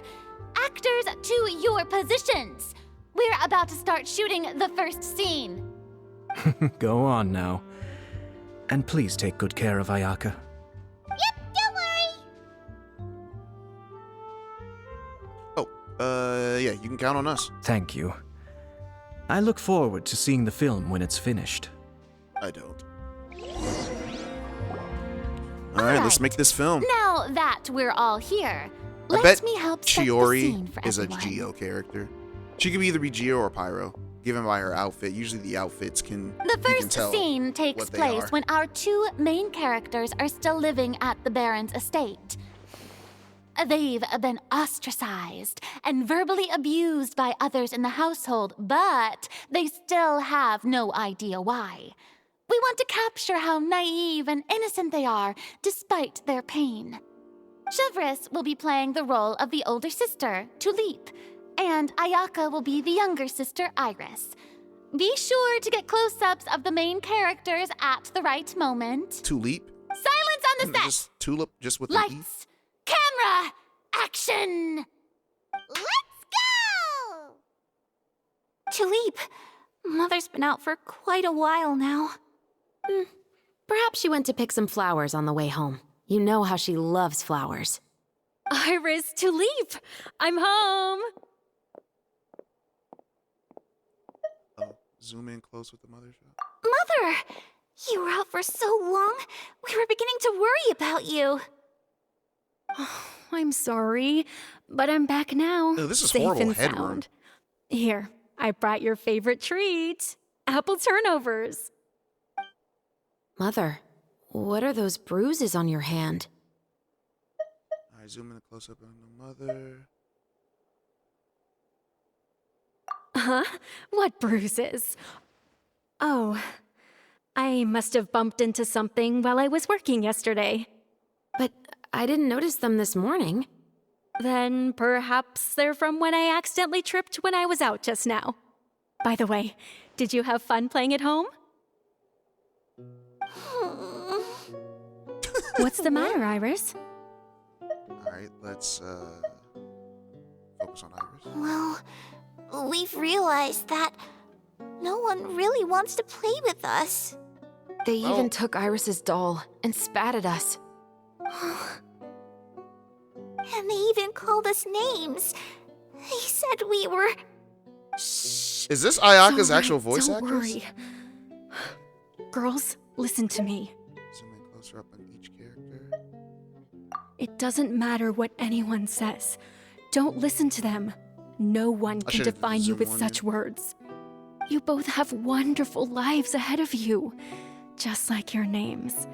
Actors, to your positions. We're about to start shooting the first scene. Go on now. And please take good care of Ayaka. Yep, don't worry. Yeah, you can count on us. Thank you. I look forward to seeing the film when it's finished. I don't. Alright, let's make this film. Now that we're all here, I bet let me help set the Chiori scene for is everyone. a Geo character. She could either be Geo or Pyro, given by her outfit. Usually the outfits can The you can first tell scene takes what they place are. when our two main characters are still living at the Baron's estate. They've been ostracized and verbally abused by others in the household, but they still have no idea why. We want to capture how naive and innocent they are, despite their pain. Chevres will be playing the role of the older sister, Tulip, and Ayaka will be the younger sister, Iris. Be sure to get close-ups of the main characters at the right moment. Tulip? Silence on the set! Just Tulip, just with the E? Lights, camera, action! Let's go! Tulip, Mother's been out for quite a while now. Perhaps she went to pick some flowers on the way home. You know how she loves flowers. Iris, Tulip! I'm home! Oh, zoom in close with the mother shot. Mother! You were out for so long, we were beginning to worry about you. I'm sorry, but I'm back now. Ew, this is safe horrible and headroom. sound. Here, I brought your favorite treat. Apple turnovers. Mother, what are those bruises on your hand? Alright, zoom in close up on the mother. Huh? What bruises? Oh, I must have bumped into something while I was working yesterday. But I didn't notice them this morning. Then perhaps they're from when I accidentally tripped when I was out just now. By the way, did you have fun playing at home? What's the matter, Iris? Alright, let's focus on Iris. Well, we've realized that no one really wants to play with us. They even took Iris's doll and spat at us. And they even called us names. They said we were... Is this Ayaka's actual voice Don't actress? worry. Girls, listen to me. Zoom in closer up on each character. It doesn't matter what anyone says. Don't listen to them. No one can should've define you zoomed with on such you. words. You both have wonderful lives ahead of you. Just like your names.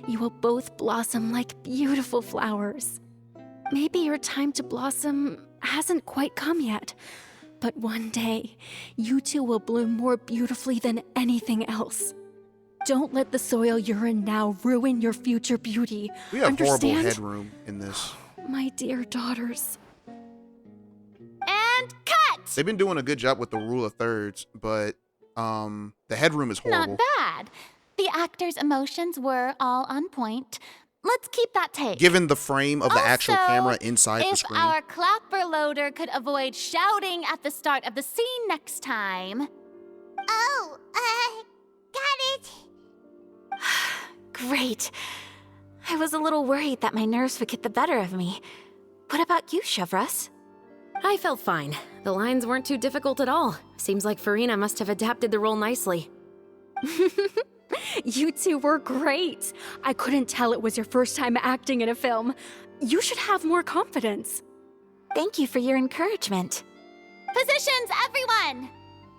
You will both blossom like beautiful flowers. Maybe your time to blossom hasn't quite come yet. But one day, you two will bloom more beautifully than anything else. Don't let the soil you're in now ruin your future beauty. We have Understand? horrible headroom in this. My dear daughters. And cut! They've been doing a good job with the rule of thirds, but the headroom is horrible. Not bad. The actors' emotions were all on point. Let's keep that take. Given the frame of the actual Also, camera inside the if screen. our clapper loader could avoid shouting at the start of the scene next time. Oh, got it. Great. I was a little worried that my nerves would get the better of me. What about you, Chevres? I felt fine. The lines weren't too difficult at all. Seems like Farina must have adapted the role nicely. You two were great. I couldn't tell it was your first time acting in a film. You should have more confidence. Thank you for your encouragement. Positions, everyone!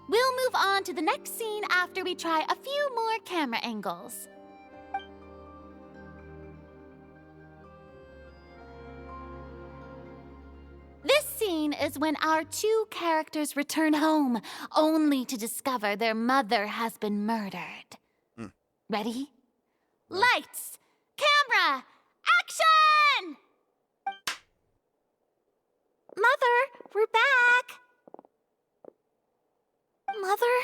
We'll move on to the next scene after we try a few more camera angles. This scene is when our two characters return home, only to discover their mother has been murdered. Ready? Lights! Camera! Action! Mother, we're back! Mother?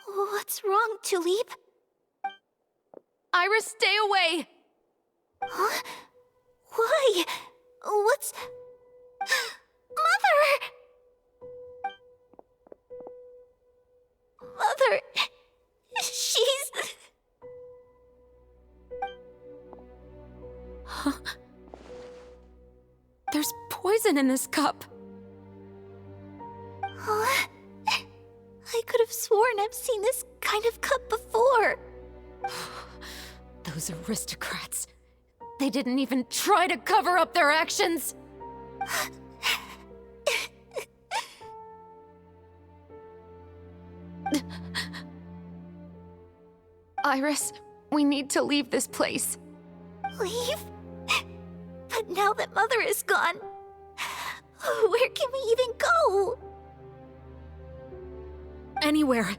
What's wrong, Tulip? Iris, stay away! Huh? Why? What's... Mother! Mother... She's... Huh? There's poison in this cup. Huh? I could have sworn I've seen this kind of cup before. Those aristocrats. They didn't even try to cover up their actions. Iris, we need to leave this place. Leave? But now that Mother is gone, where can we even go? Anywhere.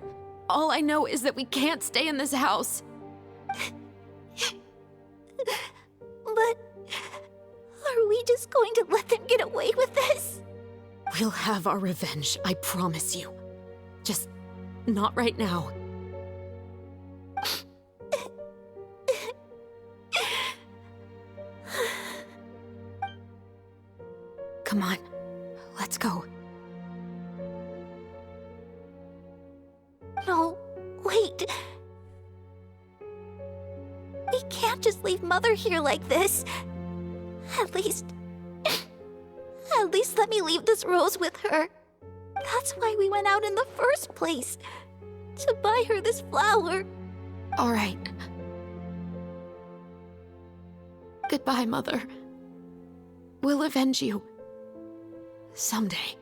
All I know is that we can't stay in this house. But are we just going to let them get away with this? We'll have our revenge, I promise you. Just not right now. Come on, let's go. No, wait. We can't just leave Mother here like this. At least let me leave this rose with her. That's why we went out in the first place. To buy her this flower. All right. Goodbye, Mother. We'll avenge you. Someday.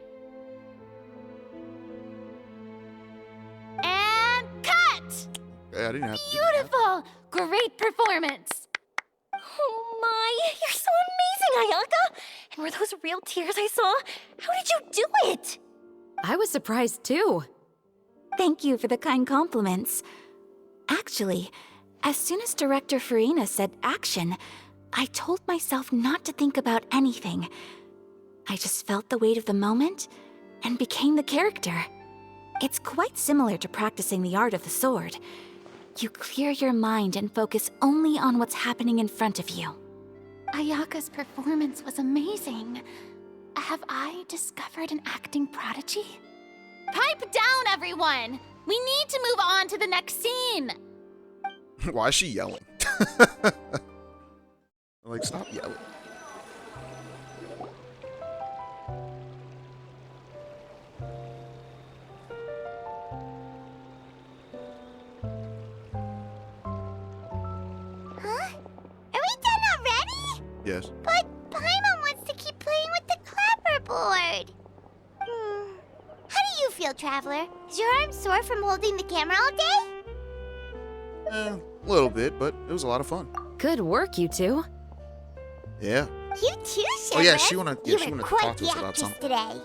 And cut! Yeah, I didn't have to. Beautiful! Great performance! Oh my, you're so amazing, Ayaka! And were those real tears I saw? How did you do it? I was surprised too. Thank you for the kind compliments. Actually, as soon as Director Farina said action, I told myself not to think about anything. I just felt the weight of the moment and became the character. It's quite similar to practicing the art of the sword. You clear your mind and focus only on what's happening in front of you. Ayaka's performance was amazing. Have I discovered an acting prodigy? Pipe down, everyone! We need to move on to the next scene! Why is she yelling? Like, stop yelling. Huh? Are we done already? Yes. But Paimon wants to keep playing with the clapperboard. How do you feel, Traveler? Is your arm sore from holding the camera all day? A little bit, but it was a lot of fun. Good work, you two. Yeah. You too, Shivers. Oh yeah, she wanna You she were wanna quite talk to the us about actress something. today.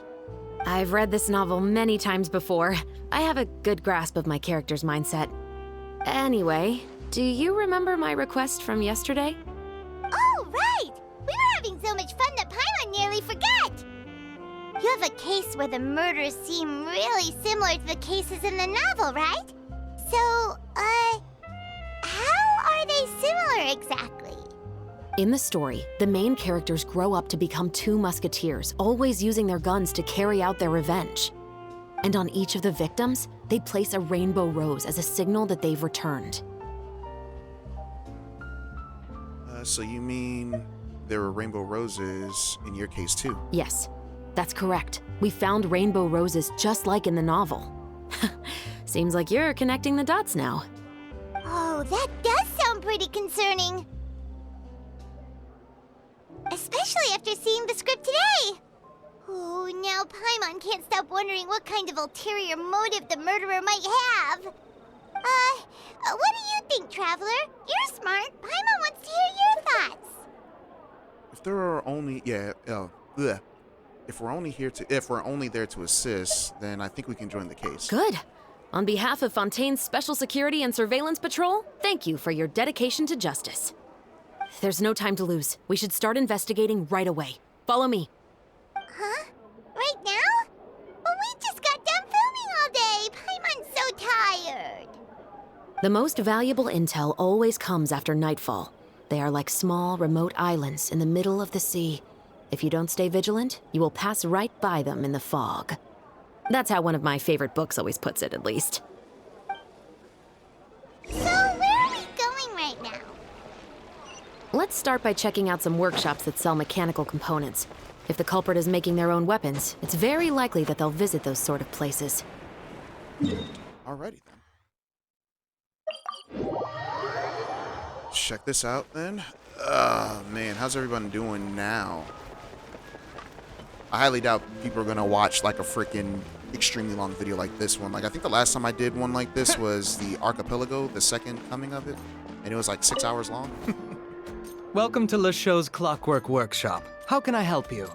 I've read this novel many times before. I have a good grasp of my character's mindset. Anyway, do you remember my request from yesterday? Oh, right! We were having so much fun that Paimon nearly forgot! You have a case where the murders seem really similar to the cases in the novel, right? So, how are they similar exactly? In the story, the main characters grow up to become two musketeers, always using their guns to carry out their revenge. And on each of the victims, they place a rainbow rose as a signal that they've returned. So you mean there were rainbow roses in your case too? Yes, that's correct. We found rainbow roses just like in the novel. Seems like you're connecting the dots now. Oh, that does sound pretty concerning. Especially after seeing the script today. Oh, now Paimon can't stop wondering what kind of ulterior motive the murderer might have. What do you think, Traveler? You're smart. Paimon wants to hear your thoughts. If there are only if we're only there to assist, then I think we can join the case. Good. On behalf of Fontaine's Special Security and Surveillance Patrol, thank you for your dedication to justice. There's no time to lose. We should start investigating right away. Follow me. Huh? Right now? But we just got done filming all day. Paimon's so tired. The most valuable intel always comes after nightfall. They are like small, remote islands in the middle of the sea. If you don't stay vigilant, you will pass right by them in the fog. That's how one of my favorite books always puts it, at least. So, where are we going right now? Let's start by checking out some workshops that sell mechanical components. If the culprit is making their own weapons, it's very likely that they'll visit those sort of places. Alrighty then. Check this out then. Man, how's everyone doing now? I highly doubt people are gonna watch like a freaking extremely long video like this one. Like I think the last time I did one like this was the Archipelago, the second coming of it, and it was like 6 hours long. Welcome to Le Show's Clockwork Workshop. How can I help you?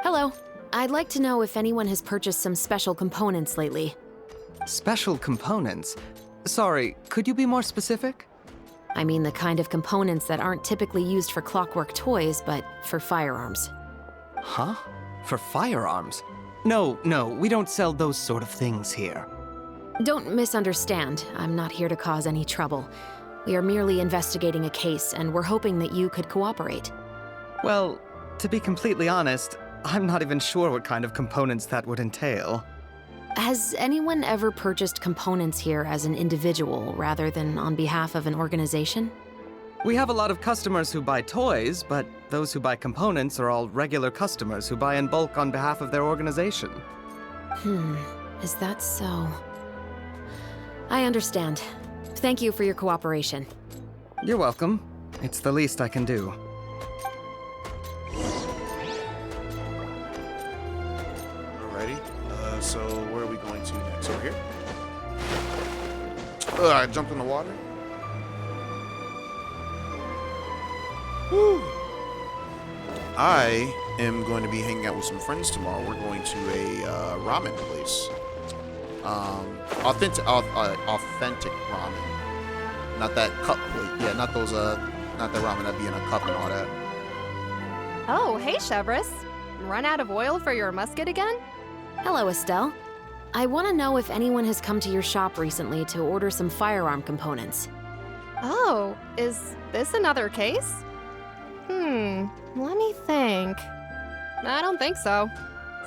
Hello. I'd like to know if anyone has purchased some special components lately. Special components? Sorry, could you be more specific? I mean the kind of components that aren't typically used for clockwork toys, but for firearms. Huh? For firearms? No, we don't sell those sort of things here. Don't misunderstand. I'm not here to cause any trouble. We are merely investigating a case, and we're hoping that you could cooperate. Well, to be completely honest, I'm not even sure what kind of components that would entail. Has anyone ever purchased components here as an individual rather than on behalf of an organization? We have a lot of customers who buy toys, but those who buy components are all regular customers who buy in bulk on behalf of their organization. Is that so? I understand. Thank you for your cooperation. You're welcome. It's the least I can do. Alrighty. So where are we going to next? Over here? I jumped in the water. Whew. I am going to be hanging out with some friends tomorrow. We're going to a ramen place. Authentic ramen. Not that cup plate. Yeah, not those not the ramen that be in a cup and all that. Oh, hey Chevris. Run out of oil for your musket again? Hello, Estelle. I want to know if anyone has come to your shop recently to order some firearm components. Oh, is this another case? Let me think. I don't think so.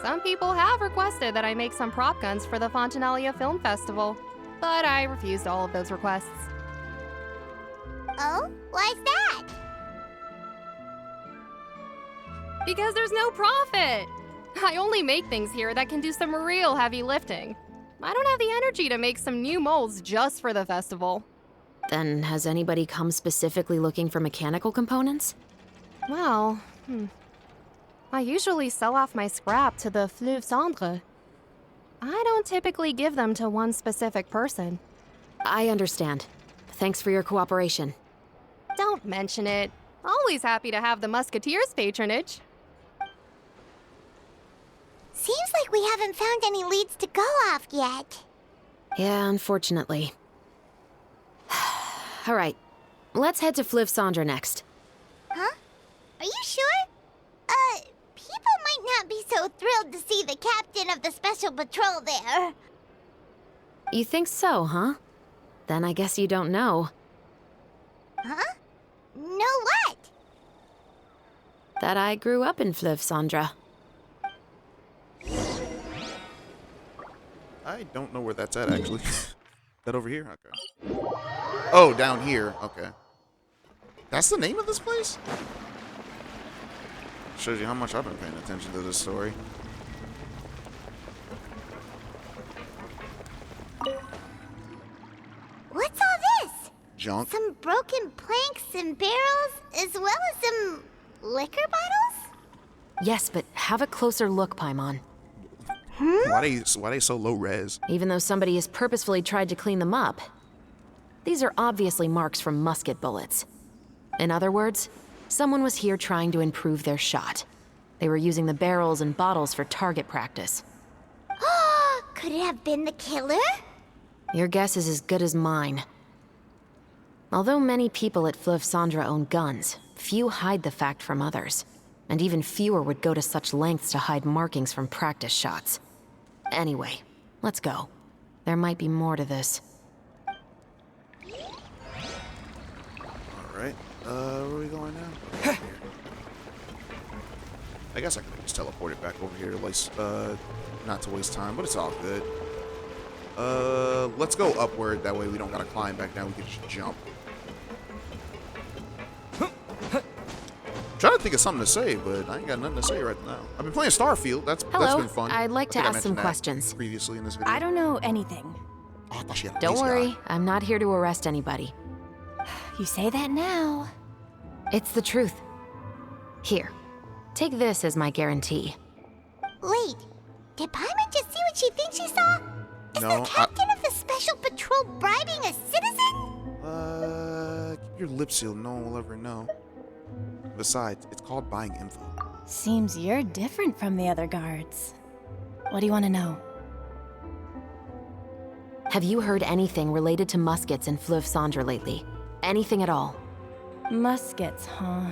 Some people have requested that I make some prop guns for the Fontanalia Film Festival, but I refused all of those requests. Oh? Why's that? Because there's no profit! I only make things here that can do some real heavy lifting. I don't have the energy to make some new molds just for the festival. Then has anybody come specifically looking for mechanical components? Well, I usually sell off my scrap to the Fleuve Cendre. I don't typically give them to one specific person. I understand. Thanks for your cooperation. Don't mention it. Always happy to have the Musketeers' patronage. Seems like we haven't found any leads to go off yet. Yeah, unfortunately. All right, let's head to Fleuve Cendre next. Huh? Are you sure? People might not be so thrilled to see the captain of the Special Patrol there. You think so, huh? Then I guess you don't know. Huh? Know what? That I grew up in Fleuve Cendre. I don't know where that's at, actually. That over here? Okay. Oh, down here. Okay. That's the name of this place? Shows you how much I've been paying attention to this story. What's all this? Junk. Some broken planks and barrels, as well as some liquor bottles? Yes, but have a closer look, Paimon. Why they so low res? Even though somebody has purposefully tried to clean them up. These are obviously marks from musket bullets. In other words, someone was here trying to improve their shot. They were using the barrels and bottles for target practice. Could it have been the killer? Your guess is as good as mine. Although many people at Fleuve Cendres own guns, few hide the fact from others. And even fewer would go to such lengths to hide markings from practice shots. Anyway, let's go. There might be more to this. Alright, where are we going now? Here. I guess I could just teleport it back over here, like, not to waste time, but it's all good. Let's go upward, that way we don't gotta climb back down, we can just jump. Trying to think of something to say, but I ain't got nothing to say right now. I've been playing Starfield. That's been fun. I'd like to I ask some mentioned that questions. Previously in this video. I don't know anything. Oh, I thought she had a Don't lazy worry, eye. I'm not here to arrest anybody. You say that now. It's the truth. Here, take this as my guarantee. Wait, did Paimon just see what she thinks she saw? Is No, the captain of the special patrol bribing a citizen? Keep your lips sealed. No one will ever know. Besides, it's called buying info. Seems you're different from the other guards. What do you want to know? Have you heard anything related to muskets in Fleuve Cendres lately? Anything at all? Muskets, huh?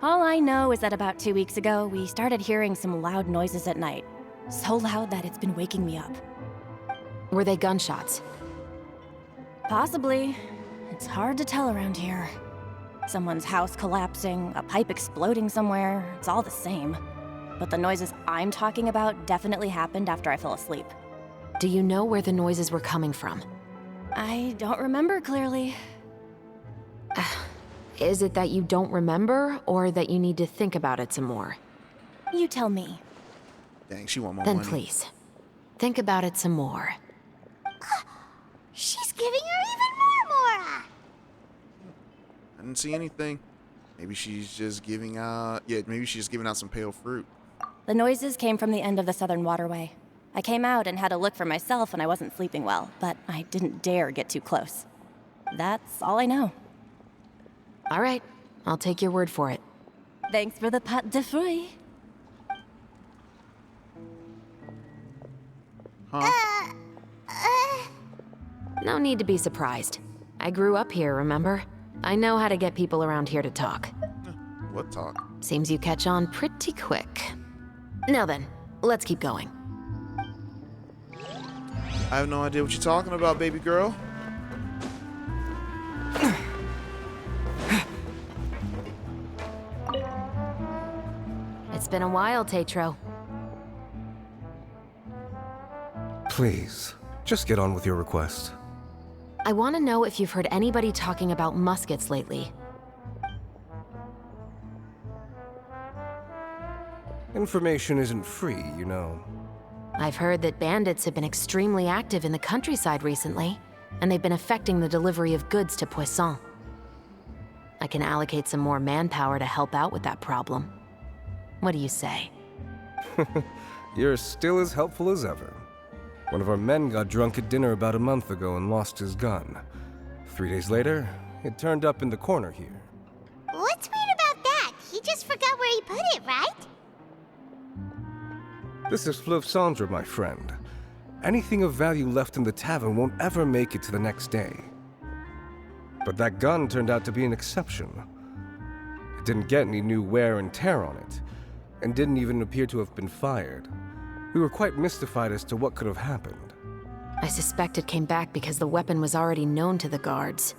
All I know is that about 2 weeks ago, we started hearing some loud noises at night. So loud that it's been waking me up. Were they gunshots? Possibly. It's hard to tell around here. Someone's house collapsing, a pipe exploding somewhere, it's all the same. But the noises I'm talking about definitely happened after I fell asleep. Do you know where the noises were coming from? I don't remember clearly. Is it that you don't remember, or that you need to think about it some more? You tell me. Dang, she want more Then money. please, think about it some more. She's giving her even more Mora! I didn't see anything. Maybe she's just giving out... Yeah, maybe she's just giving out some pale fruit. The noises came from the end of the Southern Waterway. I came out and had a look for myself when I wasn't sleeping well, but I didn't dare get too close. That's all I know. All right, I'll take your word for it. Thanks for the pâte de fruits. Huh? No need to be surprised. I grew up here, remember? I know how to get people around here to talk. What talk? Seems you catch on pretty quick. Now then, let's keep going. I have no idea what you're talking about, baby girl. It's been a while, Tetro. Please, just get on with your request. I want to know if you've heard anybody talking about muskets lately. Information isn't free, you know. I've heard that bandits have been extremely active in the countryside recently, and they've been affecting the delivery of goods to Poisson. I can allocate some more manpower to help out with that problem. What do you say? You're still as helpful as ever. One of our men got drunk at dinner about a month ago and lost his gun. 3 days later, it turned up in the corner here. What's weird about that? He just forgot where he put it, right? This is Fleuve Cendres, my friend. Anything of value left in the tavern won't ever make it to the next day. But that gun turned out to be an exception. It didn't get any new wear and tear on it, and didn't even appear to have been fired. We were quite mystified as to what could have happened. I suspect it came back because the weapon was already known to the guards.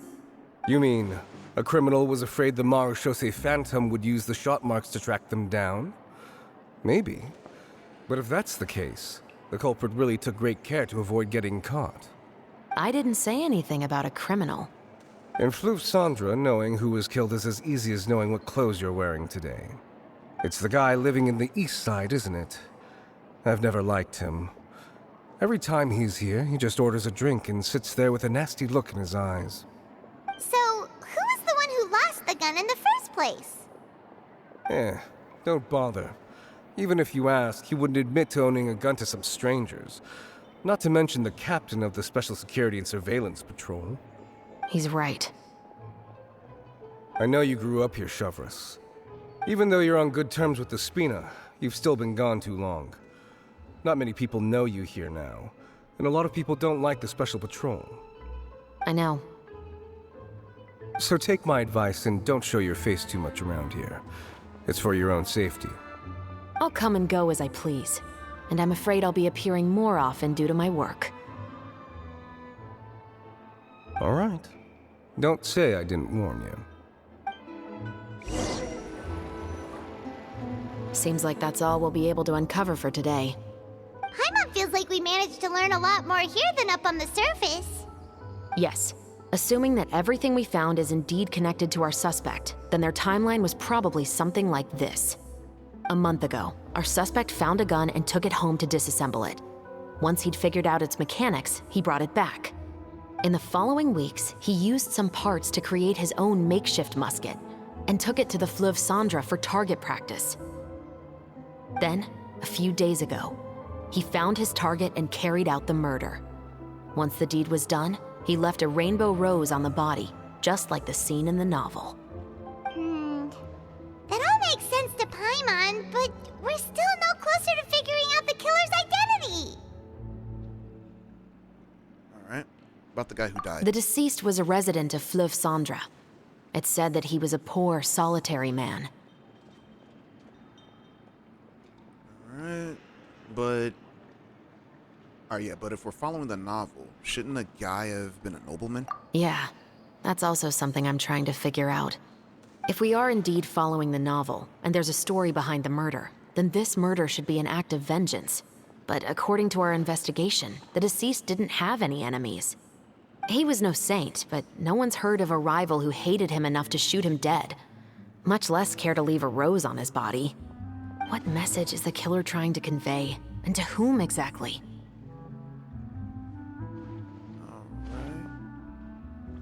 You mean, a criminal was afraid the Marechaussee Phantom would use the shot marks to track them down? Maybe. But if that's the case, the culprit really took great care to avoid getting caught. I didn't say anything about a criminal. In Fleuve Sandra, knowing who was killed is as easy as knowing what clothes you're wearing today. It's the guy living in the east side, isn't it? I've never liked him. Every time he's here, he just orders a drink and sits there with a nasty look in his eyes. So, who was the one who lost the gun in the first place? Don't bother. Even if you ask, he wouldn't admit to owning a gun to some strangers. Not to mention the captain of the Special Security and Surveillance Patrol. He's right. I know you grew up here, Shavras. Even though you're on good terms with the Spina, you've still been gone too long. Not many people know you here now, and a lot of people don't like the Special Patrol. I know. So take my advice and don't show your face too much around here. It's for your own safety. I'll come and go as I please, and I'm afraid I'll be appearing more often due to my work. All right. Don't say I didn't warn you. Seems like that's all we'll be able to uncover for today. Paimon feels like we managed to learn a lot more here than up on the surface. Yes. Assuming that everything we found is indeed connected to our suspect, then their timeline was probably something like this. A month ago, our suspect found a gun and took it home to disassemble it. Once he'd figured out its mechanics, he brought it back. In the following weeks, he used some parts to create his own makeshift musket and took it to the Fleuve Sandra for target practice. Then, a few days ago, he found his target and carried out the murder. Once the deed was done, he left a rainbow rose on the body, just like the scene in the novel. That all makes sense to Paimon, but we're still no closer to figuring out the killer's identity. Alright. About the guy who died. The deceased was a resident of Fleuve Sandra. It's said that he was a poor, solitary man. Alright. But... Alright, yeah, but if we're following the novel, shouldn't the guy have been a nobleman? Yeah, that's also something I'm trying to figure out. If we are indeed following the novel, and there's a story behind the murder, then this murder should be an act of vengeance. But according to our investigation, the deceased didn't have any enemies. He was no saint, but no one's heard of a rival who hated him enough to shoot him dead, much less care to leave a rose on his body. What message is the killer trying to convey, and to whom exactly?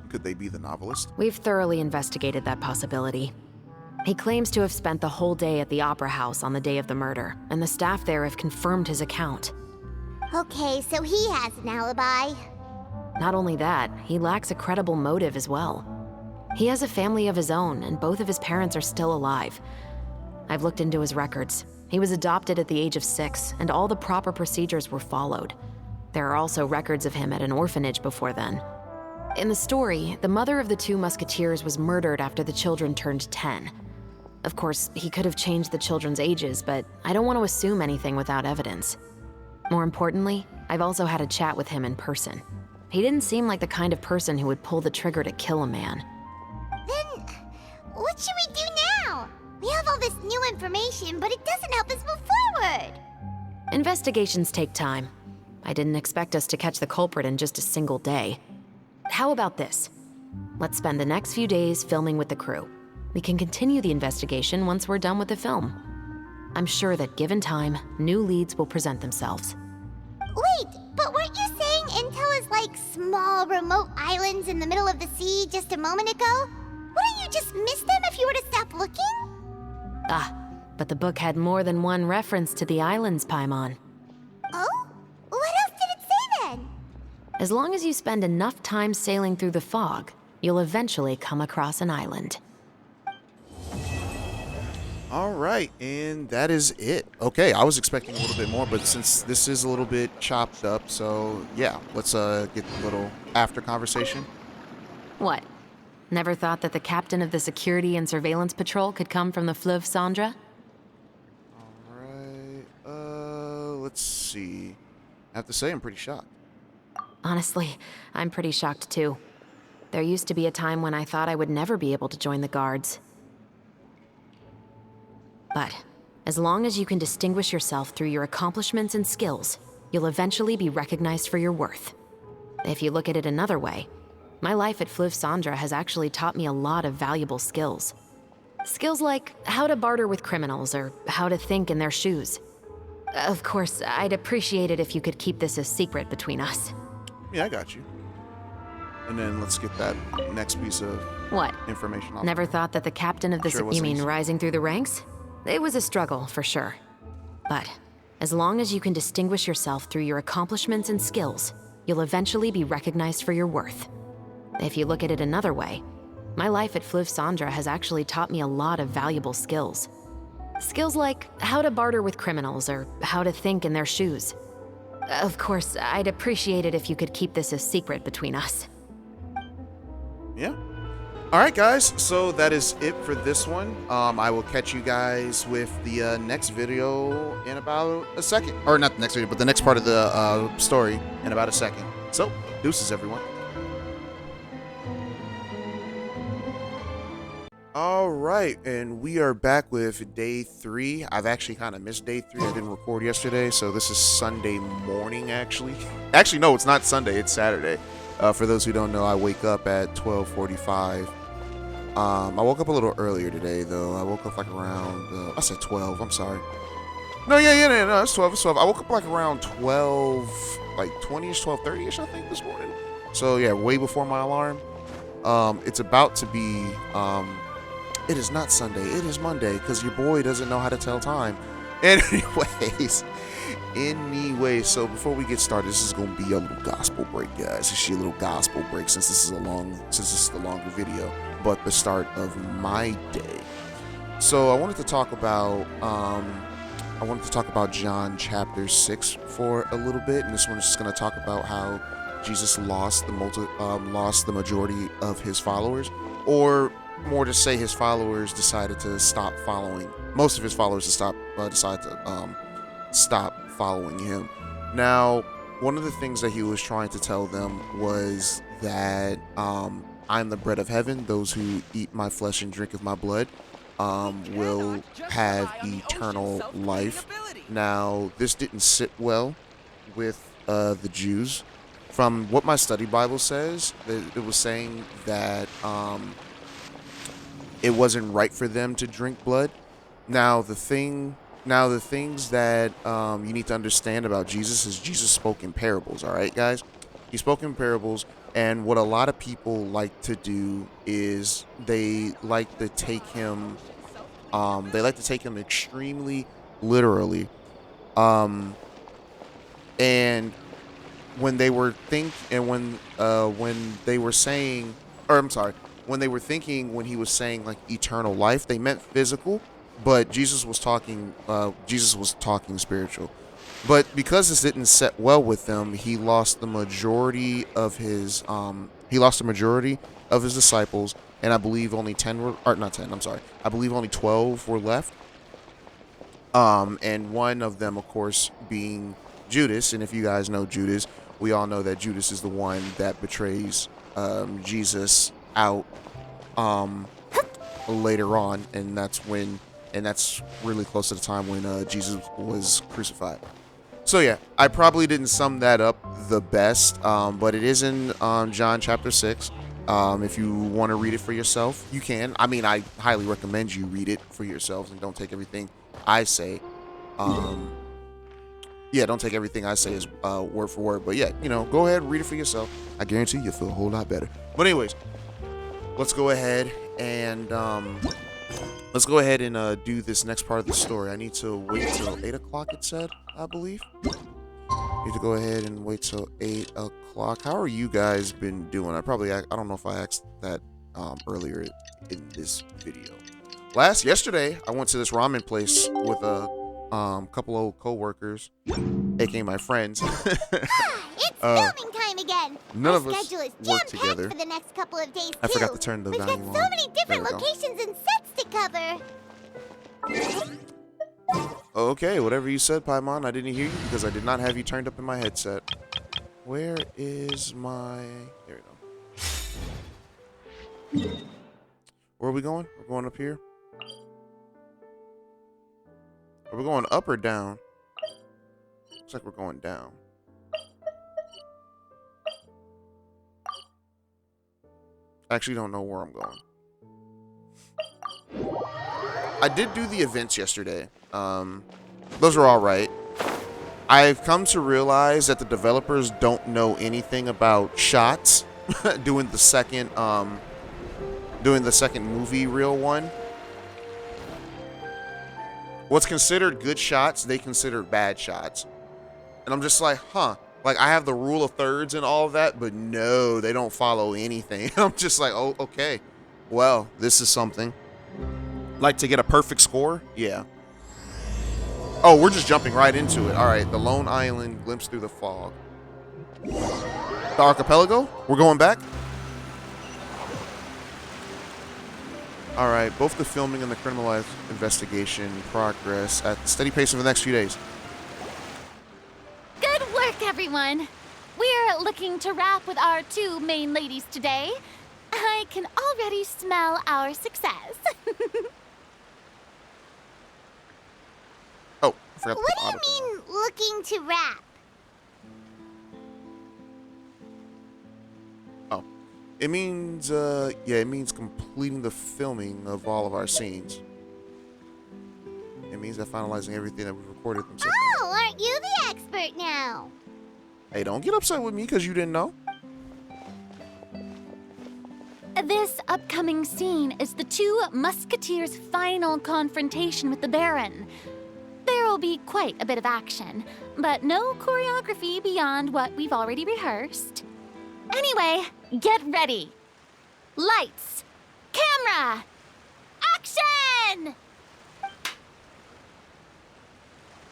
Could they be the novelist? We've thoroughly investigated that possibility. He claims to have spent the whole day at the Opera House on the day of the murder, and the staff there have confirmed his account. Okay, so he has an alibi. Not only that, he lacks a credible motive as well. He has a family of his own, and both of his parents are still alive. I've looked into his records. He was adopted at the age of 6, and all the proper procedures were followed. There are also records of him at an orphanage before then. In the story, the mother of the 2 musketeers was murdered after the children turned 10. Of course, he could have changed the children's ages, but I don't want to assume anything without evidence. More importantly, I've also had a chat with him in person. He didn't seem like the kind of person who would pull the trigger to kill a man. Then, what should we do now? We have all this new information, but it doesn't help us move forward. Investigations take time. I didn't expect us to catch the culprit in just a single day. How about this? Let's spend the next few days filming with the crew. We can continue the investigation once we're done with the film. I'm sure that given time, new leads will present themselves. Wait, but weren't you saying intel is like small, remote islands in the middle of the sea just a moment ago? Wouldn't you just miss them if you were to stop looking? But the book had more than one reference to the islands, Paimon. Oh? What else did it say then? As long as you spend enough time sailing through the fog, you'll eventually come across an island. Alright, and that is it. Okay, I was expecting a little bit more, but since this is a little bit chopped up, so yeah, let's get a little after conversation. What? Never thought that the captain of the Security and Surveillance Patrol could come from the Fleuve Sandra? Alright, let's see. I have to say, I'm pretty shocked. Honestly, I'm pretty shocked too. There used to be a time when I thought I would never be able to join the guards. But as long as you can distinguish yourself through your accomplishments and skills, you'll eventually be recognized for your worth. If you look at it another way, My life at Fliv Sandra has actually taught me a lot of valuable skills. Skills like how to barter with criminals or how to think in their shoes. Of course, I'd appreciate it if you could keep this a secret between us. Yeah, I got you. And then let's get that next piece of What? information off. Never thought that the captain of the... Sure You wasn't mean easy. rising through the ranks? It was a struggle, for sure. But as long as you can distinguish yourself through your accomplishments and skills, you'll eventually be recognized for your worth. If you look at it another way, my life at Fliv Sandra has actually taught me a lot of valuable skills. Skills like how to barter with criminals or how to think in their shoes. Of course, I'd appreciate it if you could keep this a secret between us. Yeah. All right, guys. So that is it for this one. I will catch you guys with the next video in about a second. Or not the next video, but the next part of the story in about a second. So, deuces, everyone. All right, and we are back with day 3. I've actually kind of missed day 3. I didn't record yesterday, so this is Sunday morning, actually. Actually, no, it's not Sunday. It's Saturday. For those who don't know, I wake up at 12:45. I woke up a little earlier today, though. I woke up like around, I said 12. I'm sorry. No, no, it's 12. It's 12. I woke up like around 12, like 20-ish, 12:30-ish, I think, this morning. So, yeah, way before my alarm. It's about to be... It is not Sunday. It is Monday because your boy doesn't know how to tell time. Anyways, so before we get started, this is going to be a little gospel break, guys. It's your little gospel break since this is the longer video, but the start of my day. So I wanted to talk about John chapter 6 for a little bit, and this one is just going to talk about how Jesus lost the majority of his followers, or more to say, his followers decided to stop following. Most of his followers decided to stop following him. Now, one of the things that he was trying to tell them was that I'm the bread of heaven. Those who eat my flesh and drink of my blood will have eternal life. Now, this didn't sit well with the Jews. From what my study Bible says, it was saying that it wasn't right for them to drink blood. Now the things that you need to understand about Jesus is Jesus spoke in parables. All right, guys, he spoke in parables, and what a lot of people like to do is they like to take him extremely literally. And when they were thinking when he was saying like eternal life, they meant physical, but Jesus was talking spiritual. But because this didn't set well with them, he lost the majority of his disciples, and I believe only 12 were left. And one of them, of course, being Judas. And if you guys know Judas, we all know that Judas is the one that betrays Jesus out later on, and that's really close to the time when Jesus was crucified. So yeah, I probably didn't sum that up the best, but it is in John chapter 6. If you want to read it for yourself, you can. I mean, I highly recommend you read it for yourselves and don't take everything I say. Don't take everything I say as word for word. But yeah, go ahead, read it for yourself. I guarantee you'll feel a whole lot better. But anyways, let's go ahead and do this next part of the story. I need to wait till 8 o'clock, it said, I believe. Need to go ahead and wait till 8 o'clock. How are you guys been doing? I don't know if I asked that earlier in this video. Yesterday, I went to this ramen place with a couple old co-workers, aka my friends. It's filming time again. None Our of us schedule is work jam-packed together. for the next couple of days, I too. forgot to turn the We've got volume so on. many different There we go. locations and sets to cover. Okay, whatever you said, Paimon. I didn't hear you because I did not have you turned up in my headset. Where is my... There we go. Where are we going? We're going up here. Are we going up or down? Looks like we're going down. I actually don't know where I'm going. I did do the events yesterday. Those were all right. I've come to realize that the developers don't know anything about shots. doing the second movie reel one. What's considered good shots, they consider bad shots. And I'm just like, huh. Like, I have the rule of thirds and all of that, but no, they don't follow anything. I'm just like, oh, okay. Well, this is something. Like, to get a perfect score? Yeah. Oh, we're just jumping right into it. All right, the lone island, glimpse through the fog. The archipelago? We're going back? All right, both the filming and the criminalized investigation progress at the steady pace over the next few days. Good work, everyone. We're looking to wrap with our 2 main ladies today. I can already smell our success. Oh, I forgot What do you mean, looking to wrap? Oh, it means, it means completing the filming of all of our scenes. It means that finalizing everything that we've recorded. Oh, aren't you the expert now? Hey, don't get upset with me because you didn't know. This upcoming scene is the 2 musketeers' final confrontation with the Baron. There will be quite a bit of action, but no choreography beyond what we've already rehearsed. Anyway, get ready. Lights, camera, action!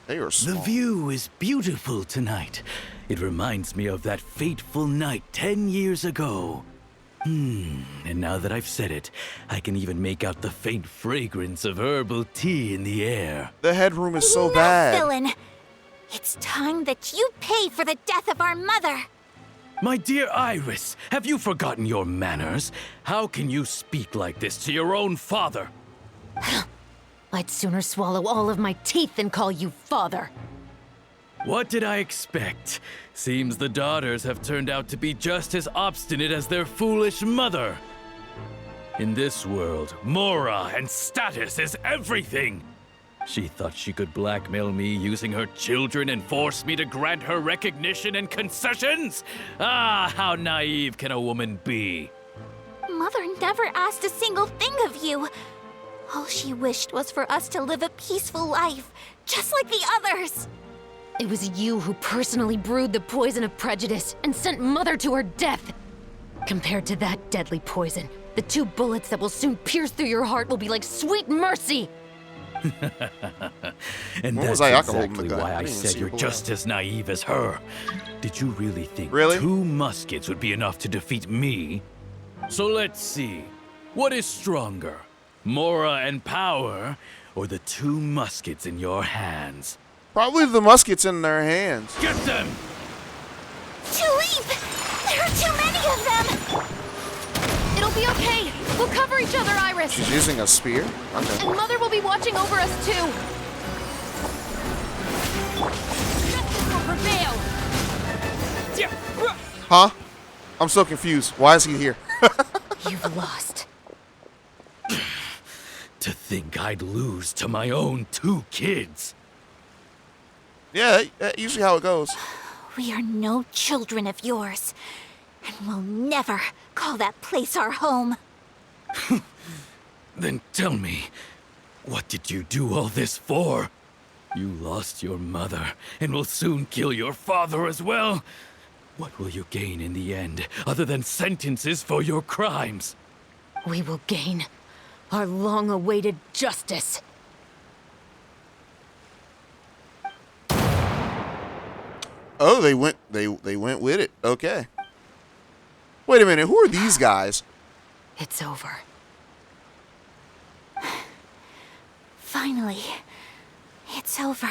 They are small. The view is beautiful tonight. It reminds me of that fateful night 10 years ago. And now that I've said it, I can even make out the faint fragrance of herbal tea in the air. The headroom is so No, bad. villain. It's time that you pay for the death of our mother. My dear Iris, have you forgotten your manners? How can you speak like this to your own father? I'd sooner swallow all of my teeth than call you father. What did I expect? Seems the daughters have turned out to be just as obstinate as their foolish mother. In this world, Mora and status is everything. She thought she could blackmail me using her children and force me to grant her recognition and concessions? Ah, how naive can a woman be? Mother never asked a single thing of you. All she wished was for us to live a peaceful life, just like the others. It was you who personally brewed the poison of prejudice and sent Mother to her death. Compared to that deadly poison, the 2 bullets that will soon pierce through your heart will be like sweet mercy. And When was that's Ayaka holding the exactly gun? why I I didn't even said see you're a bullet. just as naive as her. Did you really think Really? 2 muskets would be enough to defeat me? So let's see. What is stronger? Mora and power, or the 2 muskets in your hands? Probably the muskets in their hands. Get them! Tulip! There are too many of them! It'll be okay. We'll cover each other, Iris. She's using a spear? Okay. And Mother will be watching over us, too. Justice will prevail. Huh? I'm so confused. Why is he here? You've lost. To think I'd lose to my own 2 kids. Yeah, that's usually how it goes. We are no children of yours, and we'll never call that place our home. Then tell me, what did you do all this for? You lost your mother, and will soon kill your father as well. What will you gain in the end, other than sentences for your crimes? We will gain our long-awaited justice. Oh, they went with it. Okay. Wait a minute, who are these guys? It's over. Finally, it's over.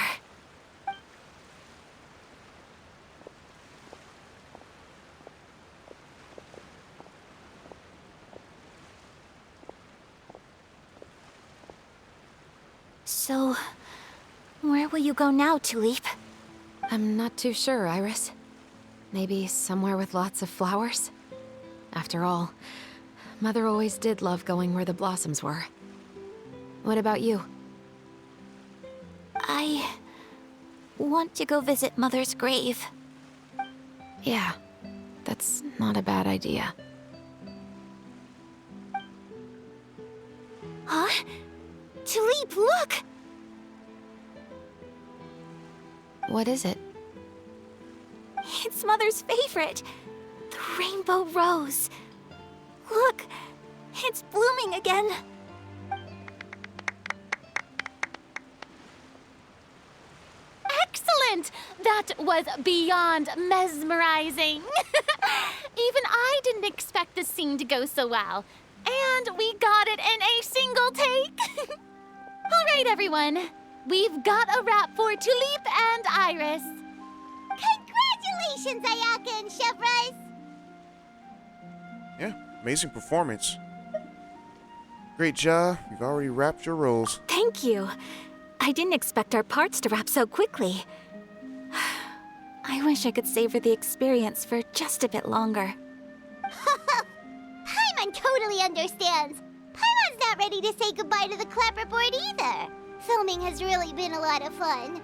So, where will you go now, Tulip? I'm not too sure, Iris. Maybe somewhere with lots of flowers? After all, Mother always did love going where the blossoms were. What about you? I want to go visit Mother's grave. Yeah, that's not a bad idea. Huh? Tulip, look! What is it? It's Mother's favorite. The rainbow rose. Look, it's blooming again. Excellent! That was beyond mesmerizing. Even I didn't expect this scene to go so well. And we got it in a single take. All right, everyone. We've got a wrap for Tulip and Iris. Congratulations, Ayaka and Chevres! Yeah, amazing performance. Great job. You've already wrapped your roles. Thank you. I didn't expect our parts to wrap so quickly. I wish I could savor the experience for just a bit longer. Paimon totally understands. Paimon's not ready to say goodbye to the clapperboard either. Filming has really been a lot of fun.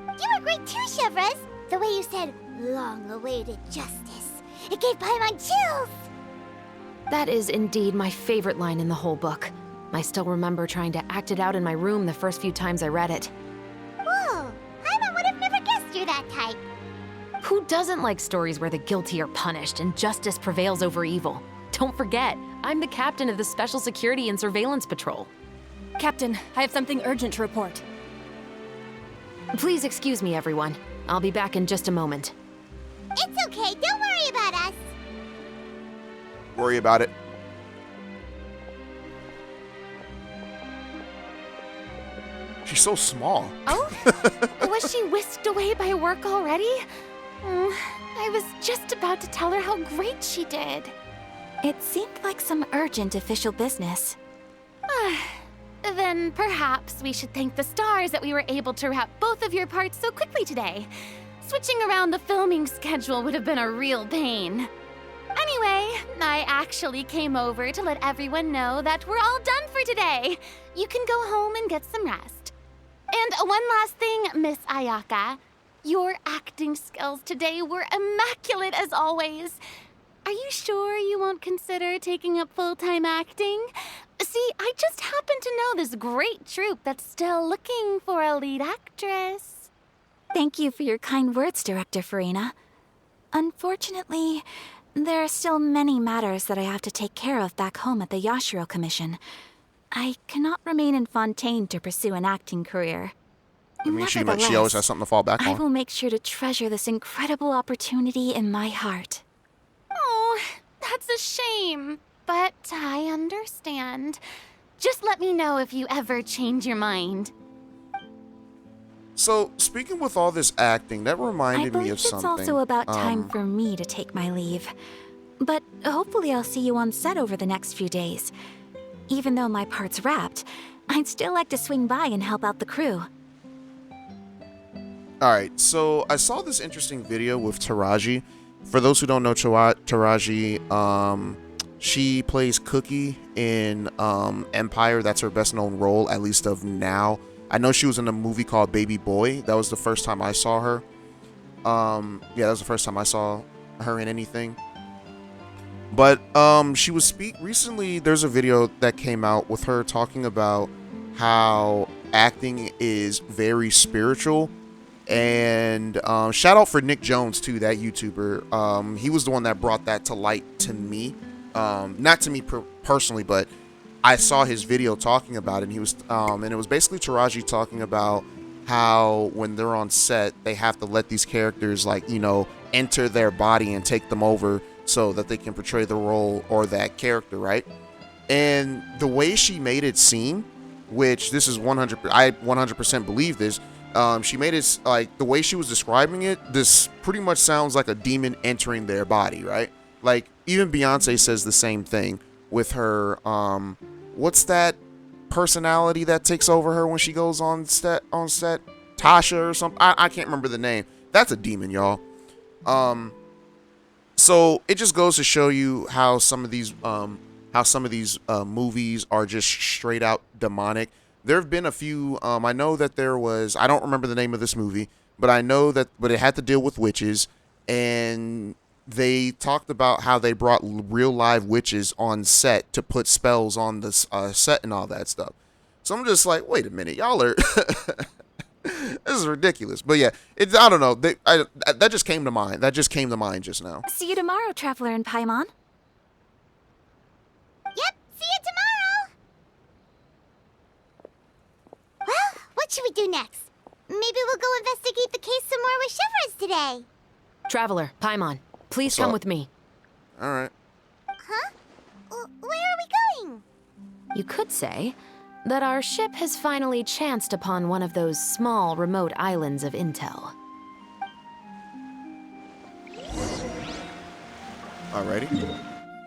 You were great too, Chevres. The way you said, long-awaited justice. It gave Paimon chills. That is indeed my favorite line in the whole book. I still remember trying to act it out in my room the first few times I read it. Whoa, Paimon would have never guessed you're that type. Who doesn't like stories where the guilty are punished and justice prevails over evil? Don't forget, I'm the captain of the Special Security and Surveillance Patrol. Captain, I have something urgent to report. Please excuse me, everyone. I'll be back in just a moment. It's okay, don't worry about us. Worry about it. She's so small. Oh? Was she whisked away by work already? I was just about to tell her how great she did. It seemed like some urgent official business. Then perhaps we should thank the stars that we were able to wrap both of your parts so quickly today. Switching around the filming schedule would have been a real pain. Anyway, I actually came over to let everyone know that we're all done for today. You can go home and get some rest. And one last thing, Miss Ayaka. Your acting skills today were immaculate as always. Are you sure you won't consider taking up full-time acting? See, I just happen to know this great troupe that's still looking for a lead actress. Thank you for your kind words, Director Farina. Unfortunately, there are still many matters that I have to take care of back home at the Yashiro Commission. I cannot remain in Fontaine to pursue an acting career. I mean, she always has something to fall back I on. will make sure to treasure this incredible opportunity in my heart. Oh, that's a shame. But I understand. Just let me know if you ever change your mind. So, speaking with all this acting, that reminded me of something. I believe it's also about time for me to take my leave. But hopefully I'll see you on set over the next few days. Even though my part's wrapped, I'd still like to swing by and help out the crew. Alright, so I saw this interesting video with Taraji. For those who don't know Taraji, she plays Cookie in Empire. That's her best known role, at least of now. I know she was in a movie called Baby Boy. That was the first time I saw her. Yeah, that was the first time I saw her in anything. But she was recently. There's a video that came out with her talking about how acting is very spiritual. And shout out for Nick Jones too, that YouTuber. He was the one that brought that to light to me. Not to me personally, but I saw his video talking about it, and he was and it was basically Taraji talking about how when they're on set, they have to let these characters, like, you know, enter their body and take them over so that they can portray the role or that character, right? And the way she made it seem, which this is 100% believe this, she made it like the way she was describing it, this pretty much sounds like a demon entering their body, right? Like even Beyonce says the same thing with her what's that personality that takes over her when she goes on set? Tasha or something. I can't remember the name. That's a demon, y'all. So it just goes to show you how some of these how some of these movies are just straight out demonic. There have been a few. I know that there was. I don't remember the name of this movie, but I know that. But it had to deal with witches, and they talked about how they brought real live witches on set to put spells on the set and all that stuff. So I'm just like, wait a minute, y'all are. This is ridiculous. But yeah, I don't know. That just came to mind. That just came to mind just now. See you tomorrow, Traveler and Paimon. Yep, see you tomorrow! Well, what should we do next? Maybe we'll go investigate the case some more with Chevres today. Traveler, Paimon, please come with me. All right. Huh? Where are we going? You could say that our ship has finally chanced upon one of those small, remote islands of intel. Alrighty.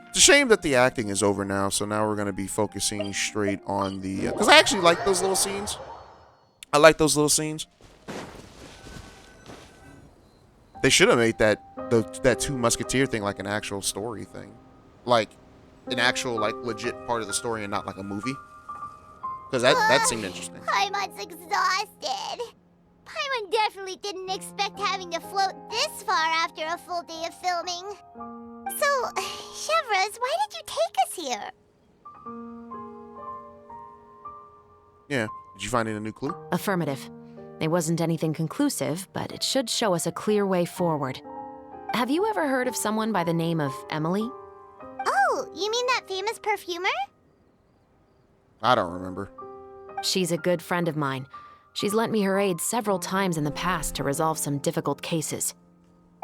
It's a shame that the acting is over now, so now we're going to be focusing straight on the... Because I actually like those little scenes. I like those little scenes. They should have made that Two Musketeer thing like an actual story thing. Like, an actual, like, legit part of the story and not like a movie. Because that seemed interesting. Paimon's exhausted. Paimon definitely didn't expect having to float this far after a full day of filming. So, Chevres, why did you take us here? Yeah. Did you find any new clue? Affirmative. It wasn't anything conclusive, but it should show us a clear way forward. Have you ever heard of someone by the name of Emily? Oh, you mean that famous perfumer? I don't remember. She's a good friend of mine. She's lent me her aid several times in the past to resolve some difficult cases.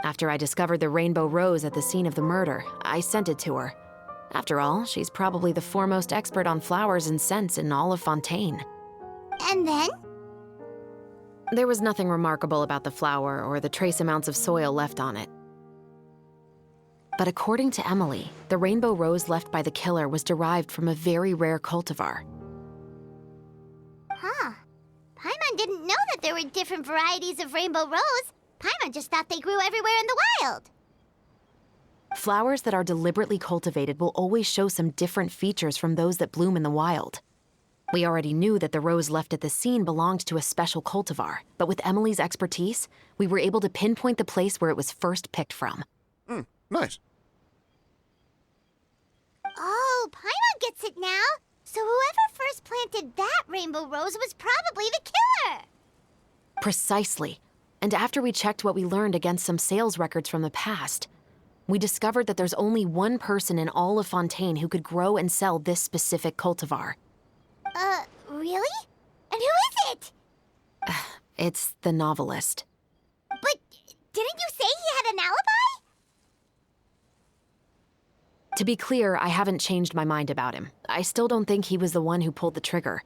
After I discovered the rainbow rose at the scene of the murder, I sent it to her. After all, she's probably the foremost expert on flowers and scents in all of Fontaine. And then? There was nothing remarkable about the flower or the trace amounts of soil left on it. But according to Emily, the rainbow rose left by the killer was derived from a very rare cultivar. Huh. Paimon didn't know that there were different varieties of rainbow rose. Paimon just thought they grew everywhere in the wild. Flowers that are deliberately cultivated will always show some different features from those that bloom in the wild. We already knew that the rose left at the scene belonged to a special cultivar, but with Emily's expertise, we were able to pinpoint the place where it was first picked from. Nice. Oh, Paimon gets it now. So whoever first planted that rainbow rose was probably the killer. Precisely. And after we checked what we learned against some sales records from the past, we discovered that there's only one person in all of Fontaine who could grow and sell this specific cultivar. Really? And who is it? It's the novelist. But didn't you say he had an alibi? To be clear, I haven't changed my mind about him. I still don't think he was the one who pulled the trigger.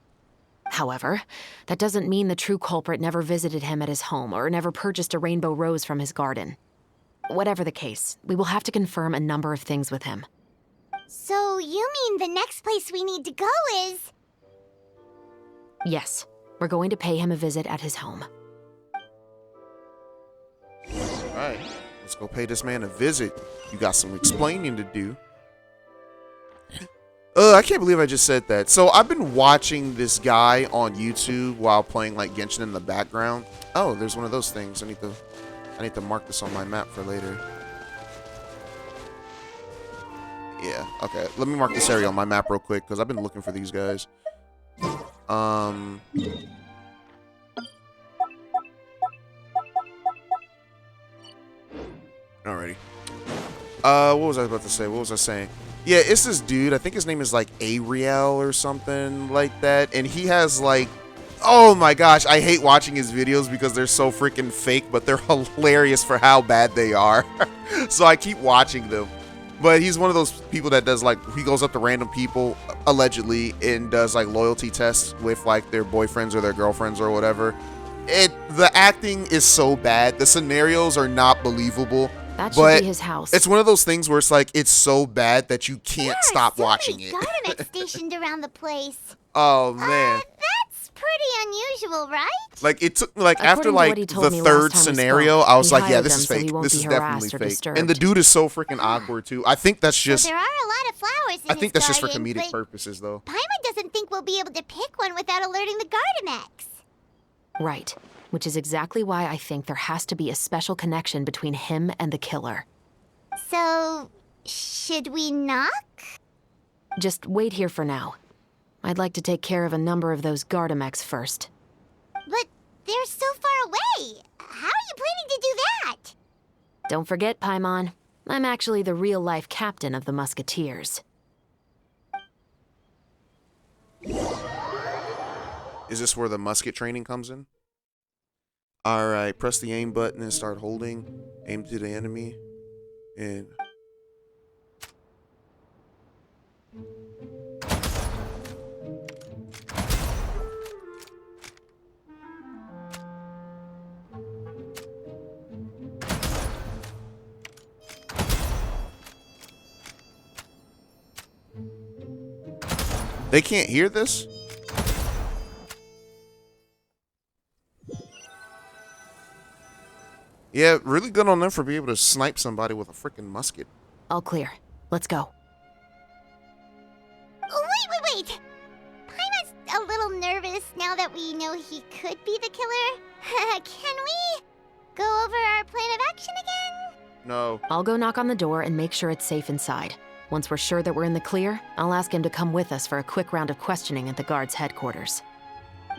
However, that doesn't mean the true culprit never visited him at his home or never purchased a rainbow rose from his garden. Whatever the case, we will have to confirm a number of things with him. So you mean the next place we need to go is... Yes, we're going to pay him a visit at his home. Alright, let's go pay this man a visit. You got some explaining to do. I can't believe I just said that. So I've been watching this guy on YouTube while playing like Genshin in the background. Oh, there's one of those things. I need to mark this on my map for later. Yeah, okay. Let me mark this area on my map real quick because I've been looking for these guys. Alrighty. What was I about to say? What was I saying? Yeah, it's this dude. I think his name is like Ariel or something like that. And he has like, oh my gosh, I hate watching his videos because they're so freaking fake, but they're hilarious for how bad they are. So I keep watching them. But he's one of those people that does like, he goes up to random people, allegedly, and does like loyalty tests with like their boyfriends or their girlfriends or whatever. The acting is so bad. The scenarios are not believable. That should be his house. It's one of those things where it's like, it's so bad that you can't stop watching it. Gardenet stationed around the place. Oh, man. That's pretty unusual, right? Like it took like after According to like what he the told me last third time we scenario, spoke, I was he like, yeah, hired this them is so he fake. won't This be is definitely harassed or fake. disturbed. And the dude is so freaking awkward too. I think that's just. So there are a lot of flowers in I think this that's just for garden, comedic but purposes, though. Paimon doesn't think we'll be able to pick one without alerting the Gardamex. Right. Which is exactly why I think there has to be a special connection between him and the killer. So, should we knock? Just wait here for now. I'd like to take care of a number of those Gardamex first. But they're so far away. How are you planning to do that? Don't forget, Paimon, I'm actually the real-life captain of the Musketeers. Is this where the musket training comes in? Alright, press the aim button and start holding. Aim to the enemy. And... They can't hear this? Yeah, really good on them for being able to snipe somebody with a freaking musket. All clear. Let's go. Wait! Paimon's a little nervous now that we know he could be the killer. Can we go over our plan of action again? No. I'll go knock on the door and make sure it's safe inside. Once we're sure that we're in the clear, I'll ask him to come with us for a quick round of questioning at the guard's headquarters.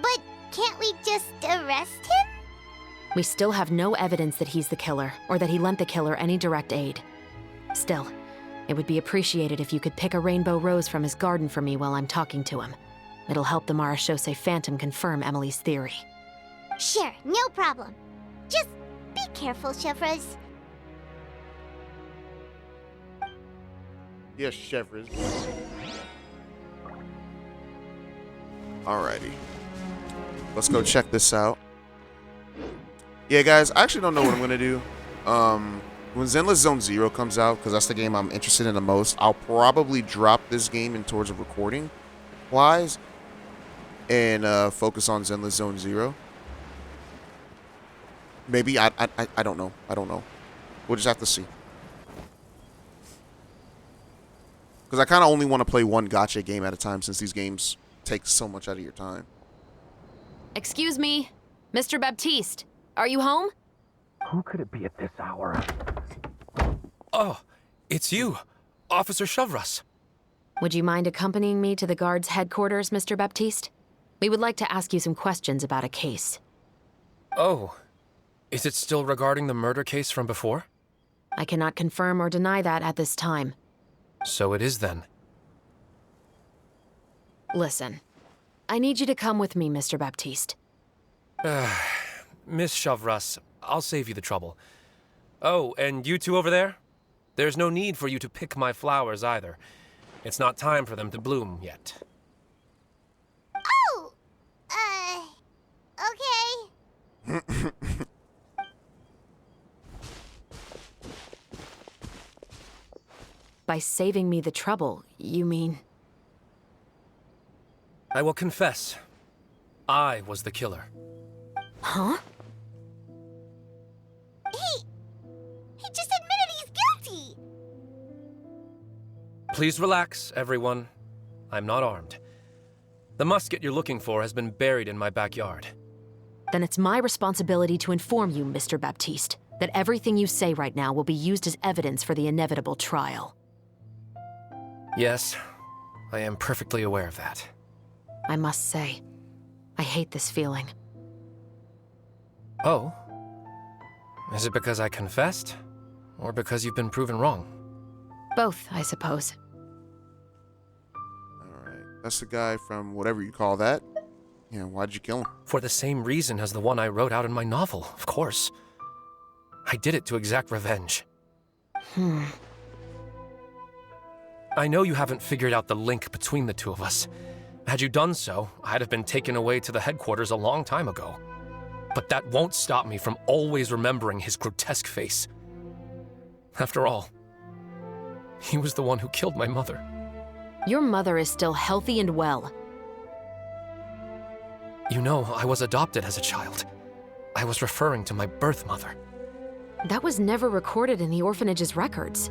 But can't we just arrest him? We still have no evidence that he's the killer, or that he lent the killer any direct aid. Still, it would be appreciated if you could pick a rainbow rose from his garden for me while I'm talking to him. It'll help the Marachose Phantom confirm Emily's theory. Sure, no problem. Just be careful, Chevres. Yes, Chevres. Alrighty. Let's go check this out. Yeah, guys, I actually don't know what I'm gonna do. When Zenless Zone Zero comes out, because that's the game I'm interested in the most, I'll probably drop this game in towards a recording wise and focus on Zenless Zone Zero. Maybe I don't know. I don't know. We'll just have to see. Because I kind of only want to play one gacha game at a time since these games take so much out of your time. Excuse me, Mr. Baptiste, are you home? Who could it be at this hour? Oh, it's you, Officer Chevres. Would you mind accompanying me to the guard's headquarters, Mr. Baptiste? We would like to ask you some questions about a case. Oh, is it still regarding the murder case from before? I cannot confirm or deny that at this time. So it is then. Listen, I need you to come with me, Mr. Baptiste. Miss Chevres, I'll save you the trouble. Oh, and you two over there? There's no need for you to pick my flowers either. It's not time for them to bloom yet. Oh! Okay. By saving me the trouble, you mean... I will confess. I was the killer. Huh? He just admitted he's guilty! Please relax, everyone. I'm not armed. The musket you're looking for has been buried in my backyard. Then it's my responsibility to inform you, Mr. Baptiste, that everything you say right now will be used as evidence for the inevitable trial. Yes, I am perfectly aware of that. I must say, I hate this feeling. Oh? Is it because I confessed? Or because you've been proven wrong? Both, I suppose. Alright, that's the guy from whatever you call that. Yeah, why'd you kill him? For the same reason as the one I wrote out in my novel, of course. I did it to exact revenge. I know you haven't figured out the link between the two of us. Had you done so, I'd have been taken away to the headquarters a long time ago. But that won't stop me from always remembering his grotesque face. After all, he was the one who killed my mother. Your mother is still healthy and well. You know, I was adopted as a child. I was referring to my birth mother. That was never recorded in the orphanage's records.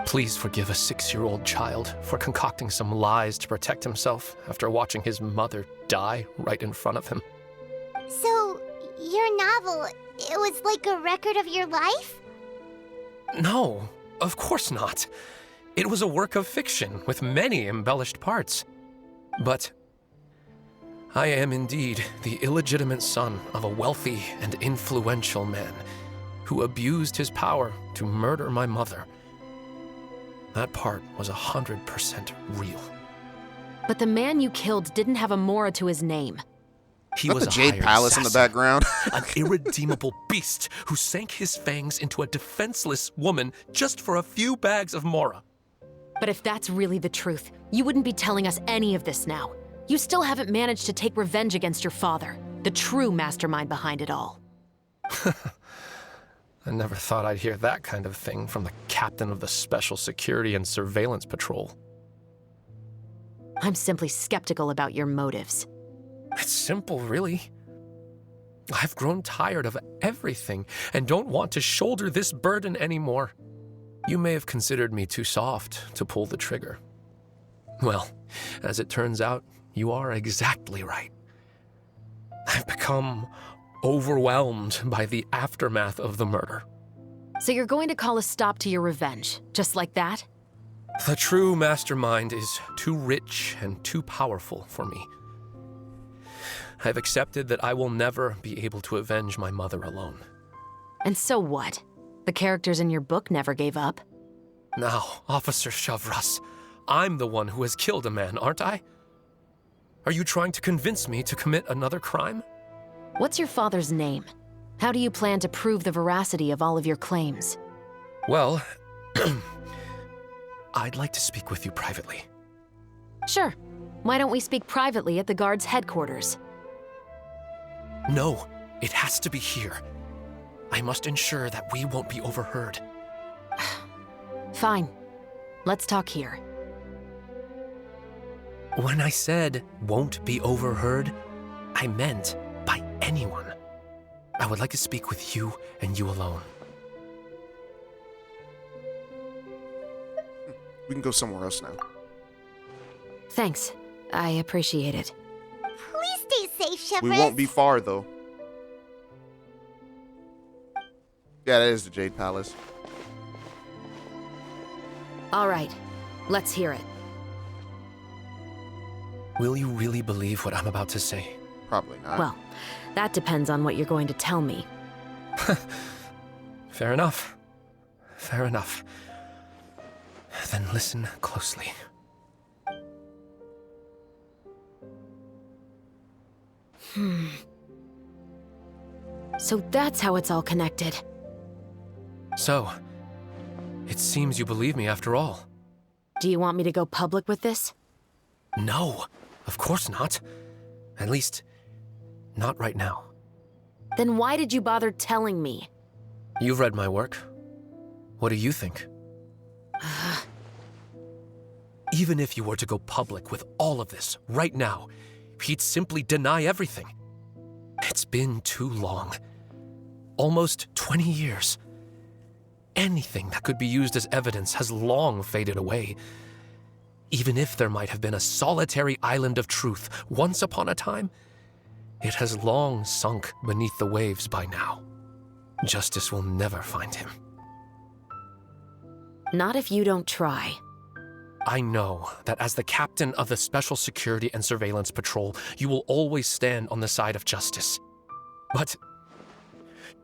Please forgive a 6-year-old child for concocting some lies to protect himself after watching his mother die right in front of him. So, your novel, it was like a record of your life? No, of course not. It was a work of fiction with many embellished parts. But I am indeed the illegitimate son of a wealthy and influential man who abused his power to murder my mother. That part was 100% real. But the man you killed didn't have a Mora to his name. He Got was the a Jade hired Palace in the assassin, background. an irredeemable beast who sank his fangs into a defenseless woman just for a few bags of Mora. But if that's really the truth, you wouldn't be telling us any of this now. You still haven't managed to take revenge against your father, the true mastermind behind it all. I never thought I'd hear that kind of thing from the captain of the Special Security and Surveillance Patrol. I'm simply skeptical about your motives. It's simple, really. I've grown tired of everything and don't want to shoulder this burden anymore. You may have considered me too soft to pull the trigger. Well, as it turns out, you are exactly right. I've become overwhelmed by the aftermath of the murder. So you're going to call a stop to your revenge, just like that? The true mastermind is too rich and too powerful for me. I've accepted that I will never be able to avenge my mother alone. And so what? The characters in your book never gave up. Now, Officer Shavras, I'm the one who has killed a man, aren't I? Are you trying to convince me to commit another crime? What's your father's name? How do you plan to prove the veracity of all of your claims? Well, I'd like to speak with you privately. Sure. Why don't we speak privately at the guard's headquarters? No, it has to be here. I must ensure that we won't be overheard. Fine. Let's talk here. When I said won't be overheard, I meant by anyone. I would like to speak with you and you alone. We can go somewhere else now. Thanks. I appreciate it. Please stay safe, Shavras. We won't be far, though. Yeah, that is the Jade Palace. All right. Let's hear it. Will you really believe what I'm about to say? Probably not. Well, that depends on what you're going to tell me. Fair enough. Fair enough. Then listen closely. So that's how it's all connected. So, it seems you believe me after all. Do you want me to go public with this? No, of course not. At least, not right now. Then why did you bother telling me? You've read my work. What do you think? Even if you were to go public with all of this right now, he'd simply deny everything. It's been too long. Almost 20 years. Anything that could be used as evidence has long faded away. Even if there might have been a solitary island of truth once upon a time, it has long sunk beneath the waves by now. Justice will never find him. Not if you don't try. I know that as the captain of the Special Security and Surveillance Patrol, you will always stand on the side of justice. But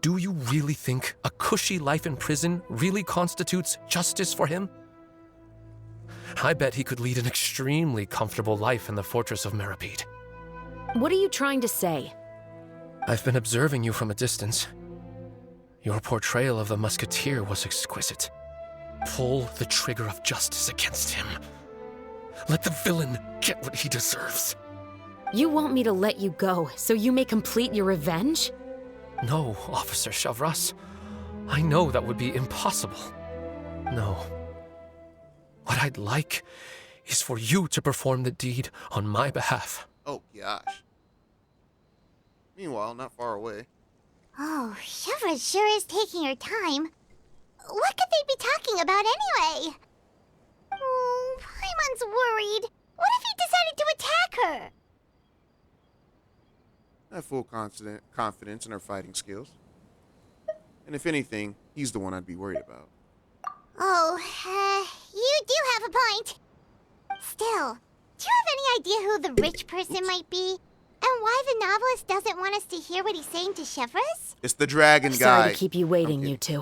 do you really think a cushy life in prison really constitutes justice for him? I bet he could lead an extremely comfortable life in the fortress of Meripede. What are you trying to say? I've been observing you from a distance. Your portrayal of the musketeer was exquisite. Pull the trigger of justice against him. Let the villain get what he deserves. You want me to let you go so you may complete your revenge? No, Officer Shavras. I know that would be impossible. No. What I'd like is for you to perform the deed on my behalf. Oh, gosh. Meanwhile, not far away. Oh, Shiva sure is taking her time. What could they be talking about anyway? Oh, Paimon's worried. What if he decided to attack her? I have full confidence in her fighting skills. And if anything, he's the one I'd be worried about. Oh, you do have a point. Still, do you have any idea who the rich person might be? And why the novelist doesn't want us to hear what he's saying to Chevreuse? It's the dragon guy. Sorry to keep you waiting, you two.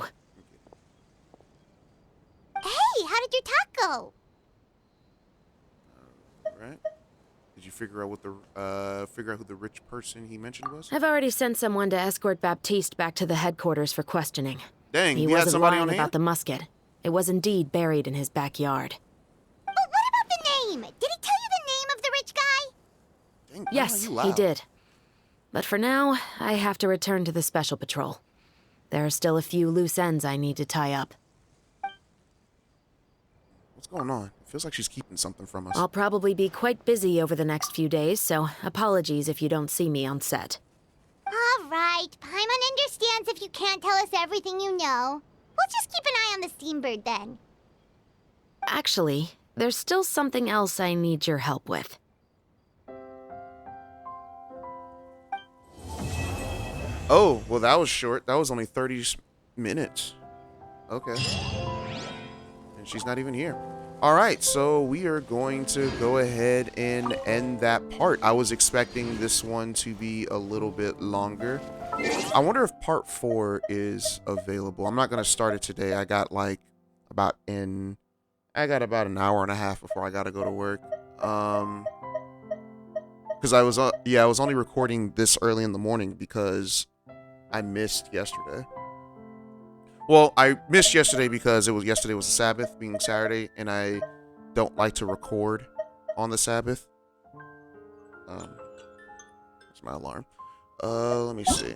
Hey, how did your talk go? Right? Did you figure out who the rich person he mentioned was? I've already sent someone to escort Baptiste back to the headquarters for questioning. Dang, he we had wasn't somebody lying on hand? about the musket. It was indeed buried in his backyard. But what about the name? Did he tell you the name of the rich guy? Dang, Yes, he did. But for now, I have to return to the Special Patrol. There are still a few loose ends I need to tie up. What's going on? It feels like she's keeping something from us. I'll probably be quite busy over the next few days, so apologies if you don't see me on set. All right, Paimon understands if you can't tell us everything you know. We'll just keep an eye on the Steambird then. Actually, there's still something else I need your help with. Oh, well, that was short. That was only 30 minutes. Okay. And she's not even here. All right, so we are going to go ahead and end that part. I was expecting this one to be a little bit longer. I wonder if part 4 is available. I'm not going to start it today. I got about an hour and a half before I got to go to work. Because I was only recording this early in the morning because I missed yesterday. Well, I missed yesterday because yesterday was the Sabbath, being Saturday, and I don't like to record on the Sabbath. That's my alarm. Let me see.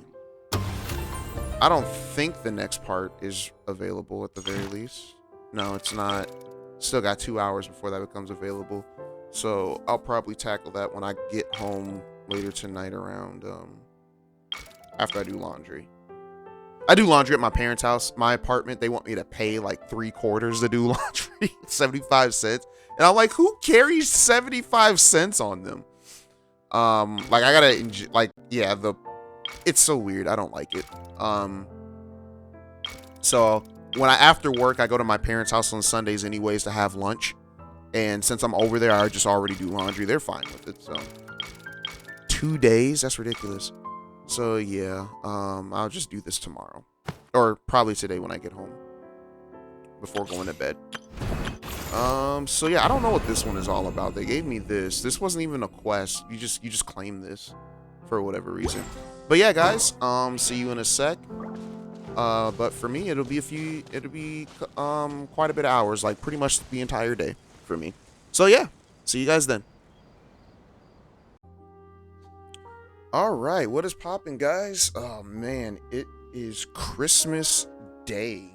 I don't think the next part is available at the very least. No, it's not. Still got 2 hours before that becomes available. So I'll probably tackle that when I get home later tonight around, after I do laundry. I do laundry at my parents' house. My apartment, they want me to pay like 3/4 to do laundry, 75 cents. And I'm like, who carries 75 cents on them? Like I gotta, it's so weird. I don't like it. So when after work, I go to my parents' house on Sundays anyways to have lunch. And since I'm over there, I just already do laundry. They're fine with it. So 2 days, that's ridiculous. So yeah, I'll just do this tomorrow, or probably today when I get home before going to bed. So yeah, I don't know what this one is all about. They gave me this. This wasn't even a quest. You just claim this for whatever reason. But yeah, guys, see you in a sec. But for me, it'll be quite a bit of hours, like pretty much the entire day for me. So yeah, see you guys then. All right, what is popping, guys? Oh man, it is Christmas Day.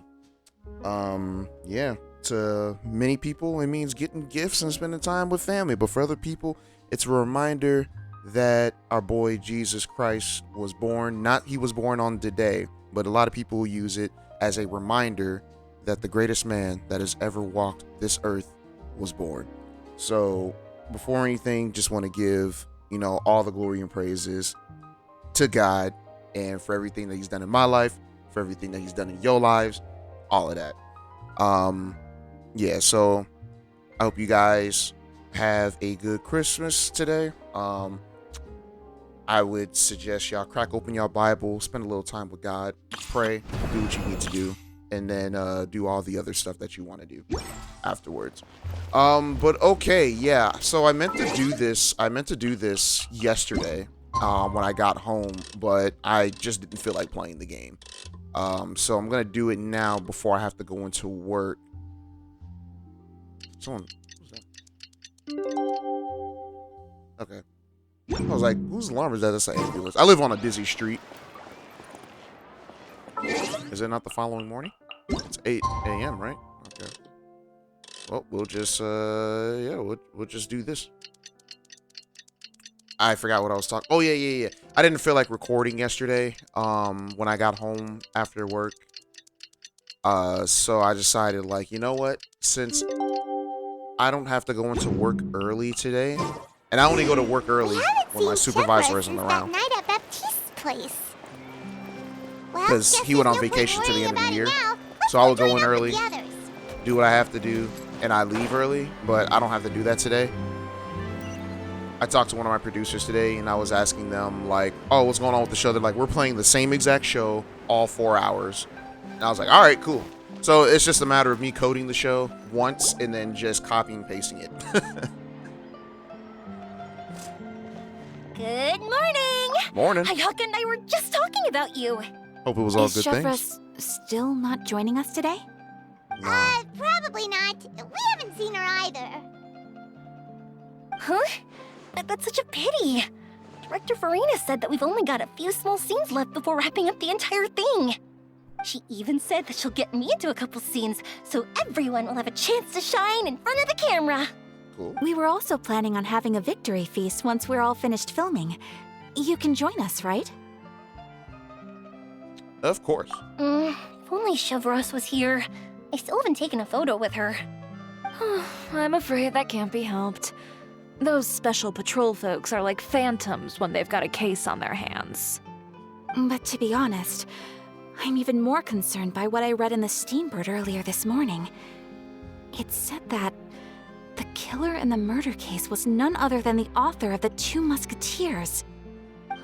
Yeah, to many people it means getting gifts and spending time with family, but for other people it's a reminder that our boy Jesus Christ was born. Not he was born on today, but a lot of people use it as a reminder that the greatest man that has ever walked this earth was born. So before anything, just want to give all the glory and praises to God, and for everything that he's done in my life, for everything that he's done in your lives, all of that. Yeah, so I hope you guys have a good Christmas today. I would suggest y'all crack open your Bible, spend a little time with God, pray, do what you need to do, and then do all the other stuff that you want to do afterwards. But okay, yeah, so I meant to do this yesterday when I got home, but I just didn't feel like playing the game. So I'm gonna do it now before I have to go into work. Someone, who's that? Okay. I was like, whose alarm is that? That's an ambulance. I live on a busy street. Is it not the following morning? It's 8 a.m., right? Okay. Well, we'll just, we'll just do this. I forgot what I was talking. Oh yeah. I didn't feel like recording yesterday. When I got home after work. So I decided, like, you know what? Since I don't have to go into work early today, and I only go to work early when my supervisor isn't around. Night at Baptiste's place. Because he went on vacation to the end of the year. So I would go in early, do what I have to do, and I leave early, but I don't have to do that today. I talked to one of my producers today, and I was asking them, like, oh, what's going on with the show? They're like, we're playing the same exact show all 4 hours. And I was like, all right, cool. So it's just a matter of me coding the show once and then just copying and pasting it. Good morning! Morning. Ayaka and I were just talking about you. Hope it was all Is good things. Chevra still not joining us today? Probably not. We haven't seen her either. Huh? That's such a pity. Director Farina said that we've only got a few small scenes left before wrapping up the entire thing. She even said that she'll get me into a couple scenes, so everyone will have a chance to shine in front of the camera. Cool. We were also planning on having a victory feast once we're all finished filming. You can join us, right? Of course. If only Chevros was here. I still haven't taken a photo with her. I'm afraid that can't be helped. Those special patrol folks are like phantoms when they've got a case on their hands. But to be honest, I'm even more concerned by what I read in the Steambird earlier this morning. It said that the killer in the murder case was none other than the author of the 2 Musketeers.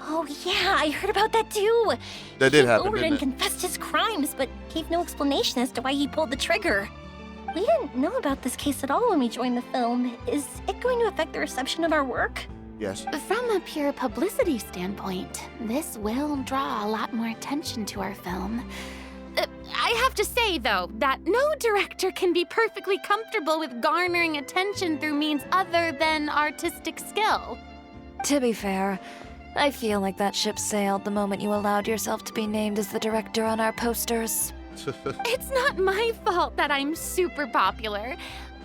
Oh yeah, I heard about that too. That did happen, He didn't and it? confessed his crimes, but gave no explanation as to why he pulled the trigger. We didn't know about this case at all when we joined the film. Is it going to affect the reception of our work? Yes. From a pure publicity standpoint, this will draw a lot more attention to our film. I have to say, though, that no director can be perfectly comfortable with garnering attention through means other than artistic skill. To be fair, I feel like that ship sailed the moment you allowed yourself to be named as the director on our posters. It's not my fault that I'm super popular.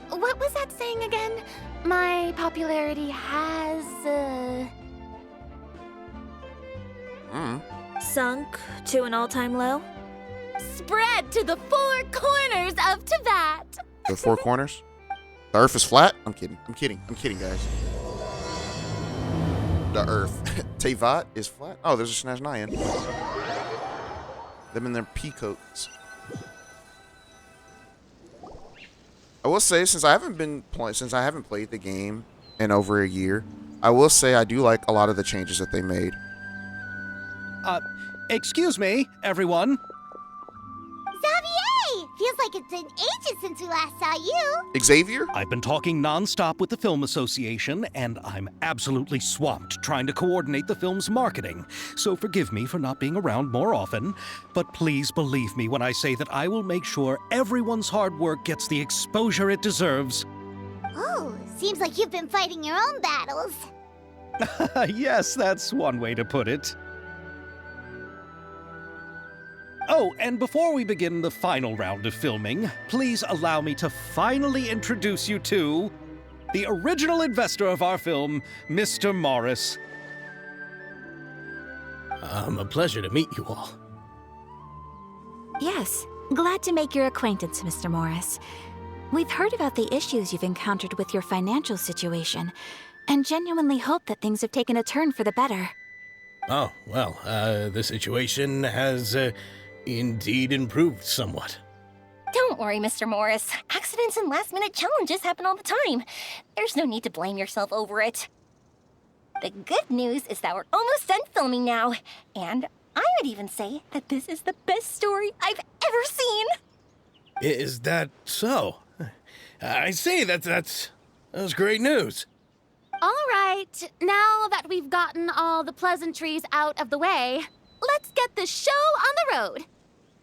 What was that saying again? My popularity has, Sunk to an all-time low? spread to the 4 corners of Teyvat. The 4 corners? The Earth is flat? I'm kidding, guys. The Earth. Teyvat is flat? Oh, there's a Snatch Nyan. Them in their peacoats. I will say, since I haven't played the game in over a year, I will say I do like a lot of the changes that they made. Excuse me, everyone. Xavier! Feels like it's been ages since we last saw you. Xavier? I've been talking nonstop with the Film Association, and I'm absolutely swamped trying to coordinate the film's marketing. So forgive me for not being around more often, but please believe me when I say that I will make sure everyone's hard work gets the exposure it deserves. Oh, seems like you've been fighting your own battles. Yes, that's one way to put it. Oh, and before we begin the final round of filming, please allow me to finally introduce you to the original investor of our film, Mr. Morris. A pleasure to meet you all. Yes, glad to make your acquaintance, Mr. Morris. We've heard about the issues you've encountered with your financial situation, and genuinely hope that things have taken a turn for the better. Oh, well, the situation has indeed improved somewhat. Don't worry, Mr. Morris. Accidents and last-minute challenges happen all the time. There's no need to blame yourself over it. The good news is that we're almost done filming now, and I would even say that this is the best story I've ever seen. Is that so? I see, that's great news. All right, now that we've gotten all the pleasantries out of the way, let's get this show on the road.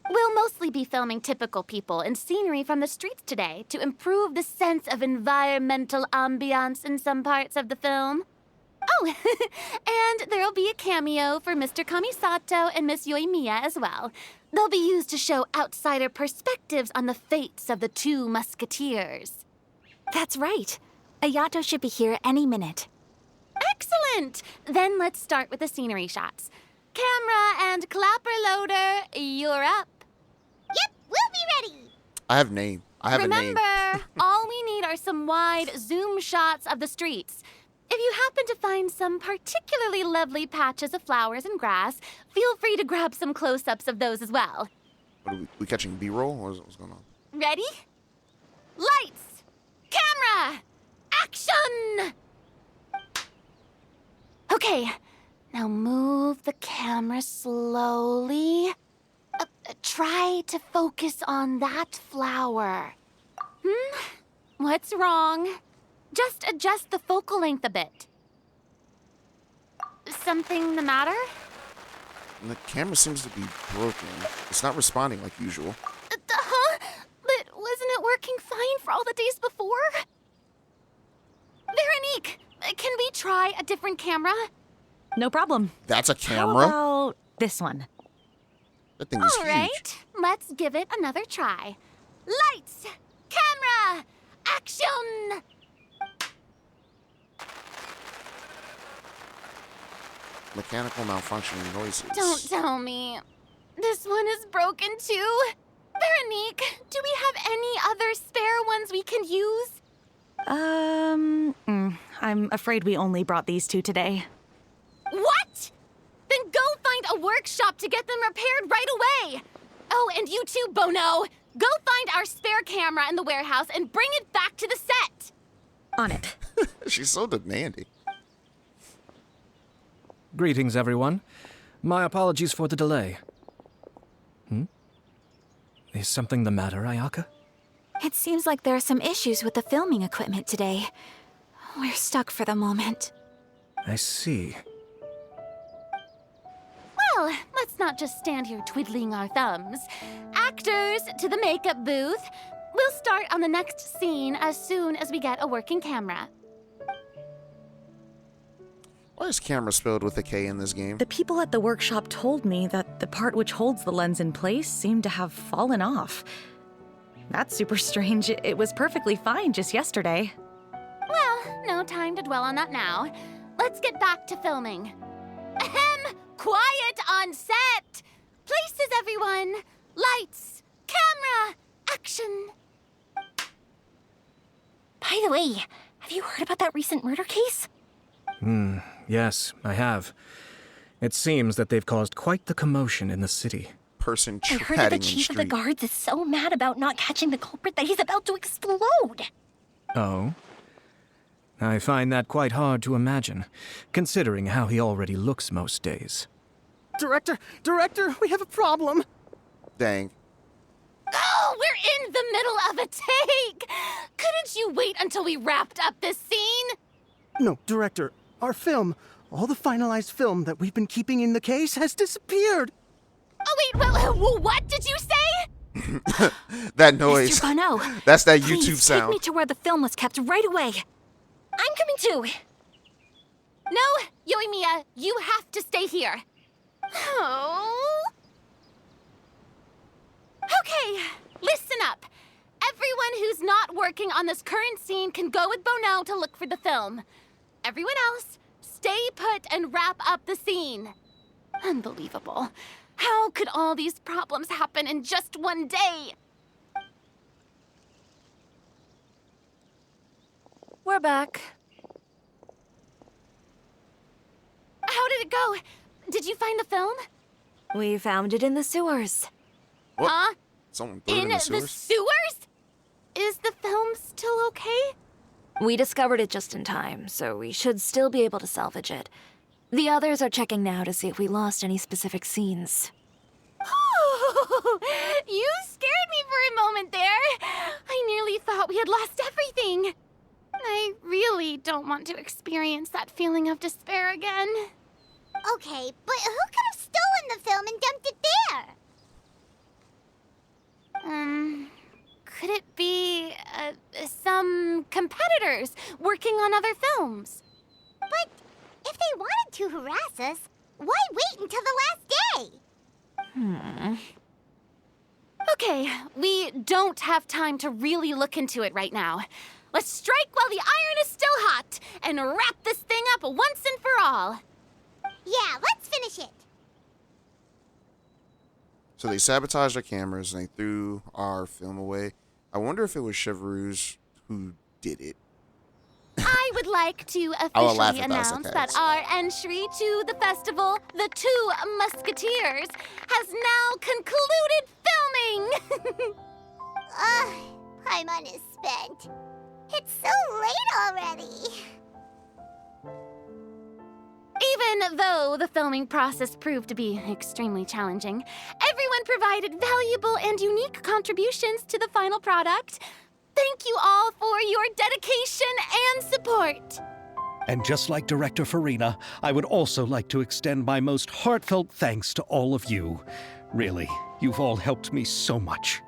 We'll mostly be filming typical people and scenery from the streets today to improve the sense of environmental ambiance in some parts of the film. Oh, and there'll be a cameo for Mr. Kamisato and Miss Yoimiya as well. They'll be used to show outsider perspectives on the fates of the 2 Musketeers. That's right. Ayato should be here any minute. Excellent! Excellent! Then let's start with the scenery shots. Camera and clapper loader, you're up. Yep, we'll be ready. I have a name. Remember, all we need are some wide zoom shots of the streets. If you happen to find some particularly lovely patches of flowers and grass, feel free to grab some close-ups of those as well. What are we catching B-roll? What's going on? Ready? Lights! Camera! Action! Okay, now move the camera slowly. Try to focus on that flower. What's wrong? Just adjust the focal length a bit. Something the matter? The camera seems to be broken. It's not responding like usual. Huh? But wasn't it working fine for all the days before? Veronique, can we try a different camera? No problem. That's a camera? How about this one? That thing is All huge. right, let's give it another try. Lights! Camera! Action! Mechanical malfunctioning noises. Don't tell me. This one is broken too. Veronique, do we have any other spare ones we can use? I'm afraid we only brought these two today. What? Then go find a workshop to get them repaired right away. Oh, and you too, Bono. Go find our spare camera in the warehouse and bring it back to the set. On it. She's so demanding. Greetings, everyone. My apologies for the delay. Is something the matter, Ayaka? It seems like there are some issues with the filming equipment today. We're stuck for the moment. I see. Well, let's not just stand here twiddling our thumbs. Actors, to the makeup booth. We'll start on the next scene as soon as we get a working camera. Why is camera spelled with a K in this game? The people at the workshop told me that the part which holds the lens in place seemed to have fallen off. That's super strange. It was perfectly fine just yesterday. Well, no time to dwell on that now. Let's get back to filming. Ahem! Quiet on set! Places, everyone! Lights! Camera! Action! By the way, have you heard about that recent murder case? Yes, I have. It seems that they've caused quite the commotion in the city. Person I heard that the chief of the guards is so mad about not catching the culprit that he's about to explode. Oh? I find that quite hard to imagine, considering how he already looks most days. Director, we have a problem. Dang. Oh, we're in the middle of a take! Couldn't you wait until we wrapped up this scene? No, Director, our film, all the finalized film that we've been keeping in the case has disappeared. Oh, wait, well, what did you say? That noise. Mr. Bono, That's that please YouTube sound. take me to where the film was kept right away. I'm coming too. No, Yoimiya, you have to stay here. Oh. Okay, listen up. Everyone who's not working on this current scene can go with Bono to look for the film. Everyone else, stay put and wrap up the scene. Unbelievable. How could all these problems happen in just one day? We're back. How did it go? Did you find the film? We found it in the sewers. What? Huh? Someone put it in the sewers? sewers? Is the film still okay? We discovered it just in time, so we should still be able to salvage it. The others are checking now to see if we lost any specific scenes. Oh, you scared me for a moment there. I nearly thought we had lost everything. I really don't want to experience that feeling of despair again. Okay, but who could have stolen the film and dumped it there? Could it be, some competitors working on other films? But if they wanted to harass us, why wait until the last day? Okay, we don't have time to really look into it right now. Let's strike while the iron is still hot and wrap this thing up once and for all. Yeah, let's finish it. So they sabotaged our cameras and they threw our film away. I wonder if it was Chevreuse who did it. I would like to I will laugh officially if that was the announce case. that our entry to the festival, The Two Musketeers, has now concluded filming. Ugh, Paimon is spent. It's so late already. Even though the filming process proved to be extremely challenging, everyone provided valuable and unique contributions to the final product. Thank you all for your dedication and support. And just like Director Farina, I would also like to extend my most heartfelt thanks to all of you. Really, you've all helped me so much.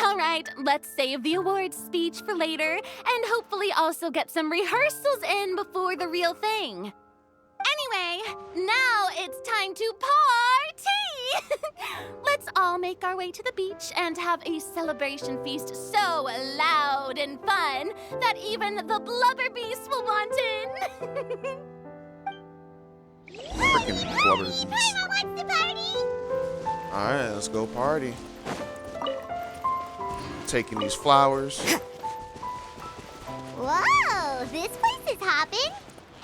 All right, let's save the awards speech for later and hopefully also get some rehearsals in before the real thing. Anyway, now it's time to party! Let's all make our way to the beach and have a celebration feast so loud and fun that even the blubber beast will want in. Freaking blubber beast. Paimon wants to party! Alright, let's go party. Taking these flowers. Whoa, this place is hopping.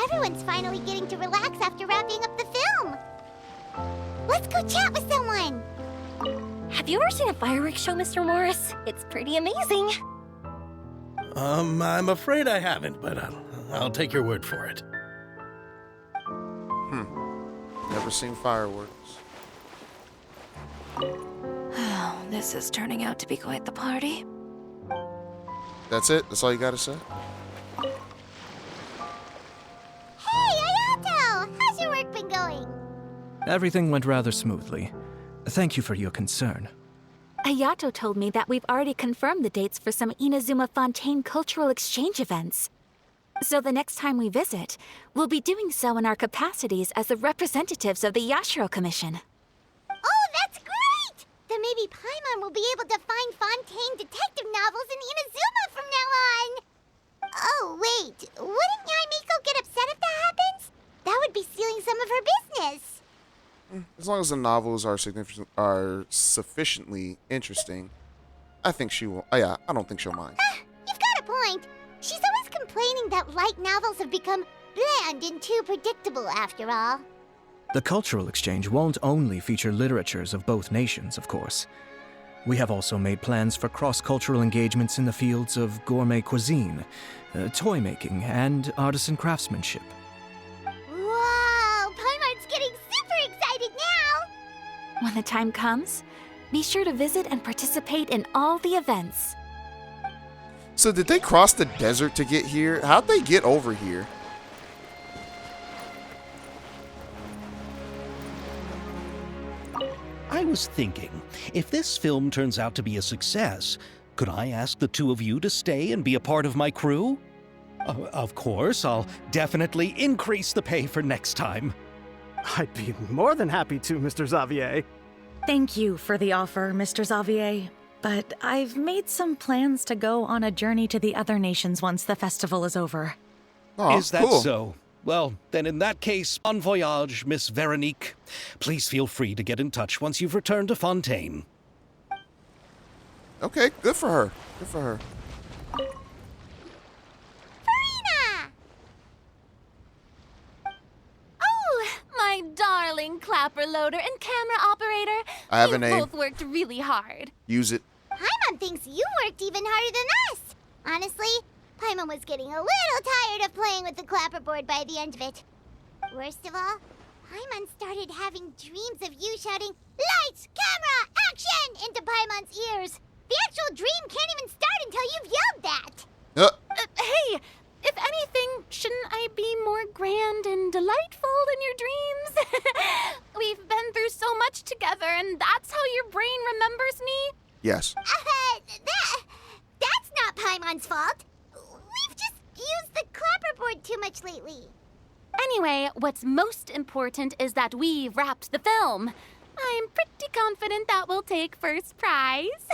Everyone's finally getting to relax after wrapping up the film. Let's go chat with someone. Have you ever seen a fireworks show, Mr. Morris? It's pretty amazing. I'm afraid I haven't, but I'll take your word for it. Never seen fireworks. This is turning out to be quite the party. That's it? That's all you gotta say? Hey, Ayato! How's your work been going? Everything went rather smoothly. Thank you for your concern. Ayato told me that we've already confirmed the dates for some Inazuma Fontaine cultural exchange events. So the next time we visit, we'll be doing so in our capacities as the representatives of the Yashiro Commission. Oh, that's great! Then maybe Paimon will be able to find Fontaine detective novels in Inazuma from now on. Oh, wait. Wouldn't Yaimiko get upset if that happens? That would be stealing some of her business. As long as the novels are sufficiently interesting, I think she will. Oh, yeah, I don't think she'll mind. You've got a point. She's always complaining that light novels have become bland and too predictable after all. The cultural exchange won't only feature literatures of both nations, of course. We have also made plans for cross-cultural engagements in the fields of gourmet cuisine, toy making, and artisan craftsmanship. Whoa! Paimon's getting super excited now! When the time comes, be sure to visit and participate in all the events. So did they cross the desert to get here? How'd they get over here? I was thinking, if this film turns out to be a success, could I ask the two of you to stay and be a part of my crew? Of course, I'll definitely increase the pay for next time. I'd be more than happy to, Mr. Xavier. Thank you for the offer, Mr. Xavier. But I've made some plans to go on a journey to the other nations once the festival is over. Oh, Is that cool. so? Well, then in that case, bon voyage, Miss Veronique. Please feel free to get in touch once you've returned to Fontaine. Okay, good for her. Good for her. Farina! Oh, my darling clapper loader and camera operator. I have a You name. both worked really hard. Use it. Paimon thinks you worked even harder than us. Honestly, Paimon was getting a little tired of playing with the clapperboard by the end of it. Worst of all, Paimon started having dreams of you shouting, "Lights, camera, action!" into Paimon's ears. The actual dream can't even start until you've yelled that. Hey, if anything, shouldn't I be more grand and delightful in your dreams? We've been through so much together, and that's how your brain remembers me? Yes. That's not Paimon's fault. We've just used the clapperboard too much lately. Anyway, what's most important is that we wrapped the film. I'm pretty confident that we'll take first prize.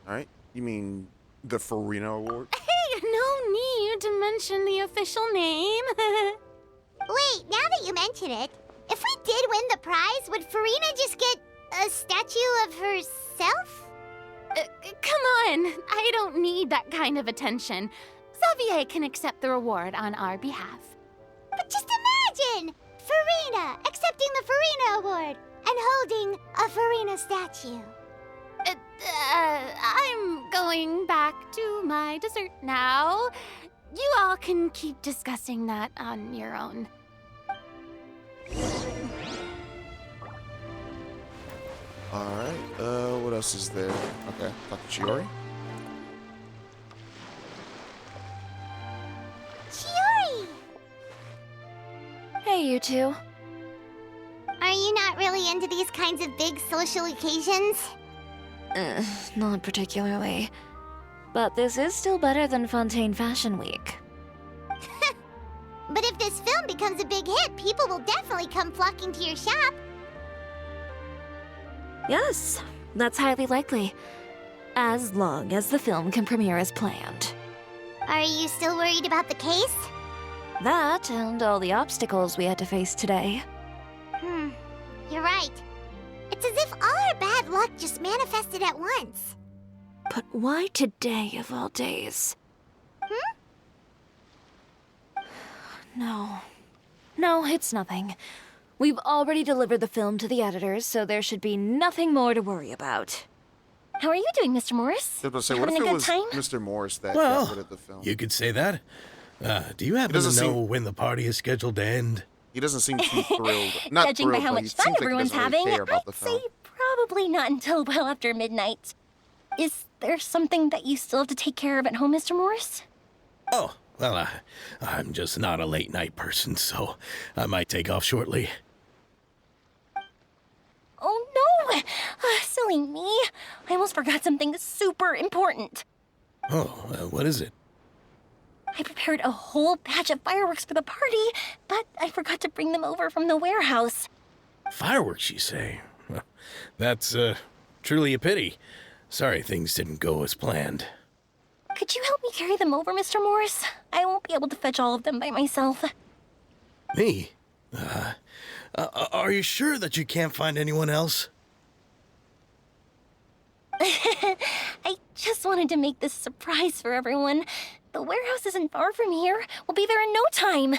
Alright, you mean the Farina Award? Hey, no need to mention the official name. Wait, now that you mention it, if we did win the prize, would Farina just get a statue of herself? Come on, I don't need that kind of attention. Xavier can accept the reward on our behalf. But just imagine! Farina accepting the Farina Award and holding a Farina statue. I'm going back to my dessert now. You all can keep discussing that on your own. Alright, what else is there? Okay, Dr. Chiori. Chiori! Hey, you two. Are you not really into these kinds of big social occasions? Not particularly. But this is still better than Fontaine Fashion Week. But if this film becomes a big hit, people will definitely come flocking to your shop. Yes, that's highly likely. As long as the film can premiere as planned. Are you still worried about the case? That and all the obstacles we had to face today. You're right. It's as if all our bad luck just manifested at once. But why today of all days? No, it's nothing. We've already delivered the film to the editors, so there should be nothing more to worry about. How are you doing, Mr. Morris? I was about to say, what Having if a it good was time? Mr. Morris that Well, got rid of the film? you could say that. Do you happen to know when the party is scheduled to end? He doesn't seem too thrilled. Not Judging by thrilled, how but he much fun seems like he everyone's doesn't really having, care about the I'd film. say probably not until well after midnight. Is there something that you still have to take care of at home, Mr. Morris? Oh, well, I'm just not a late night person, so I might take off shortly. Oh no! Silly me. I almost forgot something super important. Oh, what is it? I prepared a whole batch of fireworks for the party, but I forgot to bring them over from the warehouse. Fireworks, you say? Well, that's truly a pity. Sorry things didn't go as planned. Could you help me carry them over, Mr. Morris? I won't be able to fetch all of them by myself. Me? Are you sure that you can't find anyone else? I just wanted to make this a surprise for everyone. The warehouse isn't far from here. We'll be there in no time.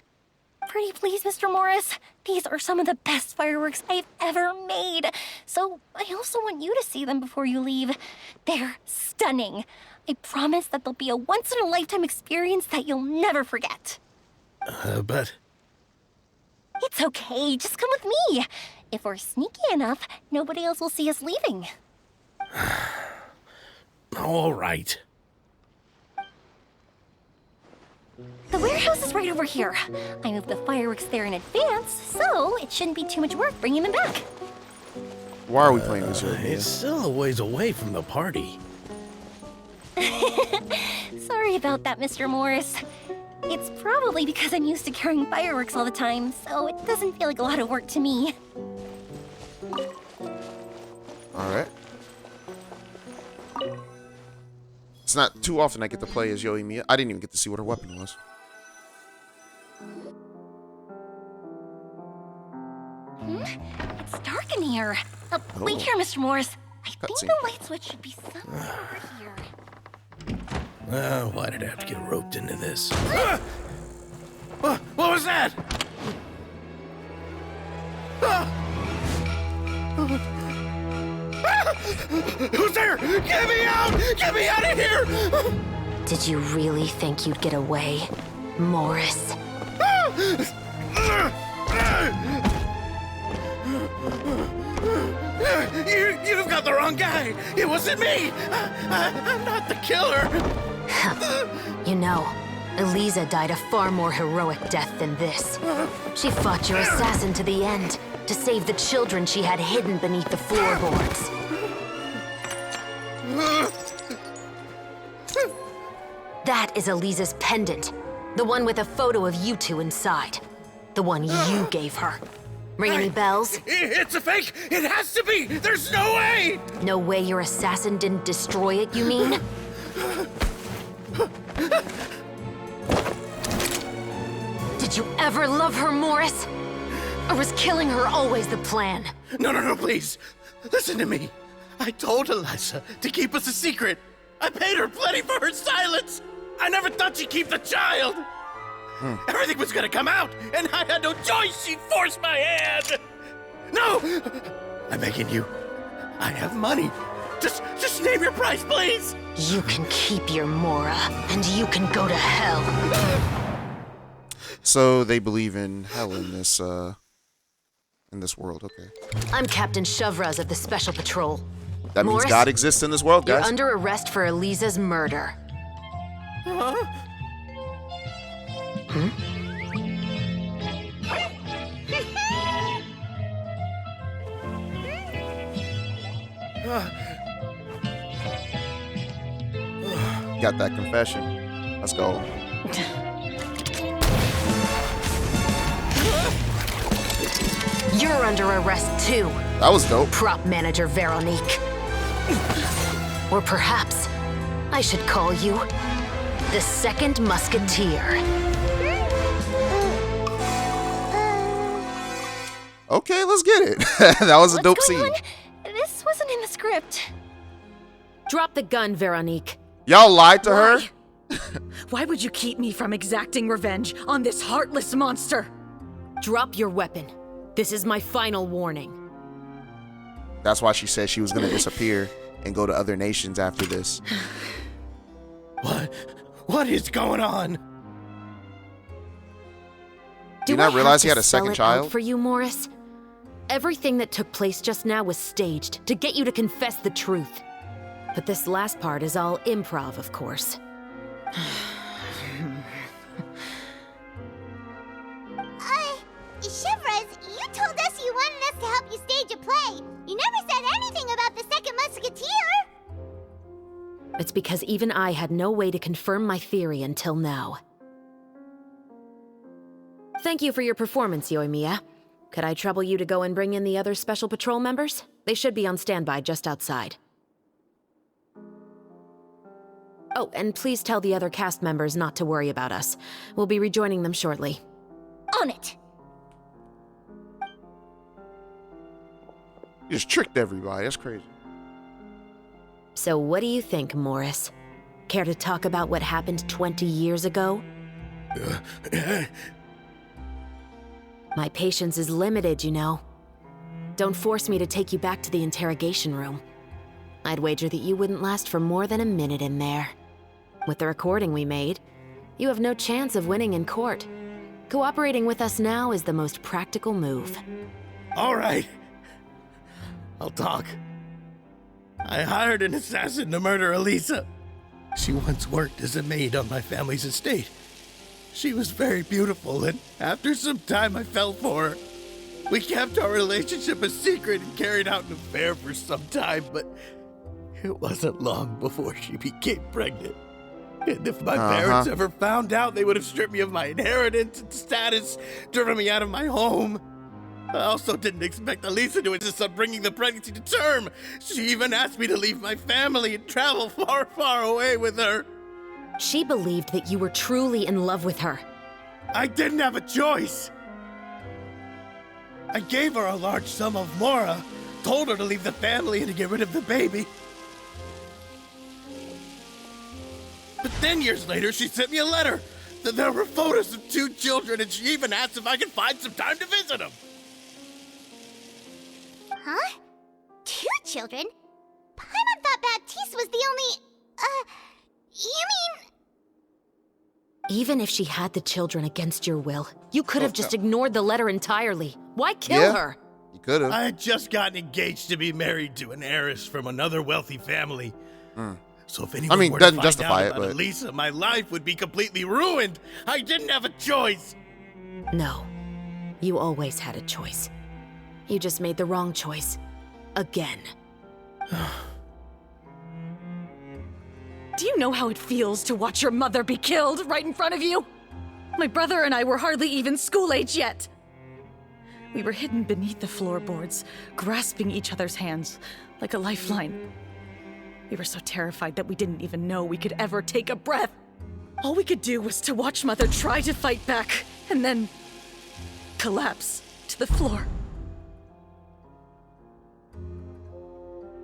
Pretty please, Mr. Morris. These are some of the best fireworks I've ever made. So I also want you to see them before you leave. They're stunning. I promise that they'll be a once-in-a-lifetime experience that you'll never forget. But... It's okay. Just come with me. If we're sneaky enough, nobody else will see us leaving. All right. The warehouse is right over here. I moved the fireworks there in advance, so it shouldn't be too much work bringing them back. Why are we playing this game? It's still a ways away from the party. Sorry about that, Mr. Morris. It's probably because I'm used to carrying fireworks all the time, so it doesn't feel like a lot of work to me. Alright. It's not too often I get to play as Yoimiya. I didn't even get to see what her weapon was. It's dark in here. Wait here, Mr. Morris. I think the light switch should be somewhere over here. Why did I have to get roped into this? What was that? Who's there? Get me out! Get me out of here! Did you really think you'd get away, Morris? You've got the wrong guy. It wasn't me. I'm not the killer. You know, Eliza died a far more heroic death than this. She fought your assassin to the end to save the children she had hidden beneath the floorboards. That is Eliza's pendant. The one with a photo of you two inside. The one you gave her. Ring any bells? It's a fake! It has to be! There's no way! No way your assassin didn't destroy it, you mean? Did you ever love her, Morris? Or was killing her always the plan? No, please. Listen to me. I told Eliza to keep us a secret. I paid her plenty for her silence. I never thought she'd keep the child. Everything was gonna come out, and I had no choice. She forced my hand. No! I'm begging you. I have money. Just name your price, please. You can keep your Mora, and you can go to hell. So they believe in hell in this world, okay. I'm Captain Shavraz of the Special Patrol. That means Morris, God exists in this world, guys. You're under arrest for Eliza's murder. Huh? Got that confession. Let's go. You're under arrest too. That was dope. Prop manager Veronique. Or perhaps I should call you the Second Musketeer. Okay, let's get it. That was a dope scene. This wasn't in the script. Drop the gun, Veronique. Y'all lied to her? Why would you keep me from exacting revenge on this heartless monster? Drop your weapon. This is my final warning. That's why she said she was going to disappear and go to other nations after this. What is going on? Do you not realize he had a second child? For you, Morris? Everything that took place just now was staged to get you to confess the truth. But this last part is all improv, of course. Shavraz, you told us you wanted us to help you stage a play. You never said anything about the Second Musketeer. It's because even I had no way to confirm my theory until now. Thank you for your performance, Yoimiya. Could I trouble you to go and bring in the other Special Patrol members? They should be on standby just outside. Oh, and please tell the other cast members not to worry about us. We'll be rejoining them shortly. On it. You just tricked everybody. That's crazy. So what do you think, Morris? Care to talk about what happened 20 years ago? My patience is limited, you know. Don't force me to take you back to the interrogation room. I'd wager that you wouldn't last for more than a minute in there. With the recording we made, you have no chance of winning in court. Cooperating with us now is the most practical move. All right. I'll talk. I hired an assassin to murder Elisa. She once worked as a maid on my family's estate. She was very beautiful, and after some time I fell for her. We kept our relationship a secret and carried out an affair for some time, but it wasn't long before she became pregnant. And if my parents ever found out, they would have stripped me of my inheritance and status, driven me out of my home. I also didn't expect Elisa to insist on bringing the pregnancy to term. She even asked me to leave my family and travel far, far away with her. She believed that you were truly in love with her. I didn't have a choice. I gave her a large sum of Mora, told her to leave the family and to get rid of the baby. But then years later, she sent me a letter. There were photos of 2 children, and she even asked if I could find some time to visit them. Huh? 2 children? Paimon thought Baptiste was the only... you mean... Even if she had the children against your will, you could have just ignored the letter entirely. Why kill her? You could have. I had just gotten engaged to be married to an heiress from another wealthy family. So if anyone were to doesn't find justify out it, about but Elisa, my life would be completely ruined. I didn't have a choice. No, you always had a choice. You just made the wrong choice. Again. Do you know how it feels to watch your mother be killed right in front of you? My brother and I were hardly even school age yet. We were hidden beneath the floorboards, grasping each other's hands like a lifeline. We were so terrified that we didn't even know we could ever take a breath. All we could do was to watch Mother try to fight back, and then collapse to the floor.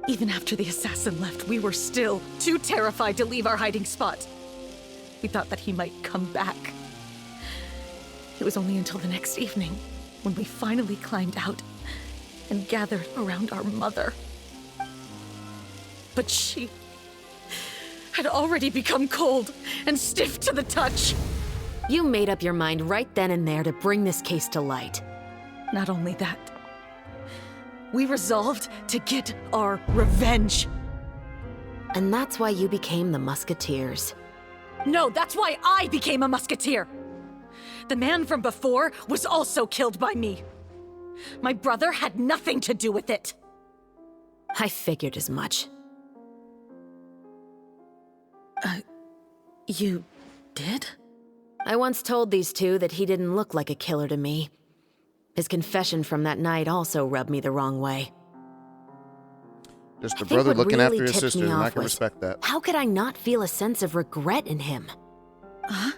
Even after the assassin left, we were still too terrified to leave our hiding spot. We thought that he might come back. It was only until the next evening when we finally climbed out and gathered around our mother. But she had already become cold and stiff to the touch. You made up your mind right then and there to bring this case to light. Not only that, we resolved to get our revenge. And that's why you became the Musketeers. No, that's why I became a Musketeer. The man from before was also killed by me. My brother had nothing to do with it. I figured as much. You did? I once told these two that he didn't look like a killer to me. His confession from that night also rubbed me the wrong way. Just a brother looking after his sister, and I can respect that. How could I not feel a sense of regret in him? Huh?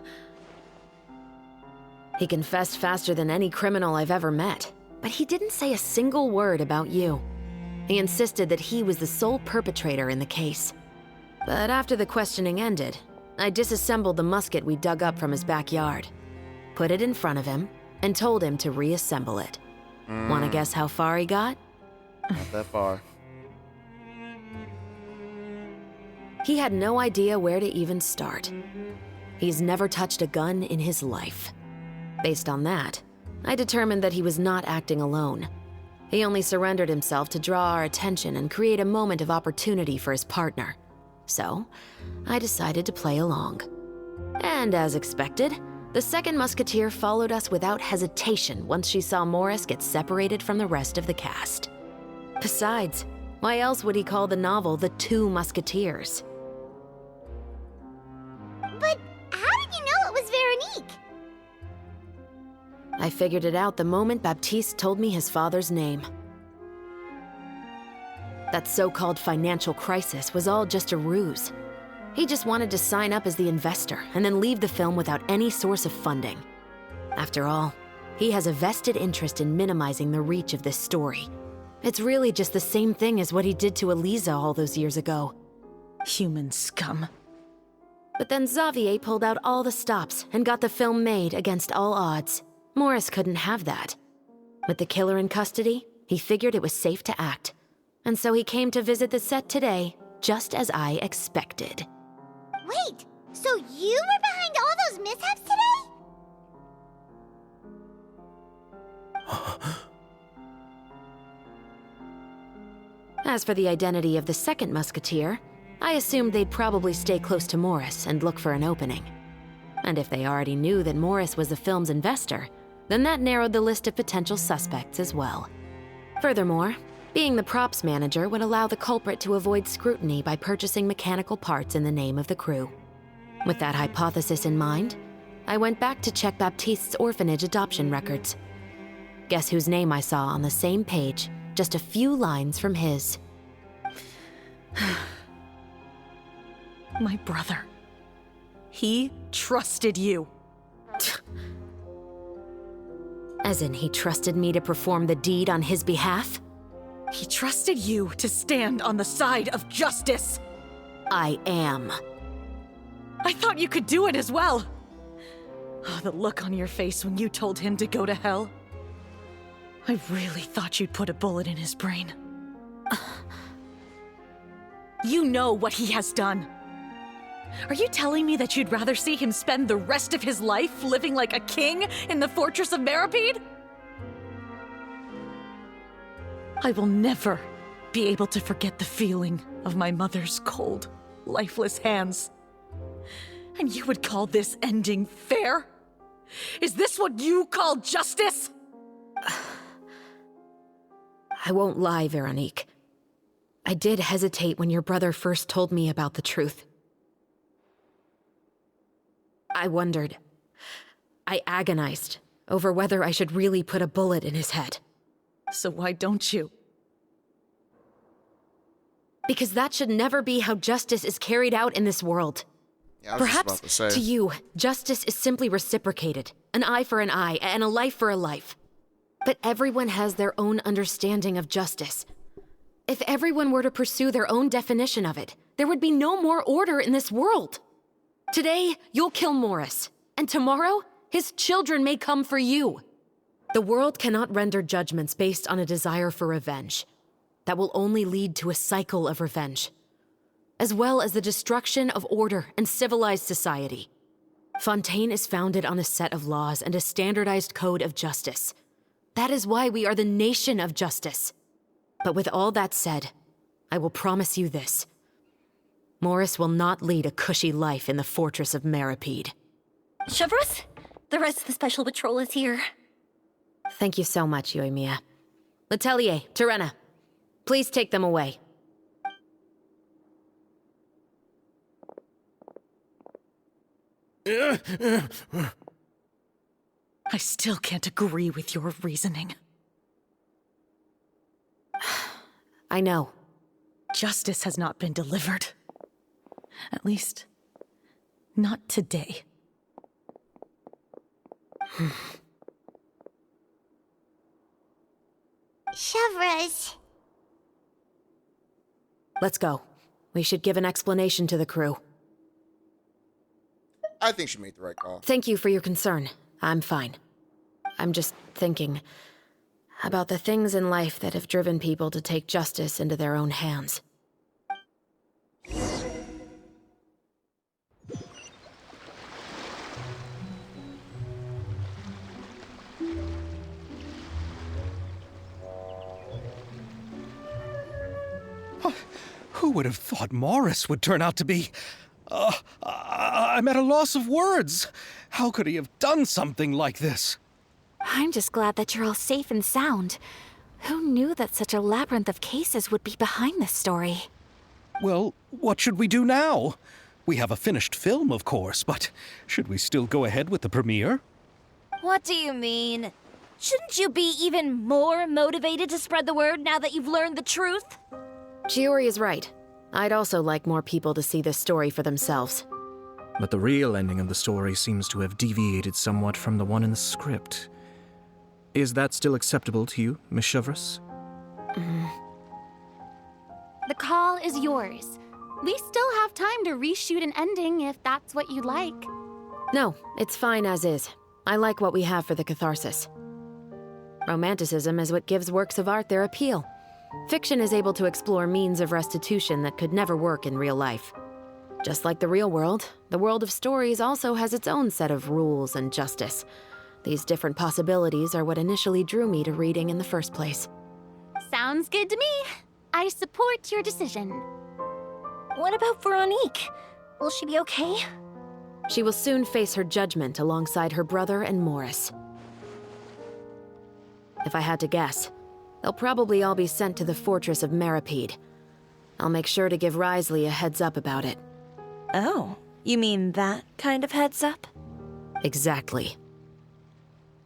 He confessed faster than any criminal I've ever met, but he didn't say a single word about you. He insisted that he was the sole perpetrator in the case. But after the questioning ended, I disassembled the musket we dug up from his backyard, put it in front of him, and told him to reassemble it. Wanna guess how far he got? Not that far. He had no idea where to even start. He's never touched a gun in his life. Based on that, I determined that he was not acting alone. He only surrendered himself to draw our attention and create a moment of opportunity for his partner. So, I decided to play along. And as expected, the second musketeer followed us without hesitation once she saw Morris get separated from the rest of the cast. Besides, why else would he call the novel The Two Musketeers? But how did you know it was Veronique? I figured it out the moment Baptiste told me his father's name. That so-called financial crisis was all just a ruse. He just wanted to sign up as the investor and then leave the film without any source of funding. After all, he has a vested interest in minimizing the reach of this story. It's really just the same thing as what he did to Eliza all those years ago. Human scum. But then Xavier pulled out all the stops and got the film made against all odds. Morris couldn't have that. With the killer in custody, he figured it was safe to act. And so he came to visit the set today, just as I expected. Wait, so you were behind all those mishaps today? As for the identity of the second musketeer, I assumed they'd probably stay close to Morris and look for an opening. And if they already knew that Morris was the film's investor, then that narrowed the list of potential suspects as well. Furthermore, being the props manager would allow the culprit to avoid scrutiny by purchasing mechanical parts in the name of the crew. With that hypothesis in mind, I went back to check Baptiste's orphanage adoption records. Guess whose name I saw on the same page, just a few lines from his. My brother. He trusted you. As in, he trusted me to perform the deed on his behalf? He trusted you to stand on the side of justice. I am. I thought you could do it as well. Oh, the look on your face when you told him to go to hell. I really thought you'd put a bullet in his brain. You know what he has done. Are you telling me that you'd rather see him spend the rest of his life living like a king in the fortress of Meripede? I will never be able to forget the feeling of my mother's cold, lifeless hands. And you would call this ending fair? Is this what you call justice? I won't lie, Veronique. I did hesitate when your brother first told me about the truth. I wondered. I agonized. over whether I should really put a bullet in his head. So why don't you? Because that should never be how justice is carried out in this world. Yeah, I was just Perhaps about to say. to you, justice is simply reciprocated. An eye for an eye, and a life for a life. But everyone has their own understanding of justice. If everyone were to pursue their own definition of it, there would be no more order in this world. Today, you'll kill Morris, and tomorrow, his children may come for you. The world cannot render judgments based on a desire for revenge. That will only lead to a cycle of revenge, as well as the destruction of order and civilized society. Fontaine is founded on a set of laws and a standardized code of justice. That is why we are the nation of justice. But with all that said, I will promise you this. Morris will not lead a cushy life in the fortress of Meripede. Chevros, the rest of the Special Patrol is here. Thank you so much, Yoimiya. Letelier, Terena, please take them away. I still can't agree with your reasoning. I know. Justice has not been delivered. At least, not today. Chevros. Let's go. We should give an explanation to the crew. I think she made the right call. Thank you for your concern. I'm fine. I'm just thinking about the things in life that have driven people to take justice into their own hands. Who would have thought Morris would turn out to be... I'm at a loss of words. How could he have done something like this? I'm just glad that you're all safe and sound. Who knew that such a labyrinth of cases would be behind this story? Well, what should we do now? We have a finished film, of course, but should we still go ahead with the premiere? What do you mean? Shouldn't you be even more motivated to spread the word now that you've learned the truth? Chiori is right. I'd also like more people to see this story for themselves. But the real ending of the story seems to have deviated somewhat from the one in the script. Is that still acceptable to you, Miss Chevros? The call is yours. We still have time to reshoot an ending if that's what you'd like. No, it's fine as is. I like what we have for the catharsis. Romanticism is what gives works of art their appeal. Fiction is able to explore means of restitution that could never work in real life. Just like the real world, the world of stories also has its own set of rules and justice. These different possibilities are what initially drew me to reading in the first place. Sounds good to me. I support your decision. What about Veronique? Will she be okay? She will soon face her judgment alongside her brother and Morris. If I had to guess, they'll probably all be sent to the fortress of Meripede. I'll make sure to give Risley a heads up about it. Oh, you mean that kind of heads up? Exactly.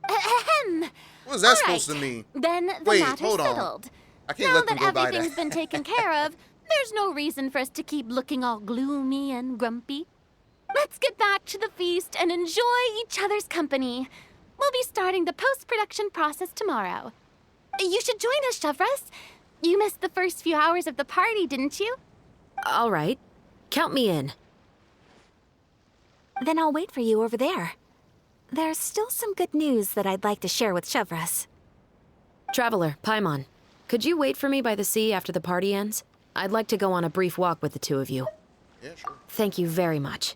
Ahem. What was that supposed to mean? Then the Wait, matter's hold on. settled. I can't Now let them that go by everything's that. been taken care of, there's no reason for us to keep looking all gloomy and grumpy. Let's get back to the feast and enjoy each other's company. We'll be starting the post-production process tomorrow. You should join us, Chevros. You missed the first few hours of the party, didn't you? All right. Count me in. Then I'll wait for you over there. There's still some good news that I'd like to share with Chevros. Traveler, Paimon, could you wait for me by the sea after the party ends? I'd like to go on a brief walk with the two of you. Yeah, sure. Thank you very much.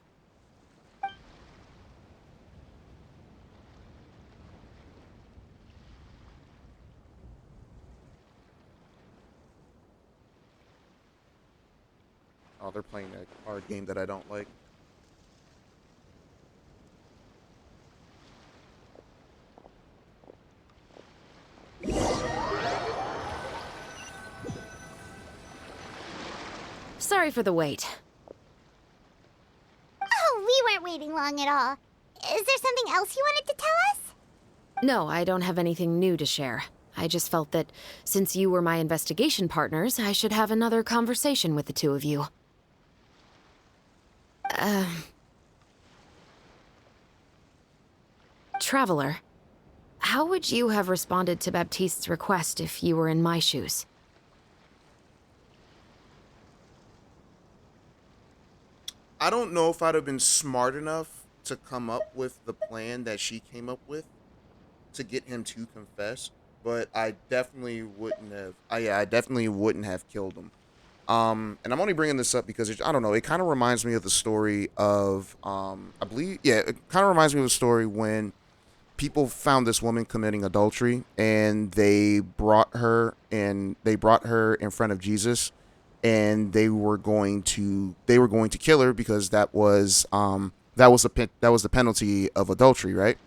Oh, they're playing a card game that I don't like. Sorry for the wait. Oh, we weren't waiting long at all. Is there something else you wanted to tell us? No, I don't have anything new to share. I just felt that since you were my investigation partners, I should have another conversation with the two of you. Traveler, how would you have responded to Baptiste's request if you were in my shoes? I don't know if I'd have been smart enough to come up with the plan that she came up with to get him to confess, but I definitely wouldn't have. I definitely wouldn't have killed him. And I'm only bringing this up because I don't know. It kind of reminds me of the story of I believe, yeah, it kind of reminds me of a story when people found this woman committing adultery, and they brought her in front of Jesus, and they were going to kill her because that was the penalty of adultery, right?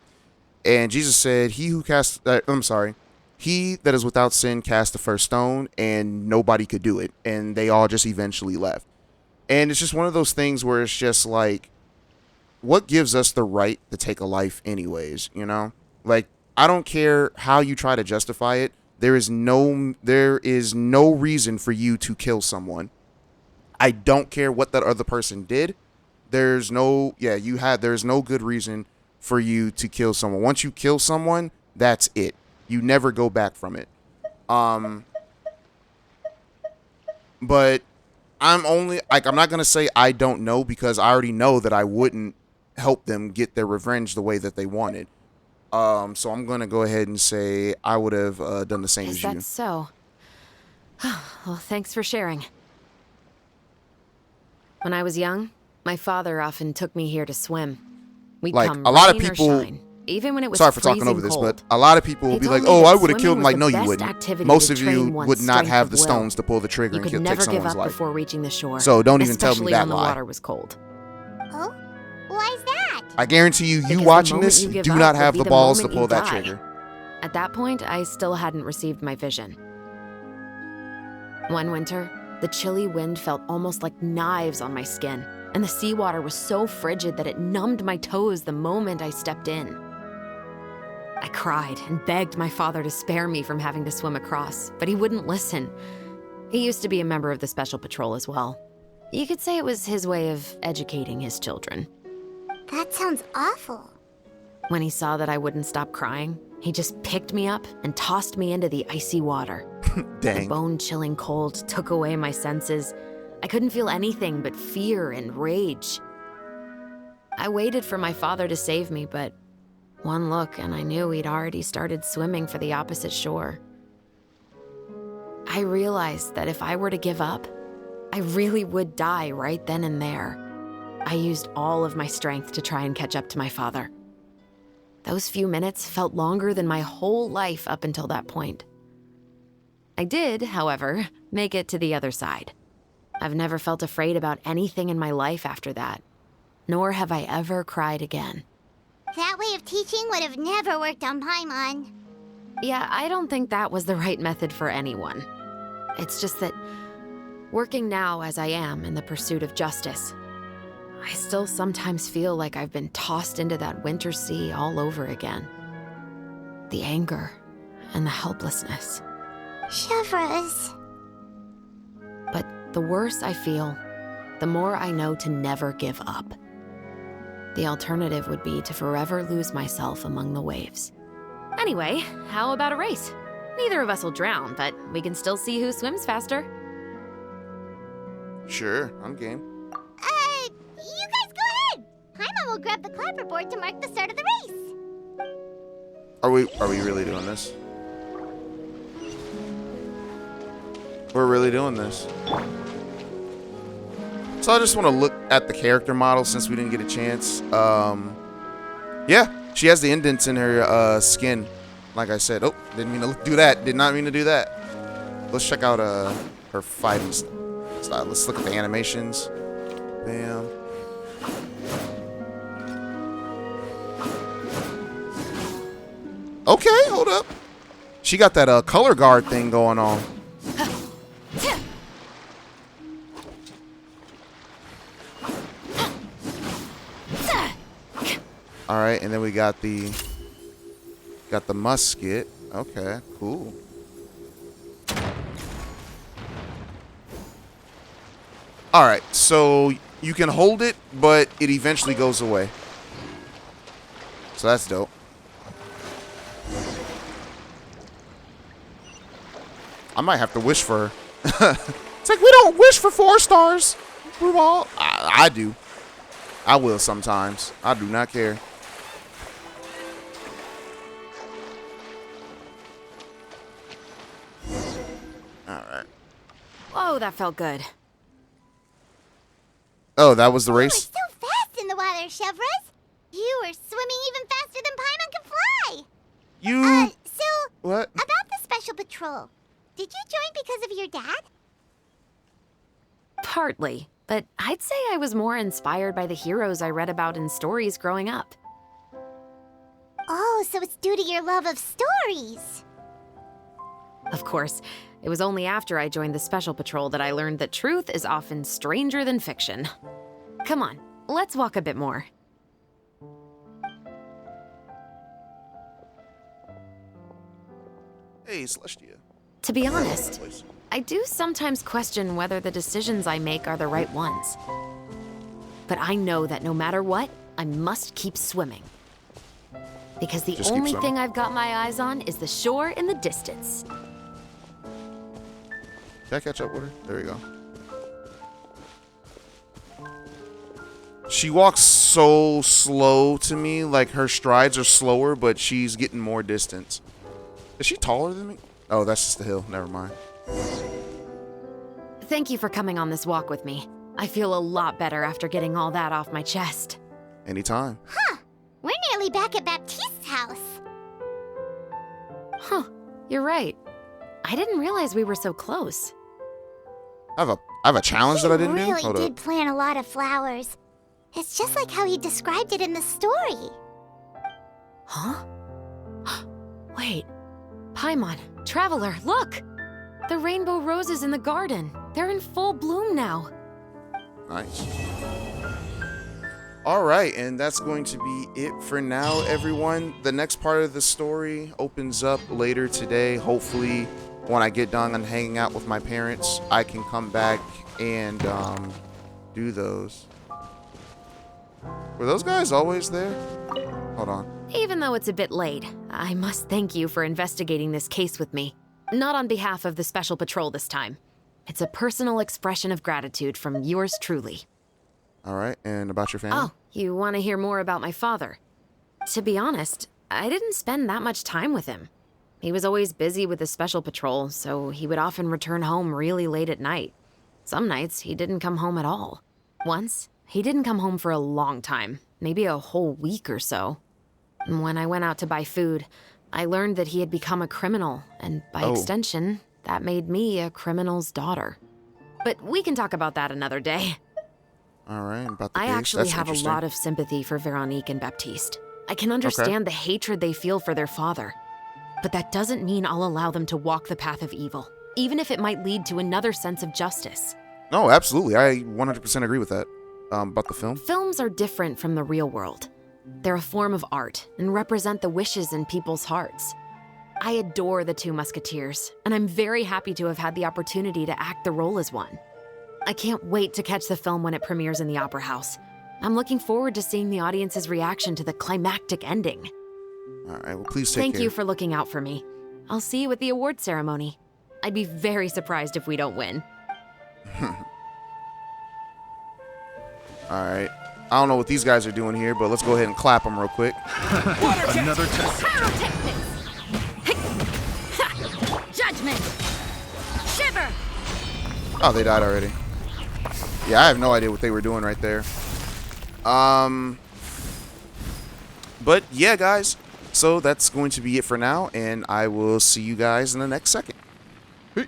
And Jesus said, he that is without sin cast the first stone, and nobody could do it, and they all just eventually left. And it's just one of those things where it's just like, what gives us the right to take a life anyways, you know? Like, I don't care how you try to justify it. There is no reason for you to kill someone. I don't care what that other person did. There's no good reason for you to kill someone. Once you kill someone, that's it. You never go back from it. But I'm not going to say I don't know, because I already know that I wouldn't help them get their revenge the way that they wanted. So I'm going to go ahead and say I would have done the same as you. Is that so? Well, thanks for sharing. When I was young, my father often took me here to swim. We'd Like, come a lot of rain or people- shine, even when it was Sorry for talking over freezing this, cold. but a lot of people will He be told like, me "Oh, that I would have killed him." swimming Like, was no, the you best wouldn't. activity Most to of train you one's would not strength have of the will. stones to pull the trigger You and could take never give someone's up life. before reaching the shore. So don't even tell me especially that when the lie. water was cold. Oh? Why's that? I guarantee you, Because the watching moment this, you give do up not would have be the the balls to moment you pull that die. trigger. At that point, I still hadn't received my vision. One winter, the chilly wind felt almost like knives on my skin, and the seawater was so frigid that it numbed my toes the moment I stepped in. I cried and begged my father to spare me from having to swim across, but he wouldn't listen. He used to be a member of the Special Patrol as well. You could say it was his way of educating his children. That sounds awful. When he saw that I wouldn't stop crying, he just picked me up and tossed me into the icy water. Dang. The bone-chilling cold took away my senses. I couldn't feel anything but fear and rage. I waited for my father to save me, but one look and I knew he'd already started swimming for the opposite shore. I realized that if I were to give up, I really would die right then and there. I used all of my strength to try and catch up to my father. Those few minutes felt longer than my whole life up until that point. I did, however, make it to the other side. I've never felt afraid about anything in my life after that, nor have I ever cried again. That way of teaching would have never worked on Paimon. Yeah, I don't think that was the right method for anyone. It's just that, working now as I am in the pursuit of justice, I still sometimes feel like I've been tossed into that winter sea all over again. The anger and the helplessness. Chevres. But the worse I feel, the more I know to never give up. The alternative would be to forever lose myself among the waves. Anyway, how about a race? Neither of us will drown, but we can still see who swims faster. Sure, I'm game. You guys go ahead. Paimon will grab the clapperboard to mark the start of the race. Are we really doing this? We're really doing this. So I just want to look at the character model since we didn't get a chance. Yeah, she has the indents in her skin. Like I said, oh, didn't mean to do that. Did not mean to do that. Let's check out her fighting style. Let's look at the animations. Bam. Okay, hold up. She got that color guard thing going on. All right, and then we got the Got the musket. Okay, cool. All right, so you can hold it, but it eventually goes away. So that's dope. I might have to wish for her. It's like, we don't wish for 4 stars. Brumal. I do. I will sometimes. I do not care. Alright. Whoa, that felt good. Oh, that was the race? You were so fast in the water, Chevros. You were swimming even faster than Paimon could fly. You... So, what? About the special patrol. Did you join because of your dad? Partly, but I'd say I was more inspired by the heroes I read about in stories growing up. Oh, so it's due to your love of stories. Of course, it was only after I joined the Special Patrol that I learned that truth is often stranger than fiction. Come on, let's walk a bit more. Hey, Celestia. To be honest, I do sometimes question whether the decisions I make are the right ones. But I know that no matter what, I must keep swimming. Because the only thing I've got my eyes on is the shore in the distance. Can I catch up with her? There we go. She walks so slow to me, like her strides are slower, but she's getting more distance. Is she taller than me? Oh, that's just the hill. Never mind. Thank you for coming on this walk with me. I feel a lot better after getting all that off my chest. Anytime. Huh. We're nearly back at Baptiste's house. Huh. You're right. I didn't realize we were so close. I have a challenge that I didn't do? He Hold really up. did plant a lot of flowers. It's just like how he described it in the story. Huh? Wait. Paimon, Traveler, look! The rainbow roses in the garden. They're in full bloom now. Nice. All right, and that's going to be it for now, everyone. The next part of the story opens up later today. Hopefully, when I get done and hanging out with my parents, I can come back and do those. Were those guys always there? Hold on. Even though it's a bit late, I must thank you for investigating this case with me. Not on behalf of the Special Patrol this time. It's a personal expression of gratitude from yours truly. All right, and about your family? Oh, you want to hear more about my father? To be honest, I didn't spend that much time with him. He was always busy with the Special Patrol, so he would often return home really late at night. Some nights, he didn't come home at all. Once, he didn't come home for a long time, maybe a whole week or so. When I went out to buy food, I learned that he had become a criminal, and by extension, that made me a criminal's daughter. But we can talk about that another day. All right, about the I case. actually That's have a interesting. lot of sympathy for Veronique and Baptiste. I can understand the hatred they feel for their father. But that doesn't mean I'll allow them to walk the path of evil, even if it might lead to another sense of justice. No, absolutely. I 100% agree with that. About the film? Films are different from the real world. They're a form of art and represent the wishes in people's hearts. I adore the two Musketeers, and I'm very happy to have had the opportunity to act the role as one. I can't wait to catch the film when it premieres in the Opera House. I'm looking forward to seeing the audience's reaction to the climactic ending. All right, well, please take care. Thank you for looking out for me. I'll see you at the award ceremony. I'd be very surprised if we don't win. All right. I don't know what these guys are doing here, but let's go ahead and clap them real quick. Another test. Judgment! Shiver! Oh, they died already. Yeah, I have no idea what they were doing right there. But yeah, guys. So that's going to be it for now, and I will see you guys in the next second. Peace.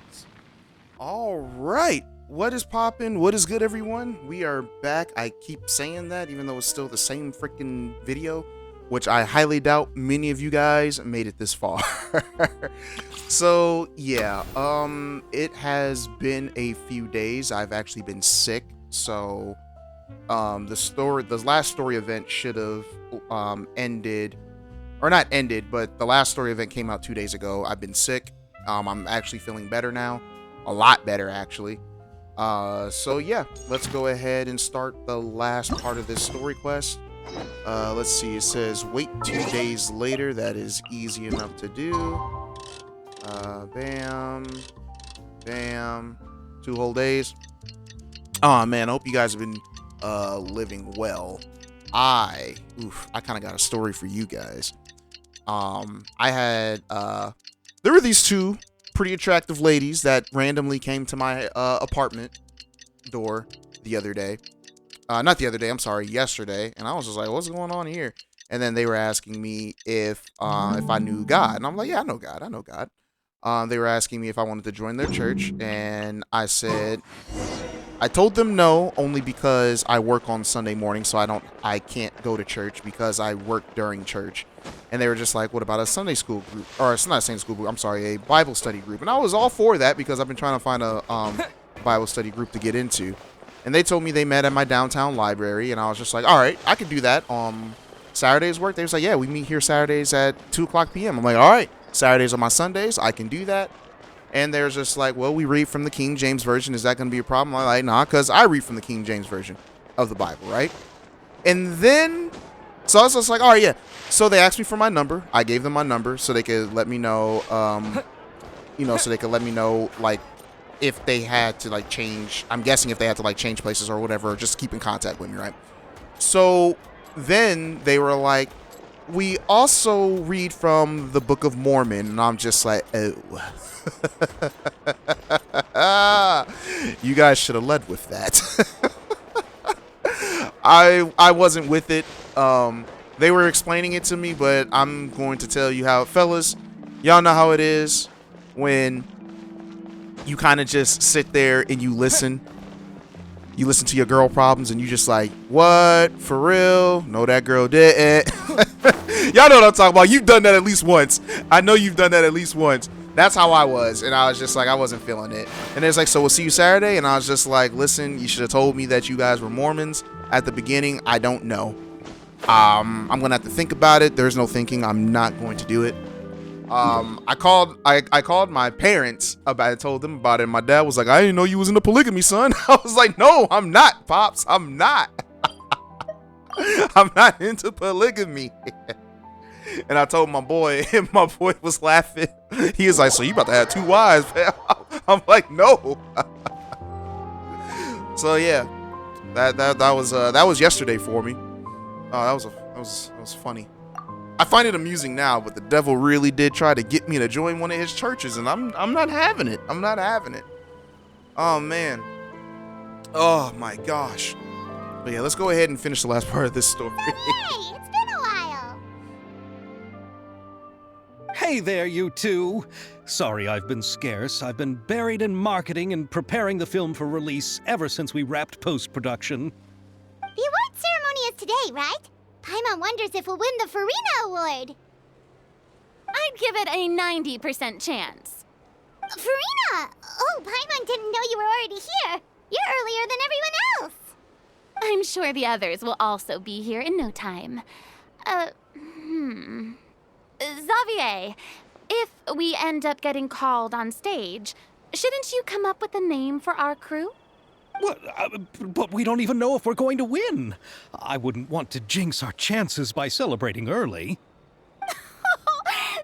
All right. What is poppin'? What is good, everyone? We are back. I keep saying that, even though it's still the same freaking video, which I highly doubt many of you guys made it this far. So yeah, it has been a few days. I've actually been sick, so the last story event should have ended or not ended, but the last story event came out 2 days ago. I've been sick. I'm actually feeling better now. A lot better, actually. So yeah, let's go ahead and start the last part of this story quest. Let's see, it says wait 2 days later. That is easy enough to do. Bam. Bam. 2 whole days. Oh man, I hope you guys have been living well. I kind of got a story for you guys. I had there were these 2 pretty attractive ladies that randomly came to my apartment door the other day. Not the other day, I'm sorry, yesterday. And I was just like, what's going on here? And then they were asking me if I knew God. And I'm like, yeah, I know God. They were asking me if I wanted to join their church. And I told them no, only because I work on Sunday morning, so I can't go to church because I work during church. And they were just like, what about a Sunday school group? Or it's not a Sunday school group, I'm sorry, a Bible study group. And I was all for that because I've been trying to find a Bible study group to get into. And they told me they met at my downtown library, and I was just like, all right, I could do that. Saturdays work? They was like, yeah, we meet here Saturdays at 2:00 p.m. I'm like, all right, Saturdays are my Sundays, I can do that. And they're just like, well, we read from the King James Version. Is that going to be a problem? I'm like, nah, because I read from the King James Version of the Bible, right? And then, so I was just like, all right, yeah. So they asked me for my number. I gave them my number so they could let me know, like, if they had to, like, change. I'm guessing if they had to, like, change places or whatever, or just keep in contact with me, right? So then they were like, we also read from the Book of Mormon. And I'm just like, oh. You guys should have led with that. I wasn't with it. They were explaining it to me, but I'm going to tell you how, fellas, y'all know how it is when you kind of just sit there and you listen to your girl problems and you just like, what, for real? No, that girl didn't. Y'all know what I'm talking about. You've done that at least once. I know you've done that at least once. That's how I was, and I was just like, I wasn't feeling it. And it's like, so we'll see you Saturday. And I was just like, listen, you should have told me that you guys were Mormons at the beginning. I don't know. I'm gonna have to think about it. There's no thinking. I'm not going to do it. I called my parents about it, told them about it. And my dad was like, I didn't know you was into polygamy, son. I was like, no, I'm not, Pops. I'm not. I'm not into polygamy. And I told my boy, and my boy was laughing. He was like, so you about to have 2 wives, man? I'm like, no. So yeah, that was yesterday for me. Oh, that was funny. I find it amusing now, but the devil really did try to get me to join one of his churches, and I'm not having it. I'm not having it. Oh man. Oh my gosh. But yeah, let's go ahead and finish the last part of this story. Hey, it's been a while. Hey there, you two. Sorry I've been scarce. I've been buried in marketing and preparing the film for release ever since we wrapped post-production. The award ceremony is today, right? Paimon wonders if we'll win the Farina Award. I'd give it a 90% chance. Farina! Oh, Paimon didn't know you were already here. You're earlier than everyone else. I'm sure the others will also be here in no time. Xavier, if we end up getting called on stage, shouldn't you come up with a name for our crew? What? But we don't even know if we're going to win. I wouldn't want to jinx our chances by celebrating early.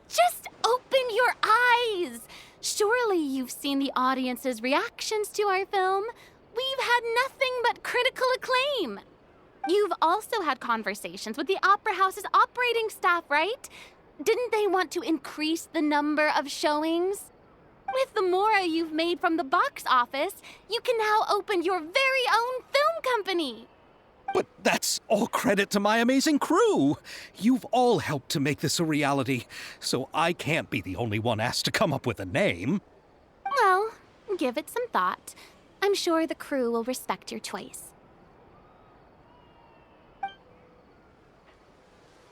Just open your eyes. Surely you've seen the audience's reactions to our film. We've had nothing but critical acclaim. You've also had conversations with the Opera House's operating staff, right? Didn't they want to increase the number of showings? With the mora you've made from the box office, you can now open your very own film company. But that's all credit to my amazing crew. You've all helped to make this a reality, so I can't be the only one asked to come up with a name. Well, give it some thought. I'm sure the crew will respect your choice.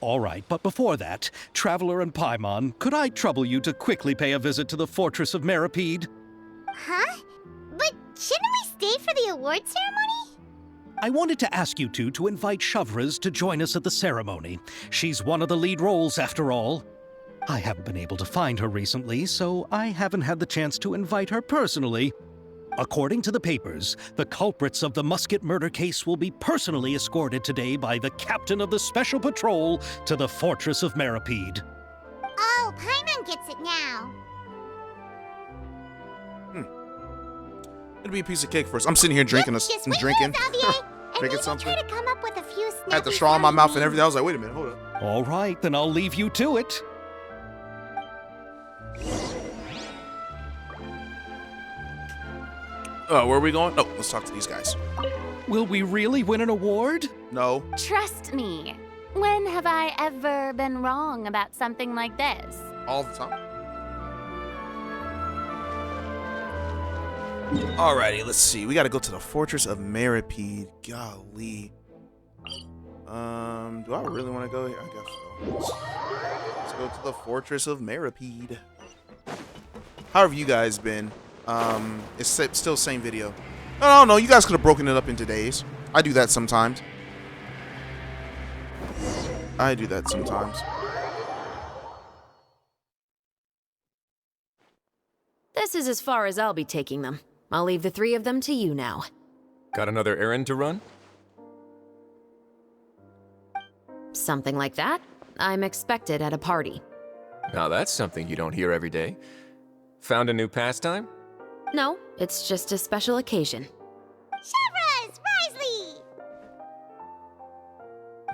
All right, but before that, Traveler and Paimon, could I trouble you to quickly pay a visit to the Fortress of Meripede? Huh? But shouldn't we stay for the award ceremony? I wanted to ask you two to invite Shavraz to join us at the ceremony. She's one of the lead roles, after all. I haven't been able to find her recently, so I haven't had the chance to invite her personally. According to the papers, the culprits of the Musket murder case will be personally escorted today by the captain of the Special Patrol to the Fortress of Meripede. Oh, Paimon gets it now. It'll be a piece of cake first. I'm sitting here drinking drinking something. Try to come up with a few I had the straw in my mouth and everything. I was like, wait a minute, hold up. All right, then I'll leave you to it. Oh, where are we going? Oh, let's talk to these guys. Will we really win an award? No. Trust me. When have I ever been wrong about something like this? All the time. Alrighty, let's see. We gotta go to the Fortress of Meripede. Golly. Do I really want to go here? I guess so. Let's go to the Fortress of Meripede. How have you guys been? It's still same video. Oh no, you guys could have broken it up into days. I do that sometimes. This is as far as I'll be taking them. I'll leave the three of them to you now. Got another errand to run? Something like that. I'm expected at a party. Now that's something you don't hear every day. Found a new pastime? No, it's just a special occasion. Shavraz! Risley!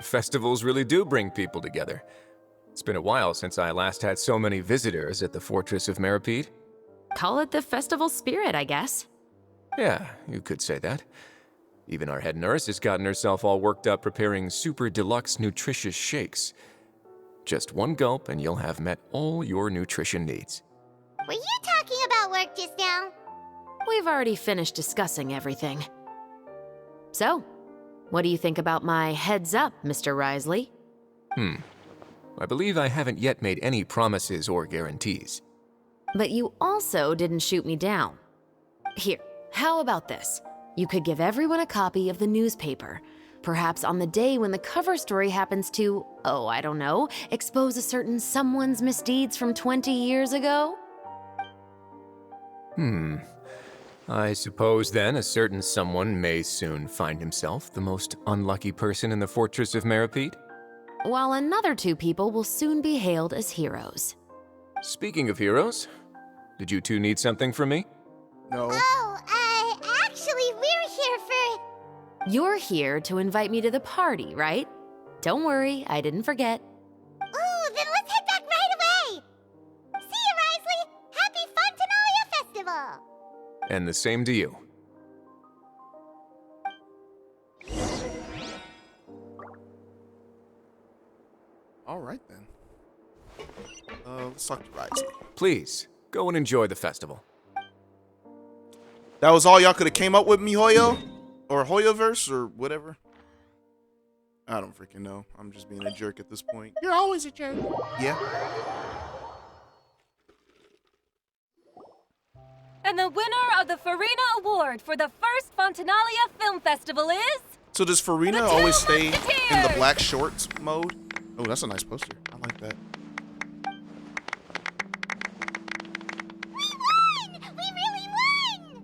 Festivals really do bring people together. It's been a while since I last had so many visitors at the Fortress of Meripede. Call it the festival spirit, I guess. Yeah, you could say that. Even our head nurse has gotten herself all worked up preparing super deluxe nutritious shakes. Just one gulp and you'll have met all your nutrition needs. Were you talking about work just now? We've already finished discussing everything. So, what do you think about my heads up, Mr. Risley? I believe I haven't yet made any promises or guarantees. But you also didn't shoot me down. Here, how about this? You could give everyone a copy of the newspaper. Perhaps on the day when the cover story happens to, oh, I don't know, expose a certain someone's misdeeds from 20 years ago? I suppose then a certain someone may soon find himself the most unlucky person in the Fortress of Meripede? While another two people will soon be hailed as heroes. Speaking of heroes, did you two need something from me? No. Oh, actually, we're here for... You're here to invite me to the party, right? Don't worry, I didn't forget. Ooh, then let's head back right away! See you, Risley! Happy Fontanalia Festival! And the same to you. All right, then. Let's talk to Risley. Please, go and enjoy the festival. That was all y'all could have came up with, MiHoYo? Or Hoyoverse, or whatever? I don't freaking know. I'm just being a jerk at this point. You're always a jerk. Yeah. And the winner of the Farina Award for the first Fontanalia Film Festival is... So does Farina always stay in the black shorts mode? Oh, that's a nice poster. I like that. We won! We really won!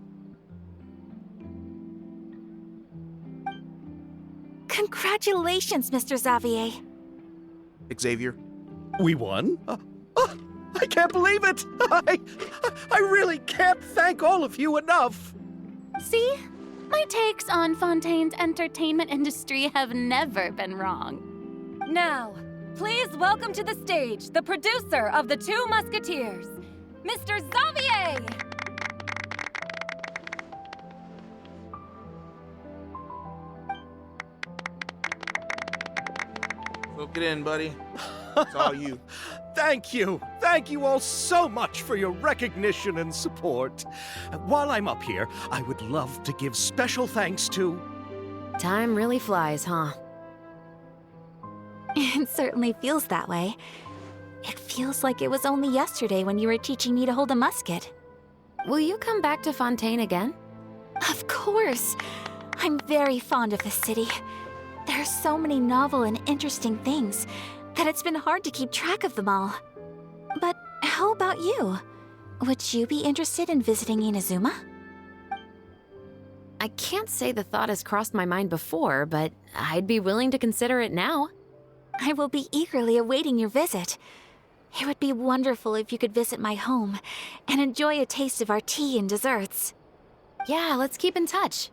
Congratulations, Mr. Xavier. Xavier. We won? I can't believe it! I really can't thank all of you enough! See? My takes on Fontaine's entertainment industry have never been wrong. Now, please welcome to the stage the producer of The Two Musketeers, Mr. Xavier! So get in, buddy. It's all you. Thank you. Thank you all so much for your recognition and support. While I'm up here, I would love to give special thanks to... Time really flies, huh? It certainly feels that way. It feels like it was only yesterday when you were teaching me to hold a musket. Will you come back to Fontaine again? Of course. I'm very fond of this city. There are so many novel and interesting things that it's been hard to keep track of them all. But how about you? Would you be interested in visiting Inazuma? I can't say the thought has crossed my mind before, but I'd be willing to consider it now. I will be eagerly awaiting your visit. It would be wonderful if you could visit my home and enjoy a taste of our tea and desserts. Yeah, let's keep in touch.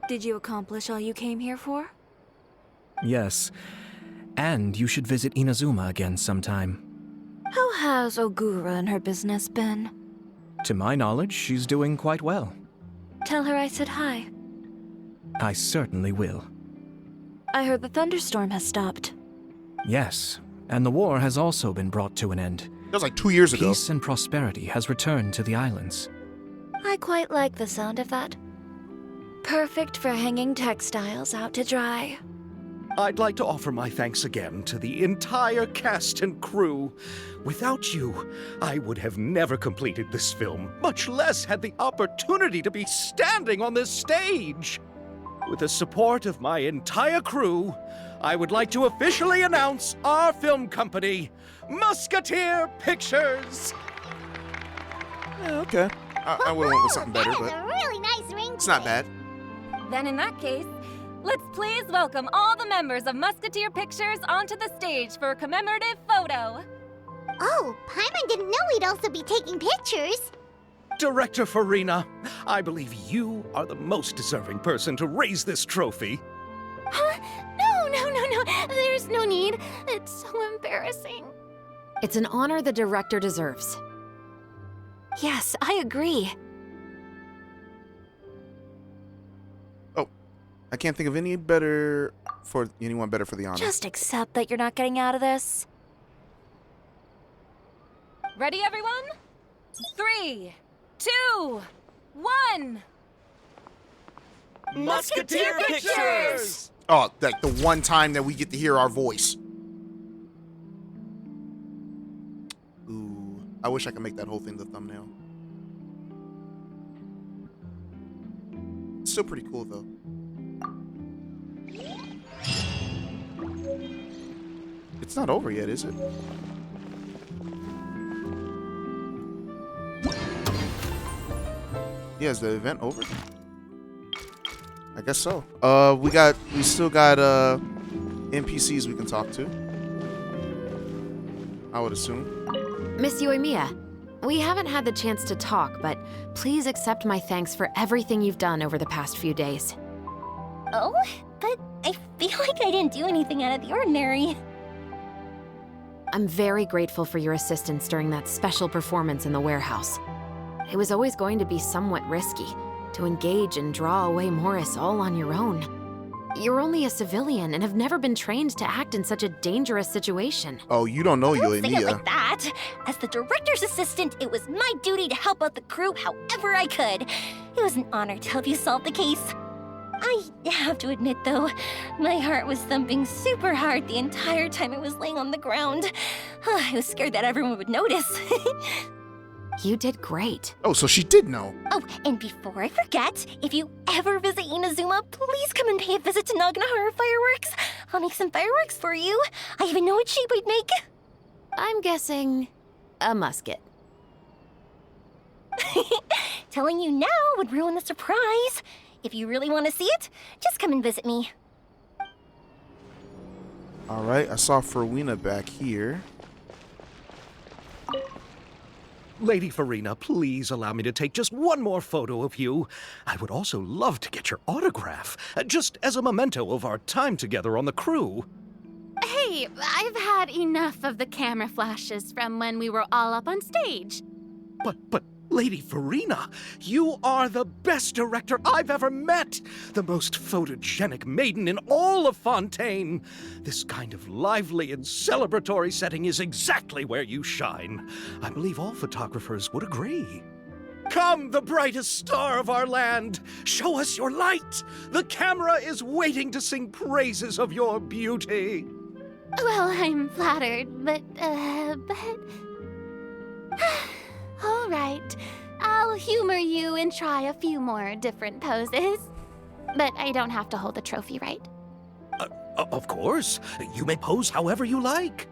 Did you accomplish all you came here for? Yes. And you should visit Inazuma again sometime. How has Ogura and her business been? To my knowledge, she's doing quite well. Tell her I said hi. I certainly will. I heard the thunderstorm has stopped. Yes, and the war has also been brought to an end. That was like 2 years ago. Peace and prosperity has returned to the islands. I quite like the sound of that. Perfect for hanging textiles out to dry. I'd like to offer my thanks again to the entire cast and crew. Without you, I would have never completed this film, much less had the opportunity to be standing on this stage. With the support of my entire crew, I would like to officially announce our film company, Musketeer Pictures. Yeah, okay. I would have went with something better, but a really nice ring. it's not bad. Then in that case, let's please welcome all the members of Musketeer Pictures onto the stage for a commemorative photo. Oh, Paimon didn't know we'd also be taking pictures. Director Farina, I believe you are the most deserving person to raise this trophy. Huh? No. There's no need. It's so embarrassing. It's an honor the director deserves. Yes, I agree. Oh, I can't think of anyone better for the honor. Just accept that you're not getting out of this. Ready, everyone? 3, 2, 1. Musketeer Pictures! Oh, like the one time that we get to hear our voice. Ooh, I wish I could make that whole thing the thumbnail. It's still pretty cool, though. It's not over yet, is it? Yeah, is the event over? I guess so. We still got NPCs we can talk to. I would assume. Miss Yoimiya, we haven't had the chance to talk, but please accept my thanks for everything you've done over the past few days. Oh, but I feel like I didn't do anything out of the ordinary. I'm very grateful for your assistance during that special performance in the warehouse. It was always going to be somewhat risky to engage and draw away Morris all on your own. You're only a civilian and have never been trained to act in such a dangerous situation. Oh, you don't know Don't say it Yoimiya. like that. As the director's assistant, it was my duty to help out the crew however I could. It was an honor to help you solve the case. I have to admit, though, my heart was thumping super hard the entire time I was laying on the ground. I was scared that everyone would notice. You did great. Oh, so she did know. Oh, and before I forget, if you ever visit Inazuma, please come and pay a visit to Naganohara Fireworks. I'll make some fireworks for you. I even know what shape we'd make. I'm guessing a musket. Telling you now would ruin the surprise. If you really want to see it, just come and visit me. All right, I saw Farina back here. Lady Farina, please allow me to take just one more photo of you. I would also love to get your autograph, just as a memento of our time together on the crew. Hey, I've had enough of the camera flashes from when we were all up on stage. But, Lady Farina, you are the best director I've ever met! The most photogenic maiden in all of Fontaine! This kind of lively and celebratory setting is exactly where you shine. I believe all photographers would agree. Come, the brightest star of our land! Show us your light! The camera is waiting to sing praises of your beauty! Well, I'm flattered, but... All right. I'll humor you and try a few more different poses. But I don't have to hold the trophy, right? Of course. You may pose however you like.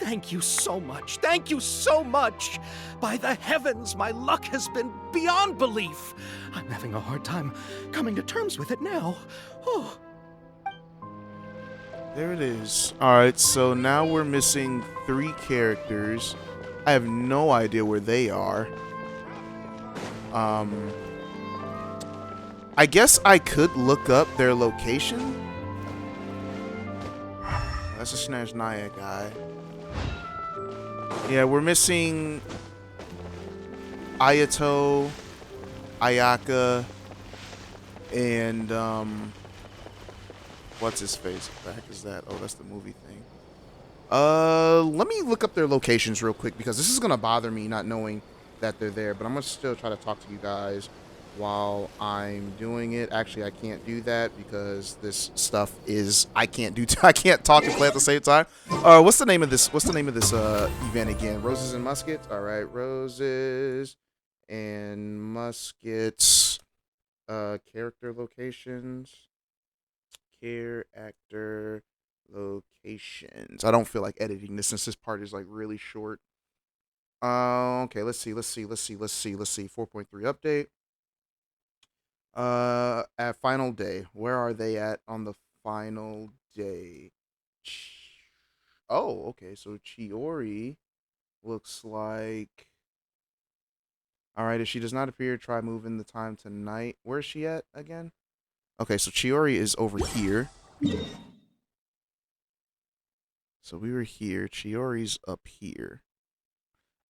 Thank you so much. Thank you so much. By the heavens, my luck has been beyond belief. I'm having a hard time coming to terms with it now. Oh. There it is. Alright, so now we're missing 3 characters. I have no idea where they are. I guess I could look up their location. That's a Snatch Naya guy. Yeah, we're missing Ayato, Ayaka, and what's his face? What the heck is that? Oh, that's the movie thing. Let me look up their locations real quick because this is gonna bother me not knowing that they're there. But I'm gonna still try to talk to you guys while I'm doing it. Actually, I can't do that because this stuff is I can't talk and play at the same time. What's the name of this? What's the name of this event again? Roses and Muskets. All right, Roses and Muskets. Character locations. Character locations. I don't feel like editing this since this part is like really short. Okay, let's see. 4.3 update. At final day. Where are they at on the final day? Oh, okay. So Chiori looks like. All right. If she does not appear, try moving the time to night. Where is she at again? Okay, so Chiori is over here. So we were here. Chiori's up here.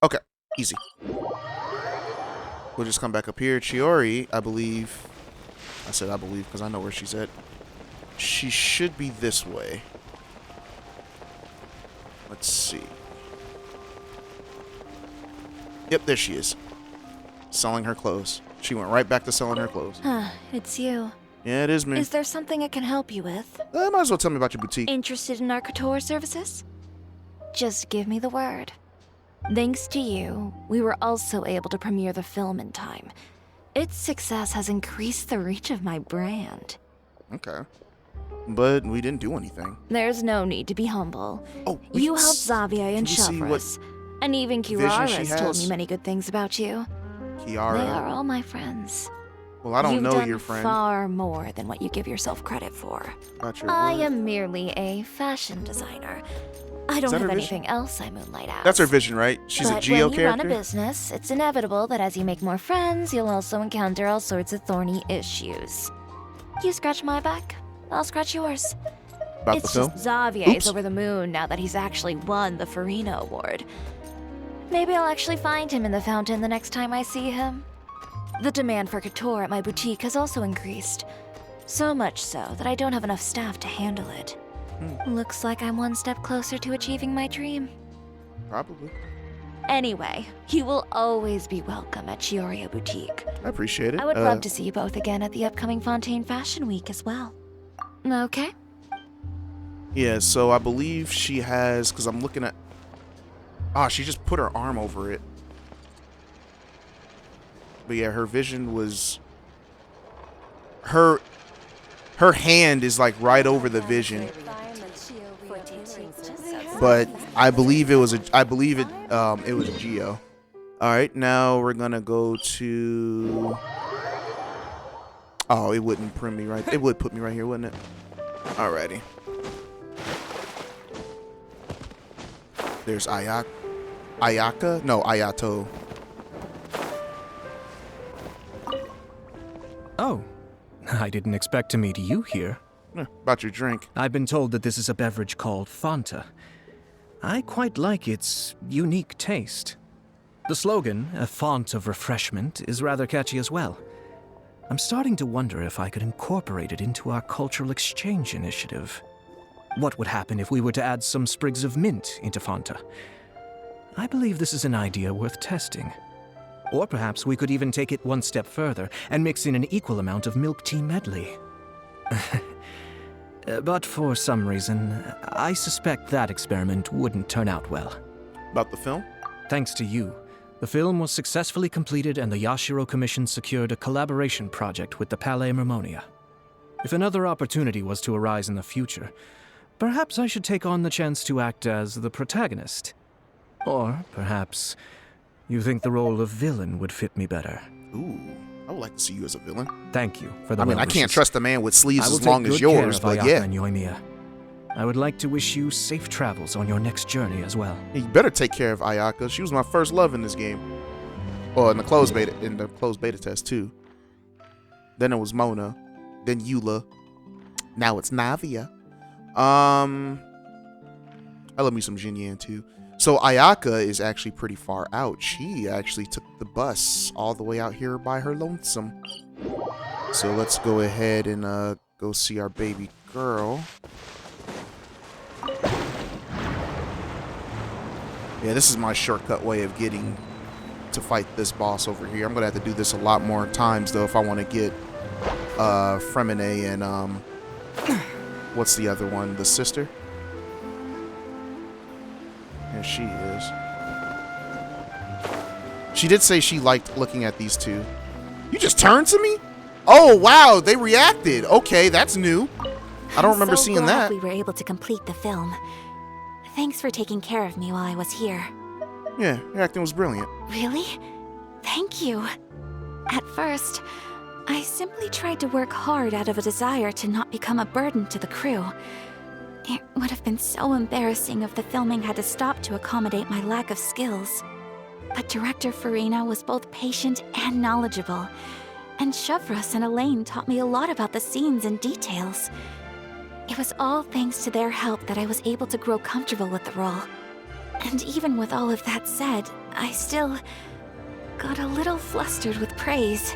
Okay, easy. We'll just come back up here. Chiori, I believe. I said I believe because I know where she's at. She should be this way. Let's see. Yep, there she is. Selling her clothes. She went right back to selling her clothes. It's you. Yeah, it is me. Is there something I can help you with? Might as well tell me about your boutique. Interested in our couture services? Just give me the word. Thanks to you, we were also able to premiere the film in time. Its success has increased the reach of my brand. Okay. But we didn't do anything. There's no need to be humble. Oh, you helped Xavier and Chevros, and even Kirara's told me many good things about you. Kiara. They are all my friends. Well, I don't know your friend. You've done far more than what you give yourself credit for. Your I word. am merely a fashion designer. I don't have anything else I moonlight as. That's her vision, right? She's a Geo when you character? run a business, it's inevitable that as you make more friends, you'll also encounter all sorts of thorny issues. You scratch my back, I'll scratch yours. About It's the film? just Xavier's over the moon now that he's actually won the Farina Award. Maybe I'll actually find him in the fountain the next time I see him. The demand for couture at my boutique has also increased. So much so that I don't have enough staff to handle it. Looks like I'm one step closer to achieving my dream. Probably. Anyway, you will always be welcome at Chioria Boutique. I appreciate it. I would love to see you both again at the upcoming Fontaine Fashion Week as well. Okay? Yeah, so I believe she has, because I'm looking at... she just put her arm over it. But yeah, her vision was... Her hand is like right over the vision. But I believe it was it was Geo. All right, now we're gonna go to. Oh, it wouldn't put me right. It would put me right here, wouldn't it? Alrighty. There's Ayaka? No, Ayato. Oh, I didn't expect to meet you here. About your drink. I've been told that this is a beverage called Fanta. I quite like its unique taste. The slogan, a font of refreshment, is rather catchy as well. I'm starting to wonder if I could incorporate it into our cultural exchange initiative. What would happen if we were to add some sprigs of mint into Fanta? I believe this is an idea worth testing. Or perhaps we could even take it one step further and mix in an equal amount of milk tea medley. But for some reason, I suspect that experiment wouldn't turn out well. About the film? Thanks to you, The film was successfully completed and the Yashiro Commission secured a collaboration project with the Palais Mermonia. If another opportunity was to arise in the future, perhaps I should take on the chance to act as the protagonist. Or perhaps you think the role of villain would fit me better. Ooh, I would like to see you as a villain. Thank you for the I mean, I well-wishes. can't trust a man with sleeves I will as long take as good care yours, of but Ayaka yeah. and Yoimiya. I would like to wish you safe travels on your next journey as well. You better take care of Ayaka. She was my first love in this game. Well, in the closed beta test too. Then it was Mona, then Eula. Now it's Navia. I love me some Jinyan too. So Ayaka is actually pretty far out. She actually took the bus all the way out here by her lonesome. So let's go ahead and go see our baby girl. Yeah, this is my shortcut way of getting to fight this boss over here. I'm gonna have to do this a lot more times though if I want to get Fremine and what's the other one? The sister? There she is. She did say she liked looking at these two. You just turned to me? Oh wow, they reacted. Okay, that's new. I don't remember seeing that. We were able to complete the film. Thanks for taking care of me while I was here. Yeah, your acting was brilliant. Really? Thank you. At first, I simply tried to work hard out of a desire to not become a burden to the crew. It would have been so embarrassing if the filming had to stop to accommodate my lack of skills. But Director Farina was both patient and knowledgeable, and Shavras and Elaine taught me a lot about the scenes and details. It was all thanks to their help that I was able to grow comfortable with the role. And even with all of that said, I still got a little flustered with praise.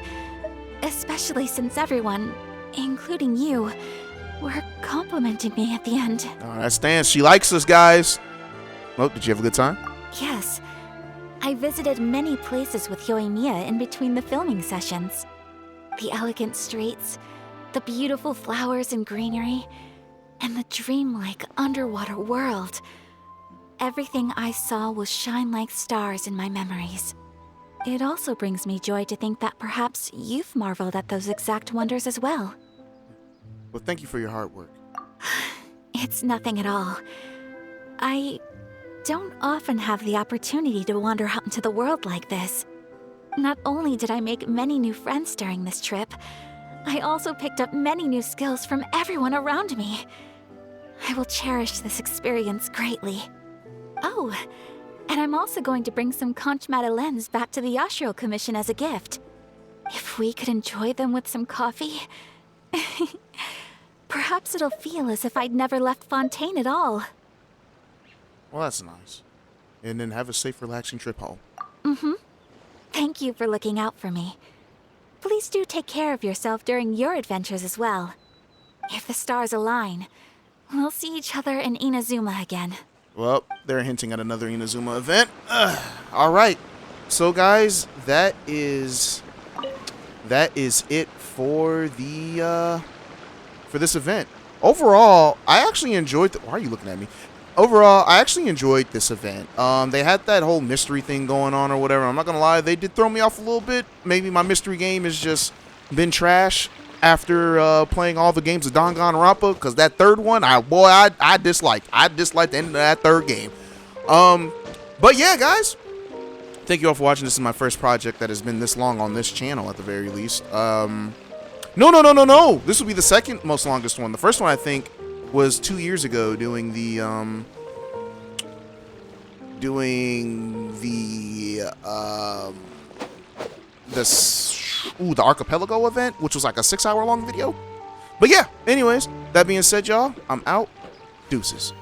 Especially since everyone, including you, were complimenting me at the end. Oh, that stands. She likes us, guys. Oh, did you have a good time? Yes. I visited many places with Yoimiya in between the filming sessions. The elegant streets, the beautiful flowers and greenery, and the dreamlike underwater world. Everything I saw will shine like stars in my memories. It also brings me joy to think that perhaps you've marveled at those exact wonders as well. Well, thank you for your hard work. It's nothing at all. I don't often have the opportunity to wander out into the world like this. Not only did I make many new friends during this trip, I also picked up many new skills from everyone around me. I will cherish this experience greatly. Oh, and I'm also going to bring some conch madeleines back to the Yashiro Commission as a gift. If we could enjoy them with some coffee, perhaps it'll feel as if I'd never left Fontaine at all. Well, that's nice. And then have a safe, relaxing trip home. Mm-hmm. Thank you for looking out for me. Please do take care of yourself during your adventures as well. If the stars align, we'll see each other in Inazuma again. Well, they're hinting at another Inazuma event. All right. So, guys, that is it for the for this event. Overall, I actually enjoyed. Why are you looking at me? Overall, I actually enjoyed this event. They had that whole mystery thing going on or whatever. I'm not gonna lie, they did throw me off a little bit. Maybe my mystery game has just been trash after playing all the games of Danganronpa, because that third one, I disliked. I disliked the end of that third game. But yeah, guys, thank you all for watching. This is my first project that has been this long on this channel, at the very least. No. This will be the second most longest one. The first one, I think, was 2 years ago, doing the the Archipelago event, which was like a 6-hour long video. But yeah, anyways, that being said, y'all, I'm out. Deuces.